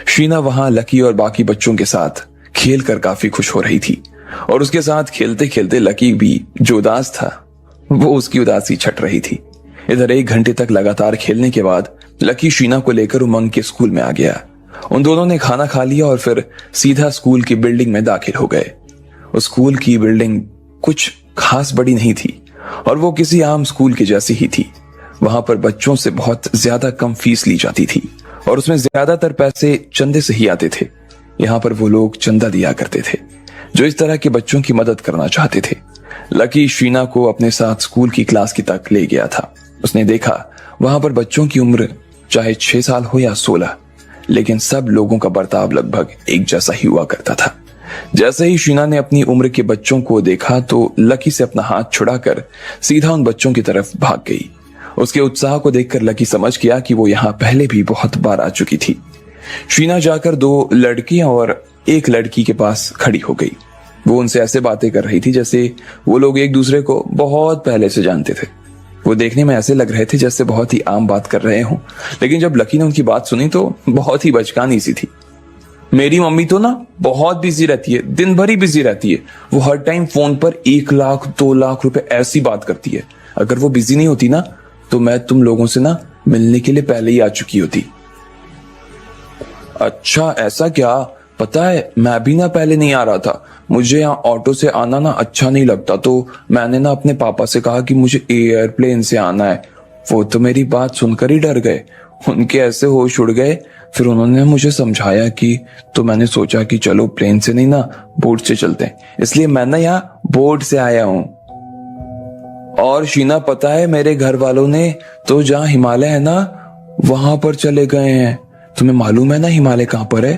शीना वहां लकी और बाकी बच्चों के साथ खेलकर काफी खुश हो रही थी और उसके साथ खेलते खेलते लकी भी जो उदास था वो उसकी उदासी छट रही थी। इधर 1 घंटे तक लगातार खेलने के बाद लकी शीना को लेकर उमंग के स्कूल में आ गया। उन दोनों ने खाना खा लिया और फिर सीधा स्कूल की बिल्डिंग में दाखिल हो गए। उस स्कूल की बिल्डिंग कुछ खास बड़ी नहीं थी और वो किसी आम स्कूल की जैसी ही थी। वहां पर बच्चों से बहुत ज्यादा कम फीस ली जाती थी और उसमें ज्यादातर पैसे चंदे से ही आते थे। यहाँ पर वो लोग चंदा दिया करते थे जो इस तरह के बच्चों की मदद करना चाहते थे। लकी शीना को अपने साथ स्कूल की क्लास की तक ले गया था। उसने देखा वहां पर बच्चों की उम्र चाहे 6 साल हो या 16, लेकिन सब लोगों का बर्ताव लगभग एक जैसा ही हुआ करता था। जैसे ही शीना ने अपनी उम्र के बच्चों को देखा तो लकी से अपना हाथ छुड़ाकर सीधा उन बच्चों की तरफ भाग गई। उसके उत्साह को देखकर लकी समझ गया कि वो यहाँ पहले भी बहुत बार आ चुकी थी। शीना जाकर 2 लड़कियां और 1 लड़की के पास खड़ी हो गई। वो उनसे ऐसे बातें कर रही थी जैसे वो लोग एक दूसरे को बहुत पहले से जानते थे। वो वो देखने में ऐसे लग रहे थे जैसे बहुत ही आम बात कर रहे हों, लेकिन जब लकी ने उनकी बात सुनी तो बहुत ही बचकानी सी थी। मेरी मम्मी तो ना बहुत बिजी रहती है, दिन भर ही बिजी रहती है। वो हर टाइम फोन पर 1 लाख 2 लाख रुपए ऐसी बात करती है। अगर वो बिजी नहीं होती ना तो मैं तुम लोगों से ना मिलने के लिए पहले ही आ चुकी होती। अच्छा ऐसा क्या? पता है मैं भी ना पहले नहीं आ रहा था, मुझे यहाँ ऑटो से आना ना अच्छा नहीं लगता, तो मैंने ना अपने पापा से कहा कि मुझे एयरप्लेन से आना है। वो तो मेरी बात सुनकर ही डर गए, उनके ऐसे होश उड़ गए। फिर उन्होंने मुझे समझाया कि तो मैंने सोचा कि चलो प्लेन से नहीं ना बोट से चलते हैं, इसलिए मैं ना यहाँ बोट से आया हूँ। और शीना पता है मेरे घर वालों ने तो जहाँ हिमालय है ना वहां पर चले गए हैं। तुम्हें मालूम है ना हिमालय कहाँ पर है?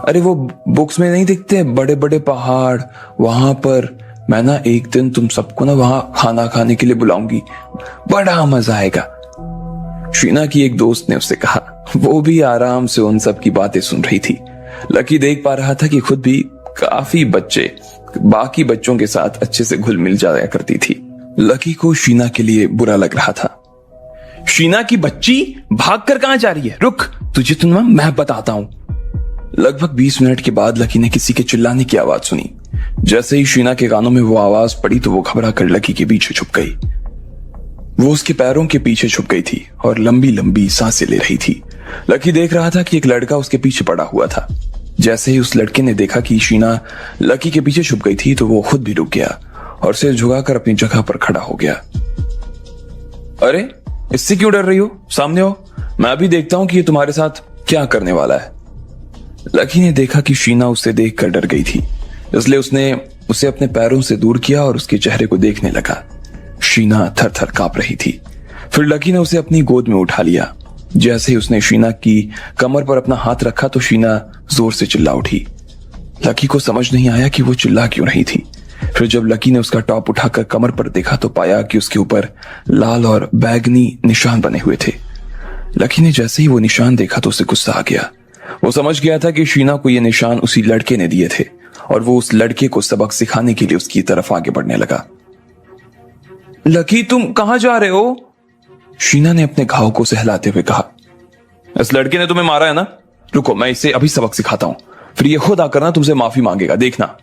अरे वो बुक्स में नहीं दिखते बड़े बड़े पहाड़, वहां पर। मैं ना एक दिन तुम सबको ना वहां खाना खाने के लिए बुलाऊंगी, बड़ा मजा आएगा। शीना की एक दोस्त ने उससे कहा। वो भी आराम से उन सब की बातें सुन रही थी। लकी देख पा रहा था कि खुद भी काफी बच्चे बाकी बच्चों के साथ अच्छे से घुल मिल जाया करती थी। लकी को शीना के लिए बुरा लग रहा था। शीना की बच्ची भागकर कहां जा रही है? रुक, तुझे तो मैं बताता हूं। लगभग 20 मिनट के बाद लकी ने किसी के चिल्लाने की आवाज सुनी। जैसे ही शीना के कानों में वो आवाज पड़ी तो वो घबरा कर लकी के पीछे छुप गई। वो उसके पैरों के पीछे छुप गई थी और लंबी लंबी सांसें ले रही थी। लकी देख रहा था कि एक लड़का उसके पीछे पड़ा हुआ था। जैसे ही उस लड़के ने देखा कि शीना लकी के पीछे छुप गई थी तो वो खुद भी रुक गया और सिर झुकाकर अपनी जगह पर खड़ा हो गया। अरे इससे क्यों डर रही हो? सामने हो, मैं भी देखता हूं कि ये तुम्हारे साथ क्या करने वाला है। लकी ने देखा कि शीना उससे देखकर डर गई थी, इसलिए उसने उसे अपने पैरों से दूर किया और उसके चेहरे को देखने लगा। शीना थर थर कांप रही थी। फिर लकी ने उसे अपनी गोद में उठा लिया। जैसे ही उसने शीना की कमर पर अपना हाथ रखा तो शीना जोर से चिल्ला उठी। लकी को समझ नहीं आया कि वो चिल्ला क्यों रही थी। फिर जब लकी ने उसका टॉप उठाकर कमर पर देखा तो पाया कि उसके ऊपर लाल और बैगनी निशान बने हुए थे। लकी ने जैसे ही वो निशान देखा तो उसे गुस्सा आ गया। वो समझ गया था कि शीना को ये निशान उसी लड़के ने दिए थे और वो उस लड़के को सबक सिखाने के लिए उसकी तरफ आगे बढ़ने लगा। लकी तुम कहां जा रहे हो? शीना ने अपने घाव को सहलाते हुए कहा। इस लड़के ने तुम्हें मारा है ना? रुको मैं इसे अभी सबक सिखाता हूं, फिर ये खुद आकर ना तुमसे माफी मांगेगा, देखना।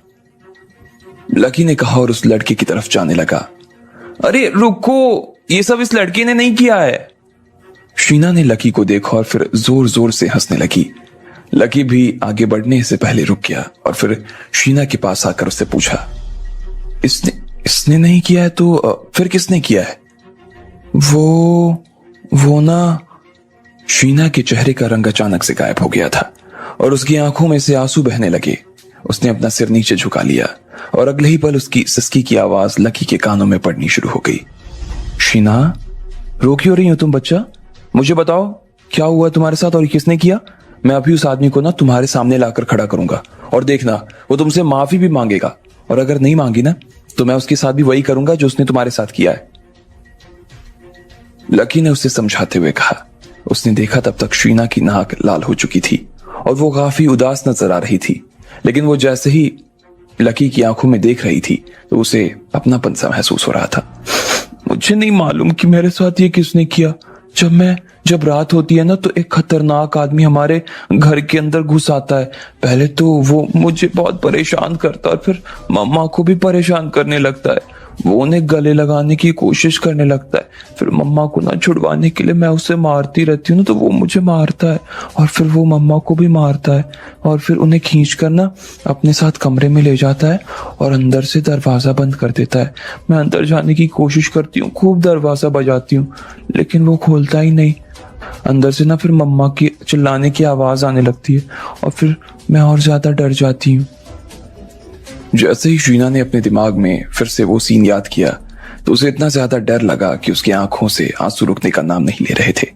लकी ने कहा और उस लड़के की तरफ जाने लगा। अरे रुको, ये सब इस लड़के ने नहीं किया है। शीना ने लकी को देखा और फिर जोर जोर से हंसने लगी। लकी भी आगे बढ़ने से पहले रुक गया और फिर शीना के पास आकर उससे पूछा, इसने नहीं किया है तो फिर किसने किया है? वो ना। शीना के चेहरे का रंग अचानक से गायब हो गया था और उसकी आंखों में से आंसू बहने लगे। उसने अपना सिर नीचे झुका लिया और अगले ही पल उसकी सिसकी की आवाज लकी के कानों में पड़नी शुरू हो गई। शीना, रो क्यों रही हो तुम बच्चा? मुझे बताओ क्या हुआ तुम्हारे साथ और किसने किया? मैं अभी उस आदमी को ना तुम्हारे सामने लाकर खड़ा करूंगा और देखना वो तुमसे माफी भी मांगेगा, और अगर नहीं मांगी ना तो मैं उसके साथ भी वही करूंगा जो उसने तुम्हारे साथ किया है। लकी ने उसे समझाते हुए कहा। उसने देखा तब तक शीना की नाक लाल हो चुकी थी और वो काफी उदास नजर आ रही थी, लेकिन वो जैसे ही लकी की आंखों में देख रही थी तो उसे अपनापन सा महसूस हो रहा था। मुझे नहीं मालूम कि मेरे साथ ये किसने किया। जब रात होती है ना तो एक खतरनाक आदमी हमारे घर के अंदर घुस आता है। पहले तो वो मुझे बहुत परेशान करता है और फिर मम्मा को भी परेशान करने लगता है। वो उन्हें गले लगाने की कोशिश करने लगता है। फिर मम्मा को ना छुड़वाने के लिए मैं उसे मारती रहती हूँ ना तो वो मुझे मारता है और फिर वो मम्मा को भी मारता है और फिर उन्हें खींच कर ना अपने साथ कमरे में ले जाता है और अंदर से दरवाजा बंद कर देता है। मैं अंदर जाने की कोशिश करती हूँ, खूब दरवाजा बजाती हूँ, लेकिन वो खोलता ही नहीं। अंदर से ना फिर मम्मा की चिल्लाने की आवाज आने लगती है और फिर मैं और ज्यादा डर जाती हूँ। जैसे ही शीना ने अपने दिमाग में फिर से वो सीन याद किया तो उसे इतना ज्यादा डर लगा कि उसकी आंखों से आंसू रुकने का नाम नहीं ले रहे थे।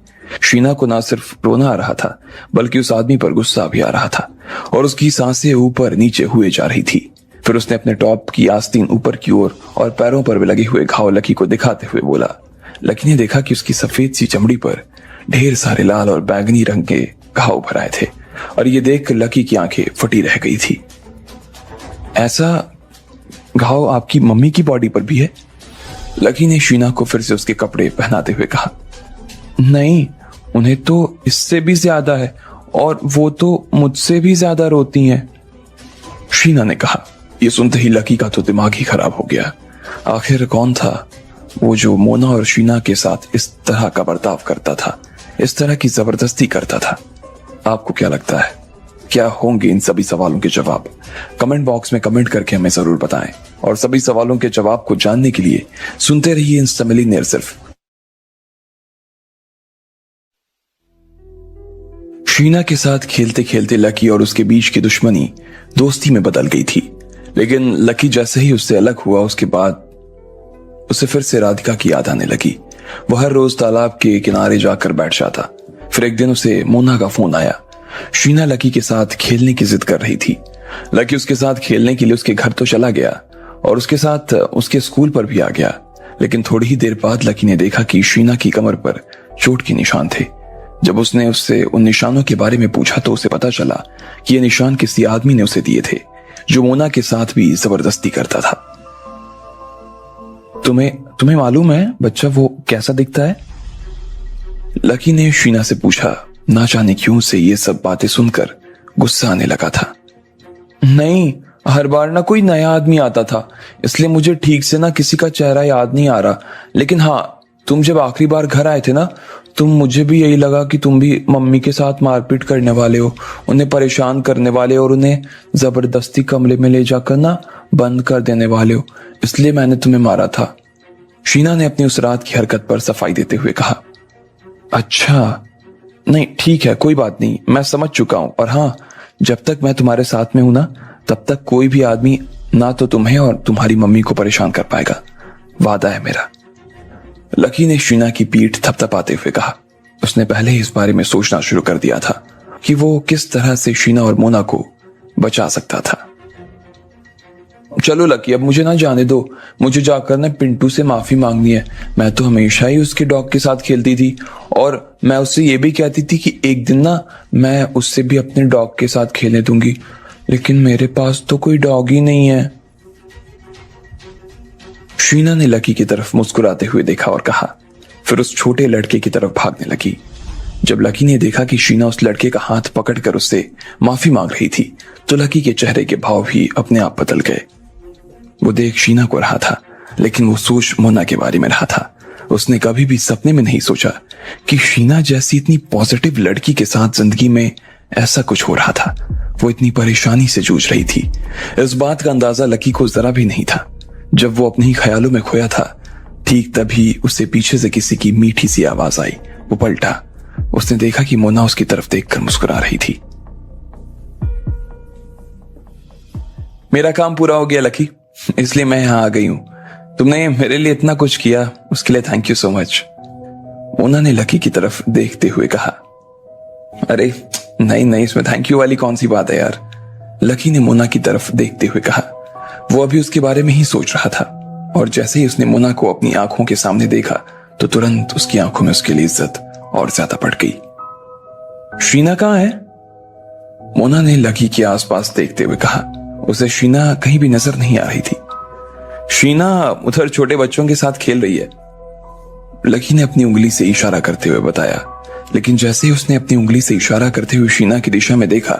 शीना को ना सिर्फ रोना आ रहा था बल्कि उस आदमी पर गुस्सा भी आ रहा था और उसकी सांसें ऊपर नीचे हुए जा रही थी। फिर उसने अपने टॉप की आस्तीन ऊपर की ओर और पैरों पर भी लगे हुए घाव लकी को दिखाते हुए बोला। लकी ने देखा कि उसकी सफेद सी चमड़ी पर ढेर सारे लाल और बैगनी रंग के घाव भर आए थे और ये देखकर लकी की आंखें फटी रह गई थी। ऐसा घाव आपकी मम्मी की बॉडी पर भी है? लकी ने शीना को फिर से उसके कपड़े पहनाते हुए कहा। नहीं, उन्हें तो इससे भी ज्यादा है और वो तो मुझसे भी ज्यादा रोती हैं, शीना ने कहा। यह सुनते ही लकी का तो दिमाग ही खराब हो गया। आखिर कौन था वो जो मोना और शीना के साथ इस तरह का बर्ताव करता था, इस तरह की जबरदस्ती करता था? आपको क्या लगता है, क्या होंगे इन सभी सवालों के जवाब? कमेंट बॉक्स में कमेंट करके हमें जरूर बताएं और सभी सवालों के जवाब को जानने के लिए सुनते रहिए इंस्टामिलियनेयर सिर्फ। शीना के साथ खेलते खेलते लकी और उसके बीच की दुश्मनी दोस्ती में बदल गई थी। लेकिन लकी जैसे ही उससे अलग हुआ उसके बाद उसे फिर से राधिका की याद आने लगी। वह हर रोज तालाब के किनारे जाकर बैठ जाता। फिर एक दिन उसे मोना का फोन आया। शीना लकी के साथ खेलने की जिद कर रही थी। लकी उसके साथ खेलने के लिए उसके घर तो चला गया और उसके साथ उसके स्कूल पर भी आ गया। लेकिन थोड़ी ही देर बाद लकी ने देखा कि शीना की कमर पर चोट के निशान थे। जब उसने उससे उन निशानों के बारे में पूछा तो उसे पता चला कि ये निशान किसी आदमी ने उसे दिए थे जो मोना के साथ भी जबरदस्ती करता था। तुम्हें मालूम है बच्चा वो कैसा दिखता है? लकी ने शीना से पूछा। ना जाने क्यों से ये सब बातें सुनकर गुस्सा आने लगा था। नहीं, हर बार ना कोई नया आदमी आता था, इसलिए मुझे ठीक से ना किसी का चेहरा याद नहीं आ रहा। लेकिन हाँ, तुम जब आखिरी बार घर आए थे ना, तुम मुझे भी यही लगा कि तुम भी मम्मी के साथ मारपीट करने वाले हो, उन्हें परेशान करने वाले और उन्हें जबरदस्ती कमरे में ले जाकर ना बंद कर देने वाले हो, इसलिए मैंने तुम्हें मारा था, शीना ने अपनी उस रात की हरकत पर सफाई देते हुए कहा। अच्छा, नहीं ठीक है, कोई बात नहीं, मैं समझ चुका हूं। और हाँ, जब तक मैं तुम्हारे साथ में हूं ना, तब तक कोई भी आदमी ना तो तुम्हें और तुम्हारी मम्मी को परेशान कर पाएगा, वादा है मेरा। लकी ने शीना की पीठ थपथपाते हुए कहा। उसने पहले ही इस बारे में सोचना शुरू कर दिया था कि वो किस तरह से शीना और मोना को बचा सकता था। चलो लकी, अब मुझे ना जाने दो, मुझे जाकर ना पिंटू से माफी मांगनी है। मैं तो हमेशा ही उसके डॉग के साथ खेलती थी और मैं उससे ये भी कहती थी कि एक दिन ना मैं उससे भी अपने डॉग के साथ खेलने दूंगी, लेकिन मेरे पास तो कोई डॉग ही नहीं है। शीना ने लकी की तरफ मुस्कुराते हुए देखा और कहा, फिर उस छोटे लड़के की तरफ भागने लगी। जब लकी ने देखा कि शीना उस लड़के का हाथ पकड़कर उससे माफी मांग रही थी तो लकी के चेहरे के भाव भी अपने आप बदल गए। वो देख शीना को रहा था, लेकिन वो सोच मोना के बारे में रहा था। उसने कभी भी सपने में नहीं सोचा कि शीना जैसी इतनी पॉजिटिव लड़की के साथ जिंदगी में ऐसा कुछ हो रहा था। वो इतनी परेशानी से जूझ रही थी, इस बात का अंदाजा लकी को जरा भी नहीं था। जब वो अपने ही ख्यालों में खोया था, ठीक तभी उसे पीछे से किसी की मीठी सी आवाज आई। वो पलटा, उसने देखा कि मोना उसकी तरफ देखकर मुस्कुरा रही थी। मेरा काम पूरा हो गया लकी, इसलिए मैं यहां आ गई हूं। तुमने मेरे लिए इतना कुछ किया, उसके लिए thank you so much, Mona ने लकी की तरफ देखते हुए कहा। अरे नहीं, इसमें थैंक यू वाली कौन सी बात है यार, लकी ने मोना की तरफ देखते हुए कहा। वो अभी उसके बारे में ही सोच रहा था और जैसे ही उसने मोना को अपनी आंखों के सामने देखा तो तुरंत उसकी आंखों में उसके लिए इज्जत और ज्यादा बढ़ गई। शीना कहाँ है? मोना ने लकी के आसपास देखते हुए कहा। उसे शीना कहीं भी नजर नहीं आ रही थी। शीना उधर छोटे बच्चों के साथ खेल रही है, लकी ने अपनी उंगली से इशारा करते हुए बताया। लेकिन जैसे ही उसने अपनी उंगली से इशारा करते हुए शीना की दिशा में देखा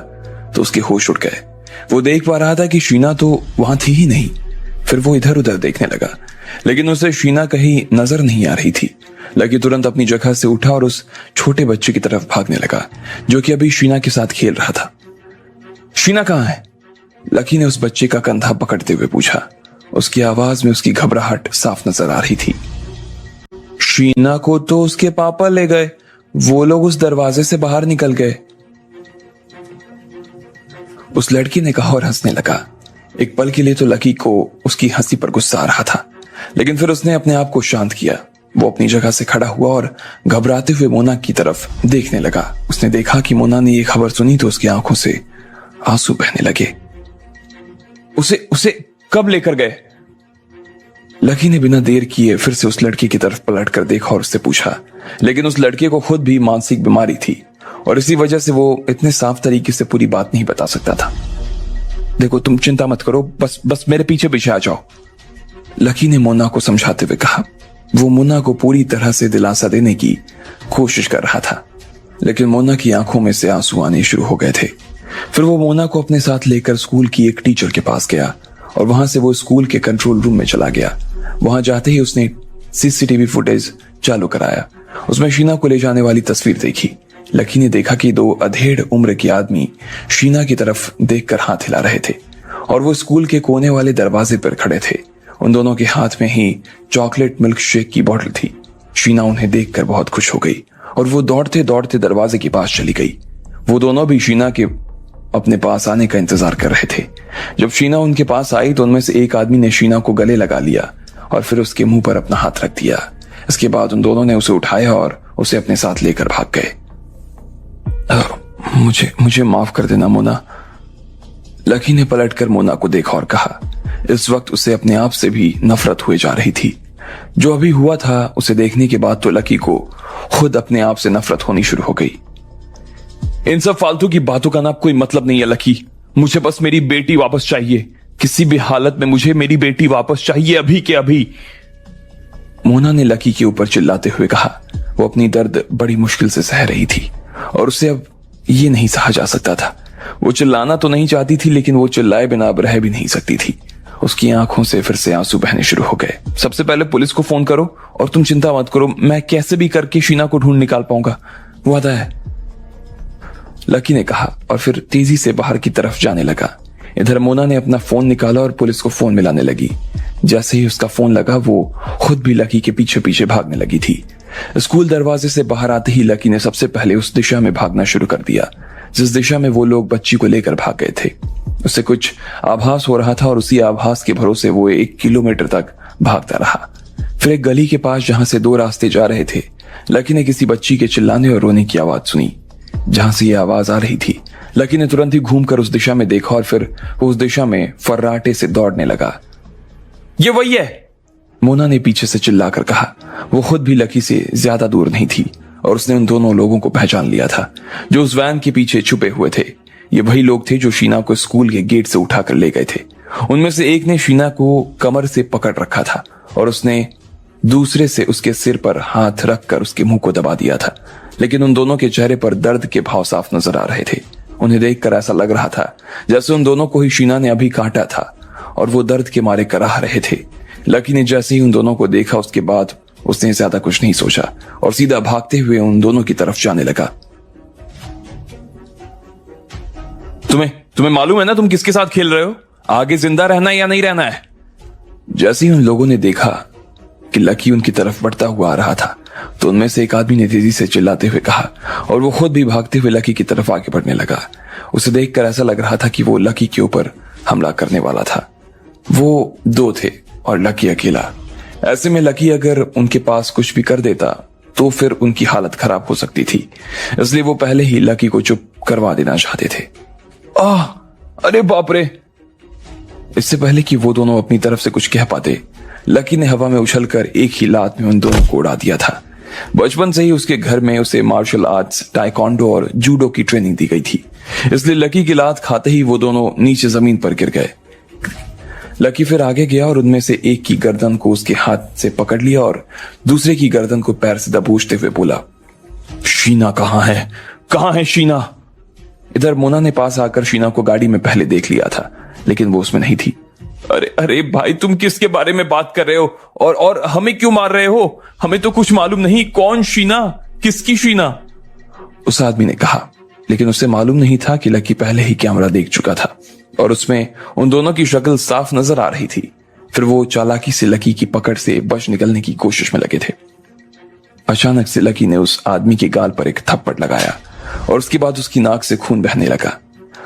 तो उसके होश उड़ गए। वो देख पा रहा था कि शीना तो वहां थी ही नहीं। फिर वो इधर उधर देखने लगा, लेकिन उसे शीना कहीं नजर नहीं आ रही थी। लकी तुरंत अपनी जगह से उठा और उस छोटे बच्चे की तरफ भागने लगा जो कि अभी शीना के साथ खेल रहा था। शीना कहाँ है? लकी ने उस बच्चे का कंधा पकड़ते हुए पूछा। उसकी आवाज में उसकी घबराहट साफ नजर आ रही थी। शीना को तो उसके पापा ले गए, वो लोग उस दरवाजे से बाहर निकल गए, उस लड़की ने कहा और हंसने लगा। एक पल के लिए तो लकी को उसकी हंसी पर गुस्सा आ रहा था, लेकिन फिर उसने अपने आप को शांत किया। वो अपनी जगह से खड़ा हुआ और घबराते हुए मोना की तरफ देखने लगा। उसने देखा कि मोना ने ये खबर सुनी तो उसकी आंखों से आंसू बहने लगे। उसे कब लेकर गए? लकी ने बिना देर किए फिर से उस लड़की की तरफ पलट कर देखा और उससे पूछा, लेकिन उस लड़के को खुद भी मानसिक बीमारी थी और इसी वजह से वो इतने साफ तरीके से पूरी बात नहीं बता सकता था। देखो तुम चिंता मत करो, बस मेरे पीछे पीछे आ जाओ, लकी ने मोना को समझाते हुए कहा। वो मोना को पूरी तरह से दिलासा देने की कोशिश कर रहा था, लेकिन मोना की आंखों में से आंसू आने शुरू हो गए थे। फिर वो मोना को अपने साथ लेकर स्कूल की एक टीचर के पास गया और वहां से वो स्कूल के कंट्रोल रूम में चला गया। वहां जाते ही उसने सीसीटीवी फुटेज चालू कराया। उसमें शीना को ले जाने वाली तस्वीर देखी। लकी ने देखा कि दो अधेड़ उम्र के आदमी शीना की तरफ देखकर हाथ हिला रहे थे और वो स्कूल के कोने वाले दरवाजे पर खड़े थे। उन दोनों के हाथ में ही चॉकलेट मिल्क शेक की बोतल थी। शीना उन्हें देखकर बहुत खुश हो गई और वो दौड़ते दौड़ते दरवाजे के पास चली गई। वो दोनों भी शीना के अपने पास आने का इंतजार कर रहे थे। जब शीना उनके पास आई तो उनमें से एक आदमी ने शीना को गले लगा लिया और फिर उसके मुंह पर अपना हाथ रख दिया। इसके बाद उन दोनों ने उसे उठाया और उसे अपने साथ लेकर भाग गए। मुझे माफ कर देना मोना। लकी ने पलटकर मोना को देखा और कहा। इस वक्त उसे अपने आप से भी नफरत हुए जा रही थी। जो अभी हुआ था उसे देखने के बाद तो लकी को खुद अपने आप से नफरत होनी शुरू हो गई। इन सब फालतू की बातों का ना कोई मतलब नहीं है लकी। मुझे बस मेरी बेटी वापस चाहिए। किसी भी हालत में मुझे मेरी बेटी वापस चाहिए, अभी के अभी। मोना ने लकी के ऊपर चिल्लाते हुए कहा। वो अपनी दर्द बड़ी मुश्किल से सह रही थी और उसे अब ये नहीं सहा जा सकता था। वो चिल्लाना तो नहीं चाहती थी, लेकिन वो चिल्लाए बिना अब रह भी नहीं सकती थी। उसकी आंखों से फिर से आंसू बहने शुरू हो गए। सबसे पहले पुलिस को फोन करो और तुम चिंता मत करो, मैं कैसे भी करके शीना को ढूंढ निकाल पाऊंगा, वादा है, लकी ने कहा और फिर तेजी से बाहर की तरफ जाने लगा। इधर मोना ने अपना फोन निकाला और पुलिस को फोन मिलाने लगी। जैसे ही उसका फोन लगा वो खुद भी लकी के पीछे पीछे भागने लगी थी। स्कूल दरवाजे से बाहर आते ही लकी ने सबसे पहले उस दिशा में भागना शुरू कर दिया जिस दिशा में वो लोग बच्ची को लेकर भाग गए थे। उसे कुछ आभास हो रहा था और उसी आभास के भरोसे वो 1 किलोमीटर तक भागता रहा। फिर एक गली के पास जहां से 2 रास्ते जा रहे थे, लकी ने किसी बच्ची के चिल्लाने और रोने की आवाज सुनी। जहां से ये आवाज आ रही थी लकी ने तुरंत ही घूमकर उस दिशा में देखा और फिर वो उस दिशा में फर्राटे से दौड़ने लगा। ये वही है, मोना ने पीछे से चिल्लाकर कहा। वो खुद भी लकी से ज्यादा दूर नहीं थी और उसने उन दोनों लोगों को पहचान लिया था जो उस वैन के पीछे छुपे हुए थे। ये वही लोग थे जो शीना को स्कूल के गेट से उठाकर ले गए थे। उनमें से एक ने शीना को कमर से पकड़ रखा था और उसने दूसरे से उसके सिर पर हाथ रखकर उसके मुंह को दबा दिया था, लेकिन उन दोनों के चेहरे पर दर्द के भाव साफ नजर आ रहे थे। उन्हें देखकर ऐसा लग रहा था जैसे उन दोनों को ही शीना ने अभी काटा था और वो दर्द के मारे कराह रहे थे। लकी ने जैसे ही उन दोनों को देखा उसके बाद उसने ज्यादा कुछ नहीं सोचा और सीधा भागते हुए उन दोनों की तरफ जाने लगा। तुम्हें मालूम है ना तुम किसके साथ खेल रहे हो? आगे जिंदा रहना है या नहीं रहना है? जैसे ही उन लोगों ने देखा कि लकी उनकी तरफ बढ़ता हुआ आ रहा था तो उनमें से एक आदमी ने तेजी से चिल्लाते हुए कहा और वो खुद भी भागते हुए लकी की तरफ आगे बढ़ने लगा। उसे देखकर ऐसा लग रहा था कि वो लकी के ऊपर हमला करने वाला था। वो 2 थे और लकी अकेला। ऐसे में लकी अगर उनके पास कुछ भी कर देता तो फिर उनकी हालत खराब हो सकती थी, इसलिए वो पहले ही लकी को चुप करवा देना चाहते थे। अरे बाप रे! इससे पहले कि वो दोनों अपनी तरफ से कुछ कह पाते लकी ने हवा में उछलकर एक ही लात में उन दोनों को उड़ा दिया था। बचपन से ही उसके घर में उसे मार्शल आर्ट्स, टाइकोंडो और जूडो की ट्रेनिंग दी गई थी, इसलिए लकी की लात खाते ही वो दोनों नीचे जमीन पर गिर गए। लकी फिर आगे गया और उनमें से एक की गर्दन को उसके हाथ से पकड़ लिया और दूसरे की गर्दन को पैर से दबोचते हुए बोला, शीना कहाँ है? कहाँ है शीना? इधर मोना ने पास आकर शीना को गाड़ी में पहले देख लिया था, लेकिन वो उसमें नहीं थी। अरे भाई, तुम किसके बारे में बात कर रहे हो और हमें क्यों मार रहे हो? हमें तो कुछ मालूम नहीं। कौन शीना? किसकी शीना? उस आदमी ने कहा, लेकिन उसे मालूम नहीं था कि लकी पहले ही कैमरा देख चुका था और उसमें उन दोनों की शक्ल साफ नजर आ रही थी। फिर वो चालाकी से लकी की पकड़ से बच निकलने की कोशिश में लगे थे। अचानक से लकी ने उस आदमी के गाल पर एक थप्पड़ लगाया और उसके बाद उसकी नाक से खून बहने लगा।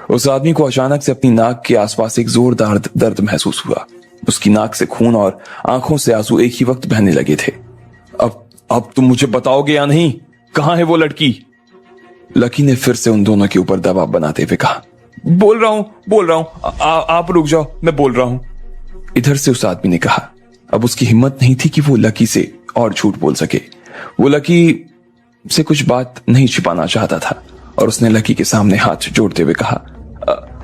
उस आदमी को अचानक से अपनी नाक के आसपास एक जोरदार दर्द महसूस हुआ। उसकी नाक से खून और आंखों से आंसू एक ही वक्त बहने लगे थे। अब तुम मुझे बताओगे या नहीं? कहां है वो लड़की? लकी ने फिर से उन दोनों के ऊपर दबाव बनाते हुए कहा। बोल रहा हूं। आप रुक जाओ, मैं बोल रहा हूं। इधर से उस आदमी ने कहा। अब उसकी हिम्मत नहीं थी कि वो लकी से और झूठ बोल सके। वो लकी से कुछ बात नहीं छिपाना चाहता था और उसने लकी के सामने हाथ जोड़ते हुए कहा,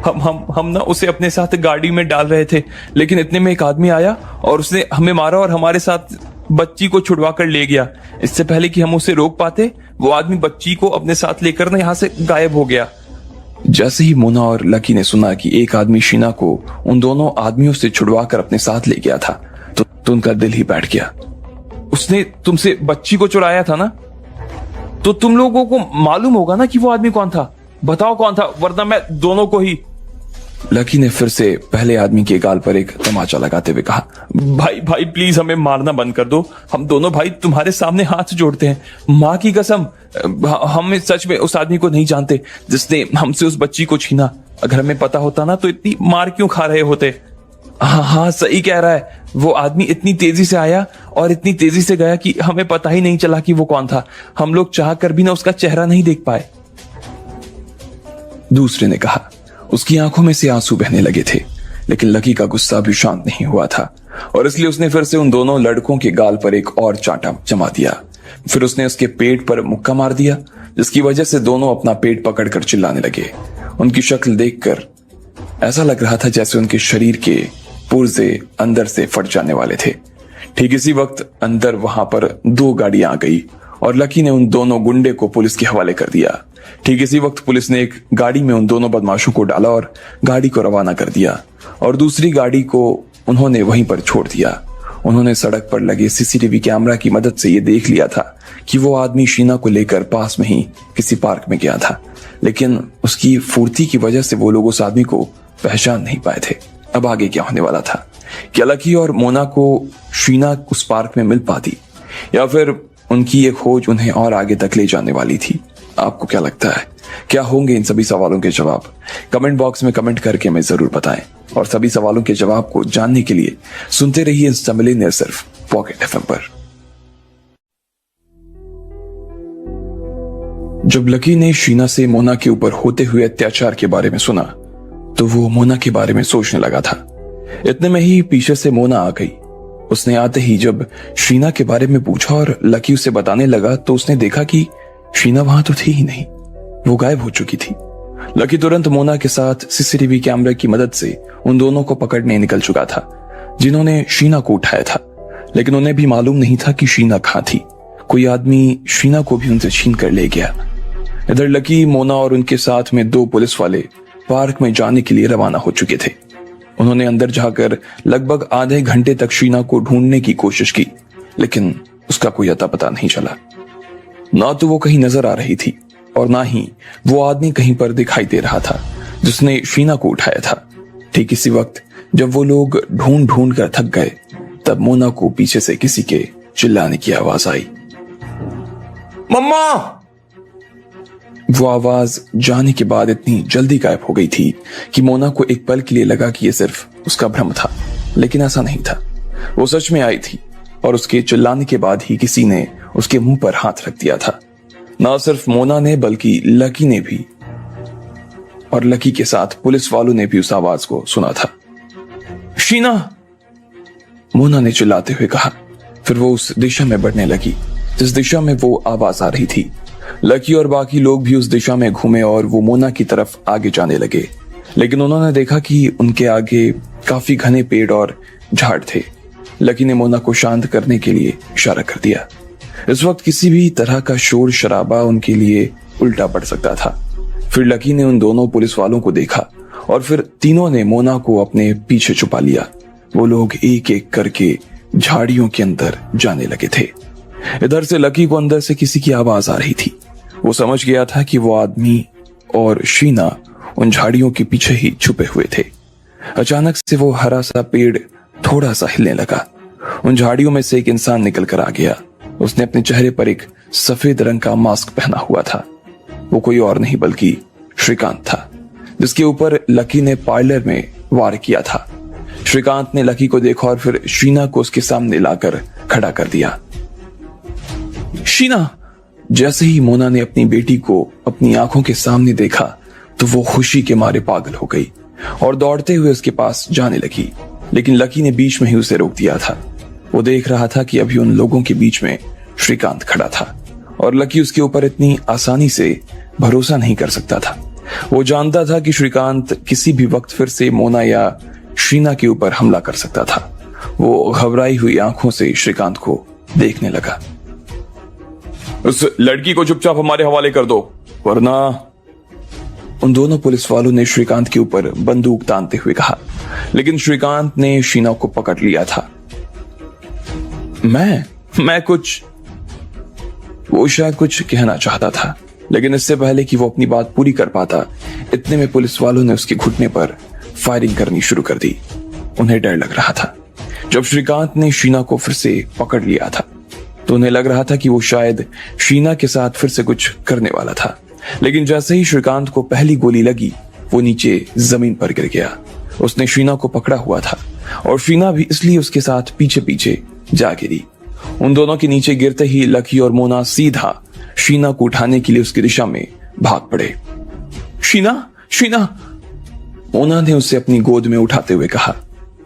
हम ना उसे अपने साथ गाड़ी में डाल रहे थे, लेकिन इतने में एक आदमी आया और उसने हमें मारा और हमारे साथ बच्ची को छुड़वा कर ले गया। इससे पहले कि हम उसे रोक पाते, वो आदमी बच्ची को अपने साथ लेकर ना यहाँ से गायब हो गया। जैसे ही मोना और लकी ने सुना कि एक आदमी शीना को उन दोनों आदमियों से छुड़वा कर अपने साथ ले गया था, तो उनका दिल ही बैठ गया। उसने तुमसे बच्ची को चुराया था ना, तो तुम लोगों को मालूम होगा ना कि वो आदमी कौन था। बताओ कौन था, वरना मैं दोनों को ही। लकी ने फिर से पहले आदमी के गाल पर एक तमाचा लगाते हुए कहा, भाई भाई प्लीज हमें मारना बंद कर दो। हम दोनों भाई तुम्हारे सामने हाथ जोड़ते हैं, माँ की कसम। हम सच में उस आदमी को नहीं जानते जिसने हमसे उस बच्ची को छीना। अगर हमें पता होता ना तो इतनी मार क्यों खा रहे होते। हाँ हाँ सही कह रहा है, वो आदमी इतनी तेजी से आया और इतनी तेजी से गया कि हमें पता ही नहीं चला कि वो कौन था। हम लोग चाह कर भी ना उसका चेहरा नहीं देख पाए। दूसरे ने कहा। उसकी आंखों में से आंसू बहने लगे थे, लेकिन लकी का गुस्सा भी शांत नहीं हुआ था और इसलिए उसने फिर से उन दोनों लड़कों के गाल पर एक और चांटा जमा दिया। फिर उसने उसके पेट पर मुक्का मार दिया, जिसकी वजह से दोनों अपना पेट पकड़कर चिल्लाने लगे। उनकी शक्ल देखकर ऐसा लग रहा था जैसे उनके शरीर के पुर्जे अंदर से फट जाने वाले थे। ठीक इसी वक्त अंदर वहां पर 2 गाड़ियां आ गई और लकी ने उन दोनों गुंडे को पुलिस के हवाले कर दिया। ठीक इसी वक्त पुलिस ने एक गाड़ी में उन दोनों बदमाशों को डाला और गाड़ी को रवाना कर दिया और दूसरी गाड़ी को उन्होंने वहीं पर छोड़ दिया। उन्होंने सड़क पर लगे सीसीटीवी कैमरा की मदद से ये देख लिया था कि वो आदमी शीना को लेकर पास में ही किसी पार्क में गया था, लेकिन उसकी फुर्ती की वजह से वो लोग उस आदमी को पहचान नहीं पाए थे। अब आगे क्या होने वाला था? क्या लकी और मोना को शीना उस पार्क में मिल पाती या फिर उनकी ये खोज उन्हें और आगे तक ले जाने वाली थी? आपको क्या लगता है, क्या होंगे इन सभी सवालों के जवाब? कमेंट बॉक्स में कमेंट करके हमें जरूर बताएं और सभी सवालों के जवाब को जानने के लिए सुनते रहिए इंस्टा मिलियनेयर सिर्फ पॉकेट एफएम पर। जब लकी ने शीना से मोना के ऊपर होते हुए अत्याचार के बारे में सुना तो वो मोना के बारे में सोचने लगा था। इतने में ही पीछे से मोना आ गई। उसने आते ही जब शीना के बारे में पूछा और लकी उसे बताने लगा तो उसने देखा कि शीना वहां तो थी ही नहीं, वो गायब हो चुकी थी। लकी तुरंत मोना के साथ सीसीटीवी कैमरे की मदद से उन दोनों को पकड़ने निकल चुका था जिन्होंने शीना को उठाया था, लेकिन उन्हें भी मालूम नहीं था कि शीना कहां थी। कोई आदमी शीना को भी उनसे छीन कर ले गया। इधर लकी, मोना और उनके साथ में 2 पुलिस वाले पार्क में जाने के लिए रवाना हो चुके थे। उन्होंने अंदर जाकर लगभग आधे घंटे तक शीना को ढूंढने की कोशिश की, लेकिन उसका कोई अता पता नहीं चला। ना तो वो कहीं नजर आ रही थी और ना ही वो आदमी कहीं पर दिखाई दे रहा था जिसने शीना को उठाया था। ठीक इसी वक्त जब वो लोग ढूंढ ढूंढ कर थक गए, तब मोना को पीछे से किसी के चिल्लाने की आवाज आई। मम्मा! वो आवाज जाने के बाद इतनी जल्दी गायब हो गई थी कि मोना को एक पल के लिए लगा कि यह सिर्फ उसका भ्रम था, लेकिन ऐसा नहीं था। वो सच में आई थी और उसके चिल्लाने के बाद ही किसी ने उसके मुंह पर हाथ रख दिया था। ना सिर्फ मोना ने बल्कि लकी ने भी, और लकी के साथ पुलिस वालों ने भी उस आवाज को सुना था। शीना! मोना ने चिल्लाते हुए कहा। फिर वो उस दिशा में बढ़ने लगी जिस दिशा में वो आवाज आ रही थी। लकी और बाकी लोग भी उस दिशा में घूमे और वो मोना की तरफ आगे जाने लगे, लेकिन उन्होंने देखा कि उनके आगे काफी घने पेड़ और झाड़ थे। लकी ने मोना को शांत करने के लिए इशारा कर दिया। इस वक्त किसी भी तरह का शोर शराबा उनके लिए उल्टा पड़ सकता था। फिर लकी ने उन दोनों पुलिस वालों को देखा और फिर तीनों ने मोना को अपने पीछे छुपा लिया। वो लोग एक एक करके झाड़ियों के अंदर जाने लगे थे। इधर से लकी को अंदर से किसी की आवाज आ रही थी। वो समझ गया था कि वो आदमी और शीना उन झाड़ियों के पीछे ही छुपे हुए थे। अचानक से वो हरा सा पेड़ थोड़ा सा हिलने लगा। उन झाड़ियों में से एक इंसान निकल कर आ गया। उसने अपने चेहरे पर एक सफेद रंग का मास्क पहना हुआ था। वो कोई और नहीं बल्कि श्रीकांत था, जिसके ऊपर लकी ने पार्लर में वार किया था। श्रीकांत ने लकी को देखा और फिर शीना को उसके सामने लाकर खड़ा कर दिया। शीना! जैसे ही मोना ने अपनी बेटी को अपनी आंखों के सामने देखा तो वो खुशी के मारे पागल हो गई और दौड़ते हुए उसके पास जाने लगी, लेकिन लकी ने बीच में ही उसे रोक दिया था। वो देख रहा था कि अभी उन लोगों के बीच में श्रीकांत खड़ा था और लकी उसके ऊपर इतनी आसानी से भरोसा नहीं कर सकता था। वो जानता था कि श्रीकांत किसी भी वक्त फिर से मोना या शीना के ऊपर हमला कर सकता था। वो घबराई हुई आंखों से श्रीकांत को देखने लगा। उस लड़की को चुपचाप हमारे हवाले कर दो, वरना। उन दोनों पुलिस वालों ने श्रीकांत के ऊपर बंदूक तानते हुए कहा, लेकिन श्रीकांत ने शीना को पकड़ लिया था। मैं कुछ, वो शायद कुछ कहना चाहता था, लेकिन इससे पहले कि वो अपनी बात पूरी कर पाता, इतने में पुलिस वालों ने उसके घुटने पर फायरिंग करनी शुरू कर दी। उन्हें डर लग रहा था। जब श्रीकांत ने शीना को फिर से पकड़ लिया था तो उन्हें लग रहा था कि वो शायद शीना के साथ फिर से कुछ करने वाला था, लेकिन जैसे ही श्रीकांत को पहली गोली लगी, वो नीचे जमीन पर गिर गया। उसने शीना को पकड़ा हुआ था और शीना भी इसलिए उसके साथ पीछे पीछे जा गिरी। उन दोनों के नीचे गिरते ही लकी और मोना सीधा शीना को उठाने के लिए उसकी दिशा में भाग पड़े। शीना, शीना, मोना ने उसे अपनी गोद में उठाते हुए कहा।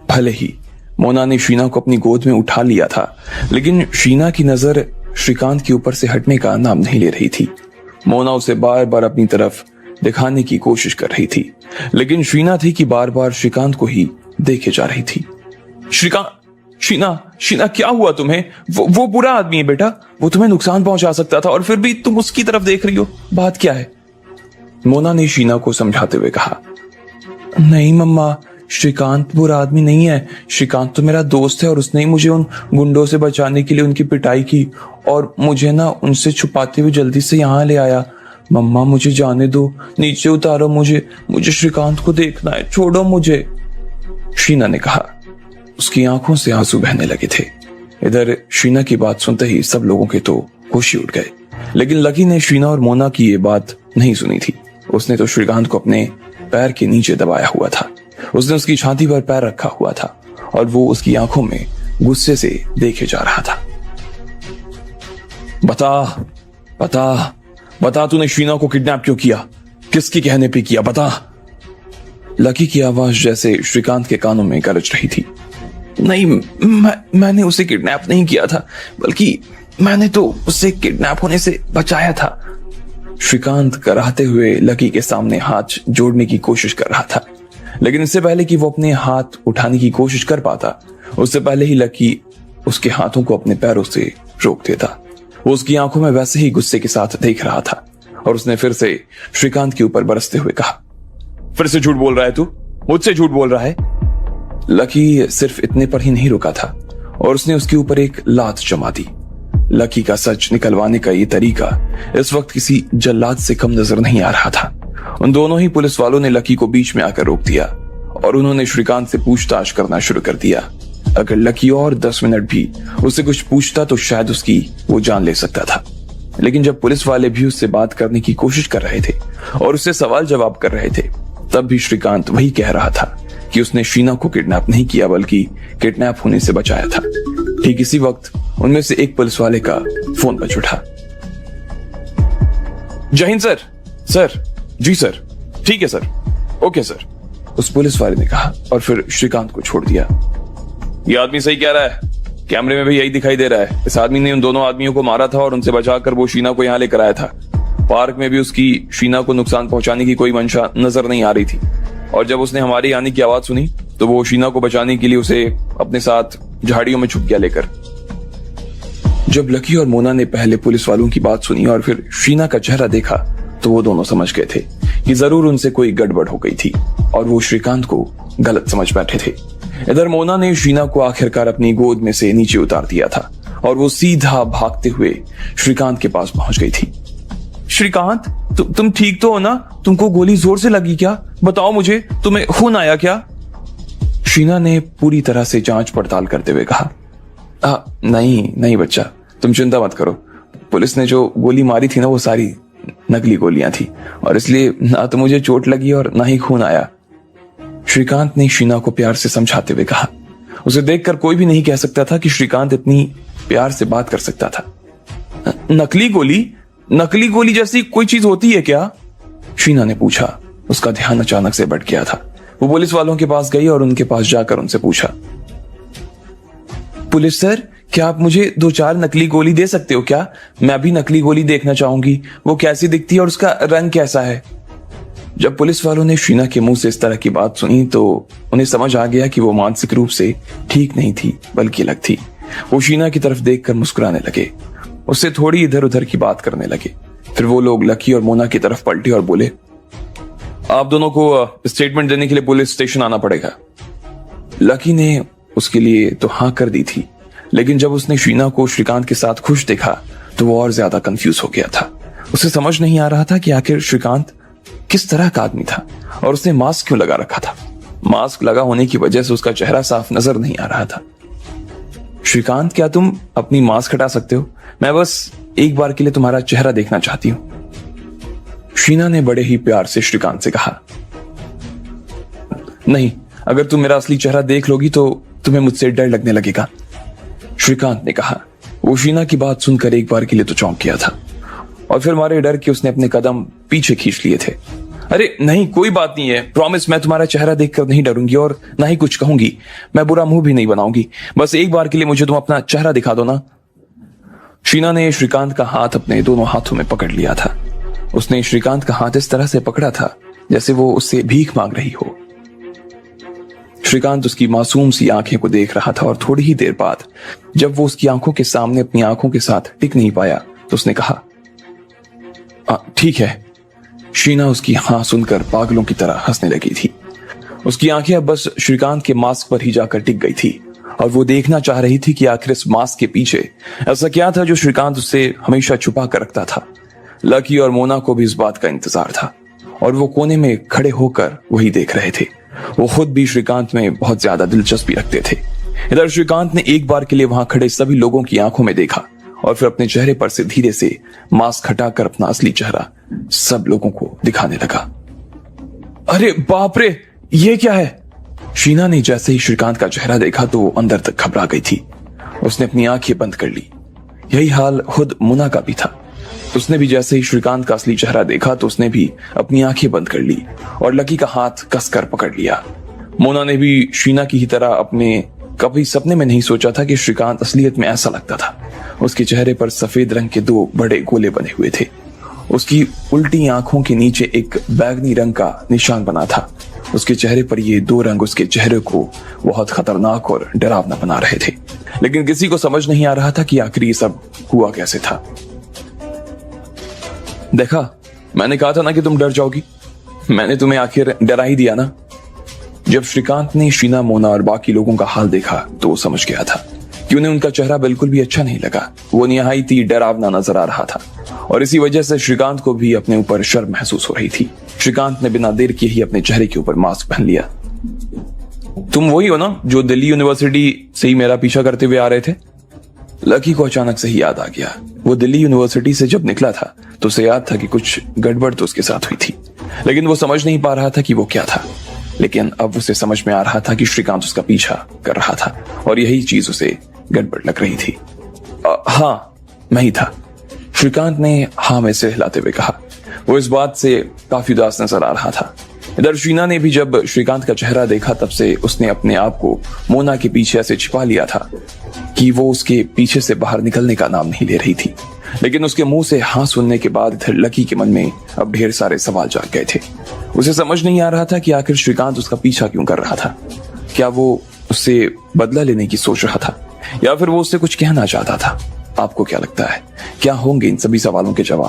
भले ही मोना ने शीना को अपनी गोद में उठा लिया था, लेकिन शीना की नजर श्रीकांत के ऊपर से हटने का नाम नहीं ले रही थी। मोना उसे बार बार अपनी तरफ दिखाने की कोशिश कर रही थी, लेकिन शीना थी कि बार बार श्रीकांत को ही देखे जा रही थी। श्रीकांत, शीना, शीना क्या हुआ तुम्हें? वो बुरा आदमी है बेटा, वो तुम्हें नुकसान पहुंचा सकता था और फिर भी तुम उसकी तरफ देख रही हो, बात क्या है? मोना ने शीना को समझाते हुए कहा। नहीं मम्मा, श्रीकांत बुरा आदमी नहीं है। श्रीकांत तो मेरा दोस्त है और उसने ही मुझे उन गुंडों से बचाने के लिए उनकी पिटाई की और मुझे ना उनसे छुपाते हुए जल्दी से यहाँ ले आया। मम्मा मुझे जाने दो, नीचे उतारो मुझे श्रीकांत को देखना है, छोड़ो मुझे, शीना ने कहा। उसकी आंखों से आंसू बहने लगे थे। इधर शीना की बात सुनते ही सब लोगों के तो होश ही उड़ गए, लेकिन लकी ने शीना और मोना की ये बात नहीं सुनी थी। उसने तो श्रीकांत को अपने पैर के नीचे दबाया हुआ था। उसने उसकी छाती पर पैर रखा हुआ था और वो उसकी आंखों में गुस्से से देखे जा रहा था। बता बता बता, तूने शीना को किडनैप क्यों किया? किसके कहने पे किया? बता। लकी की आवाज जैसे श्रीकांत के कानों में गरज रही थी। नहीं, मैंने उसे किडनैप नहीं किया था, बल्कि मैंने तो उसे किडनैप होने से बचाया था। श्रीकांत कराहते हुए लकी के सामने हाथ जोड़ने की कोशिश कर रहा था, लेकिन इससे पहले कि वो अपने हाथ उठाने की कोशिश कर पाता, उससे पहले ही लकी उसके हाथों को अपने पैरों से रोक देता। वो उसकी आंखों में वैसे ही गुस्से के साथ देख रहा था और उसने फिर से श्रीकांत के ऊपर बरसते हुए कहा, फिर से झूठ बोल रहा है तू, मुझसे झूठ बोल रहा है। लकी सिर्फ इतने पर ही नहीं रुका था और उसने उसके ऊपर एक लात जमा दी। लकी का सच निकलवाने का ये तरीका इस वक्त किसी जल्लाद से कम नजर नहीं आ रहा था। उन दोनों ही पुलिस वालों ने लकी को बीच में आकर रोक दिया और उन्होंने श्रीकांत से पूछताछ करना शुरू कर दिया। अगर लकी और 10 मिनट भी उससे कुछ पूछता तो शायद उसकी वो जान ले सकता था, लेकिन जब पुलिस वाले भी उससे बात करने की कोशिश कर रहे थे और उससे सवाल जवाब कर रहे थे, तब भी श्रीकांत वही कह रहा था कि उसने शीना को किडनैप नहीं किया, बल्कि किडनैप होने से बचाया था। ठीक इसी वक्त उनमें से एक पुलिस वाले का फोन बज उठा। जय हिंद सर। सर, जी सर, ठीक है सर, ओके सर, उस पुलिस वाले ने कहा और फिर श्रीकांत को छोड़ दिया। ये आदमी सही कह रहा है, कैमरे में भी यही दिखाई दे रहा है। इस आदमी ने उन दोनों आदमियों को मारा था और उनसे बचाकर वो शीना को यहाँ लेकर आया था। पार्क में भी उसकी शीना को नुकसान पहुंचाने की कोई मंशा नजर नहीं आ रही थी और जब उसने हमारे आने की आवाज सुनी तो वो शीना को बचाने के लिए उसे अपने साथ झाड़ियों में छुप गया लेकर। जब लकी और मोना ने पहले पुलिस वालों की बात सुनी और फिर शीना का चेहरा देखा तो वो दोनों समझ गए थे कि जरूर उनसे कोई गड़बड़ हो गई थी और वो श्रीकांत को गलत समझ बैठे थे। इधर मोना ने शीना को आखिरकार अपनी गोद में से नीचे उतार दिया था और वो सीधा भागते हुए श्रीकांत के पास पहुंच गई थी। श्रीकांत, तुम ठीक तो हो ना? तुमको गोली जोर से लगी क्या? बताओ मुझे, तुम्हें खून आया क्या? शीना ने पूरी तरह से जांच पड़ताल करते हुए कहा। नहीं बच्चा, तुम चिंता मत करो। पुलिस ने जो गोली मारी थी ना, वो सारी नकली गोलियां थी और इसलिए ना तो मुझे चोट लगी और ना ही खून आया। श्रीकांत ने शीना को प्यार से समझाते हुए कहा। उसे देखकर कोई भी नहीं कह सकता था कि श्रीकांत इतनी प्यार से बात कर सकता था। नकली गोली जैसी कोई चीज होती है क्या? शीना ने पूछा। उसका ध्यान अचानक से भटक गया था। वो पुलिस वालों के पास गई और उनके पास जाकर उनसे पूछा, पुलिस सर, क्या आप मुझे 2-4 नकली गोली दे सकते हो क्या? मैं भी नकली गोली देखना चाहूंगी। वो कैसी दिखती है और उसका रंग कैसा है? जब पुलिस वालों ने शीना के मुंह से इस तरह की बात सुनी तो उन्हें समझ आ गया कि वो मानसिक रूप से ठीक नहीं थी बल्कि अलग थी। वो शीना की तरफ देखकर मुस्कुराने लगे, उससे थोड़ी इधर उधर की बात करने लगे। फिर वो लोग लकी और मोना की तरफ पलटे और बोले, आप दोनों को स्टेटमेंट देने के लिए पुलिस स्टेशन आना पड़ेगा। लकी ने उसके लिए तो हाँ कर दी थी, लेकिन जब उसने शीना को श्रीकांत के साथ खुश देखा तो वो और ज्यादा कंफ्यूज हो गया था। उसे समझ नहीं आ रहा था कि आखिर श्रीकांत किस तरह का आदमी था और उसने मास्क क्यों लगा रखा था। मास्क लगा होने की वजह से उसका चेहरा साफ नजर नहीं आ रहा था। श्रीकांत, क्या तुम अपनी मास्क हटा सकते हो? मैं बस एक बार के लिए तुम्हारा चेहरा देखना चाहती हूं। शीना ने बड़े ही प्यार से श्रीकांत से कहा। नहीं, अगर तुम मेरा असली चेहरा देख लोगी तो तुम्हें मुझसे डर लगने लगेगा, श्रीकांत ने कहा। वो शीना की बात सुनकर एक बार के लिए तो चौंक गया था और फिर मारे डर के उसने अपने कदम पीछे खींच लिए थे। अरे नहीं, कोई बात नहीं है, प्रॉमिस, मैं तुम्हारा चेहरा देखकर नहीं डरूंगी और ना ही कुछ कहूंगी। मैं बुरा मुंह भी नहीं बनाऊंगी, बस एक बार के लिए मुझे तुम अपना चेहरा दिखा दो ना। शीना ने श्रीकांत का हाथ अपने दोनों हाथों में पकड़ लिया था। उसने श्रीकांत का हाथ इस तरह से पकड़ा था जैसे वो उससे भीख मांग रही हो। श्रीकांत उसकी मासूम सी आंखें को देख रहा था और थोड़ी ही देर बाद जब वो उसकी आंखों के सामने अपनी आंखों के साथ टिक नहीं पाया तो उसने कहा, ठीक है। शीना उसकी हाँ सुनकर पागलों की तरह हंसने लगी थी। उसकी आंखें अब बस श्रीकांत के मास्क पर ही जाकर टिक गई थी और वो देखना चाह रही थी कि आखिर इस मास्क के पीछे ऐसा क्या था जो श्रीकांत उससे हमेशा छुपा कर रखता था। लकी और मोना को भी इस बात का इंतजार था और वो कोने में खड़े होकर वही देख रहे थे। वो खुद भी श्रीकांत में बहुत ज्यादा दिलचस्पी रखते थे। इधर श्रीकांत ने एक बार के लिए वहां खड़े सभी लोगों की आंखों में देखा और फिर अपने चेहरे पर से धीरे से मास्क हटाकर अपना असली चेहरा सब लोगों को दिखाने लगा। अरे बाप रे, ये क्या है? शीना ने जैसे ही श्रीकांत का चेहरा देखा तो अंदर तक घबरा गई थी। उसने अपनी आंखें बंद कर ली। यही हाल खुद मुना का भी था। उसने भी जैसे ही श्रीकांत का असली चेहरा देखा तो उसने भी अपनी आंखें बंद कर ली और लकी का हाथ कसकर पकड़ लिया। मोना ने भी शीना की ही तरह अपने कभी सपने में नहीं सोचा था कि श्रीकांत असलियत में ऐसा लगता था। उसके चेहरे पर सफेद रंग के दो बड़े गोले बने हुए थे। उसकी उल्टी आंखों के नीचे एक बैंगनी रंग का निशान बना था। उसके चेहरे पर ये दो रंग उसके चेहरे को बहुत खतरनाक और डरावना बना रहे थे, लेकिन किसी को समझ नहीं आ रहा था कि आखिर ये सब हुआ कैसे था। देखा, मैंने कहा था ना कि तुम डर जाओगी। मैंने तुम्हें आखिर डरा ही दिया ना। जब श्रीकांत ने शीना, मोना और बाकी लोगों का हाल देखा तो वो समझ गया था कि उन्हें उनका चेहरा बिल्कुल भी अच्छा नहीं लगा। वो निहायत ही डरावना नजर आ रहा था और इसी वजह से श्रीकांत को भी अपने ऊपर शर्म महसूस हो रही थी। श्रीकांत ने बिना देर किए ही अपने चेहरे के ऊपर मास्क पहन लिया। तुम वही हो ना जो दिल्ली यूनिवर्सिटी से ही मेरा पीछा करते हुए आ रहे थे? लकी को अचानक से ही याद आ गया। वो दिल्ली यूनिवर्सिटी से जब निकला था तो उसे याद था कि कुछ गड़बड़ तो उसके साथ हुई थी, लेकिन वो समझ नहीं पा रहा था कि वो क्या था। लेकिन अब उसे समझ में आ रहा था कि श्रीकांत उसका पीछा कर रहा था और यही चीज उसे गड़बड़ लग रही थी। हाँ, मैं ही था, श्रीकांत ने हाँ में से हिलाते हुए कहा। वो इस बात से काफी उदास नजर आ रहा था। इधर शीना ने भी जब श्रीकांत का चेहरा देखा तब से उसने अपने आप को मोना के पीछे ऐसे छिपा लिया था कि वो उसके पीछे से बाहर निकलने का नाम नहीं ले रही थी। लेकिन उसके मुंह से हाँ सुनने के बाद इधर लकी के मन में अब ढेर सारे सवाल जाग गए थे। उसे समझ नहीं आ रहा था कि आखिर श्रीकांत उसका पीछा क्यों कर रहा था। क्या वो उससे बदला लेने की सोच रहा था या फिर वो उससे कुछ कहना चाहता था? आपको क्या लगता है, क्या होंगे इन सभी सवालों के जवाब?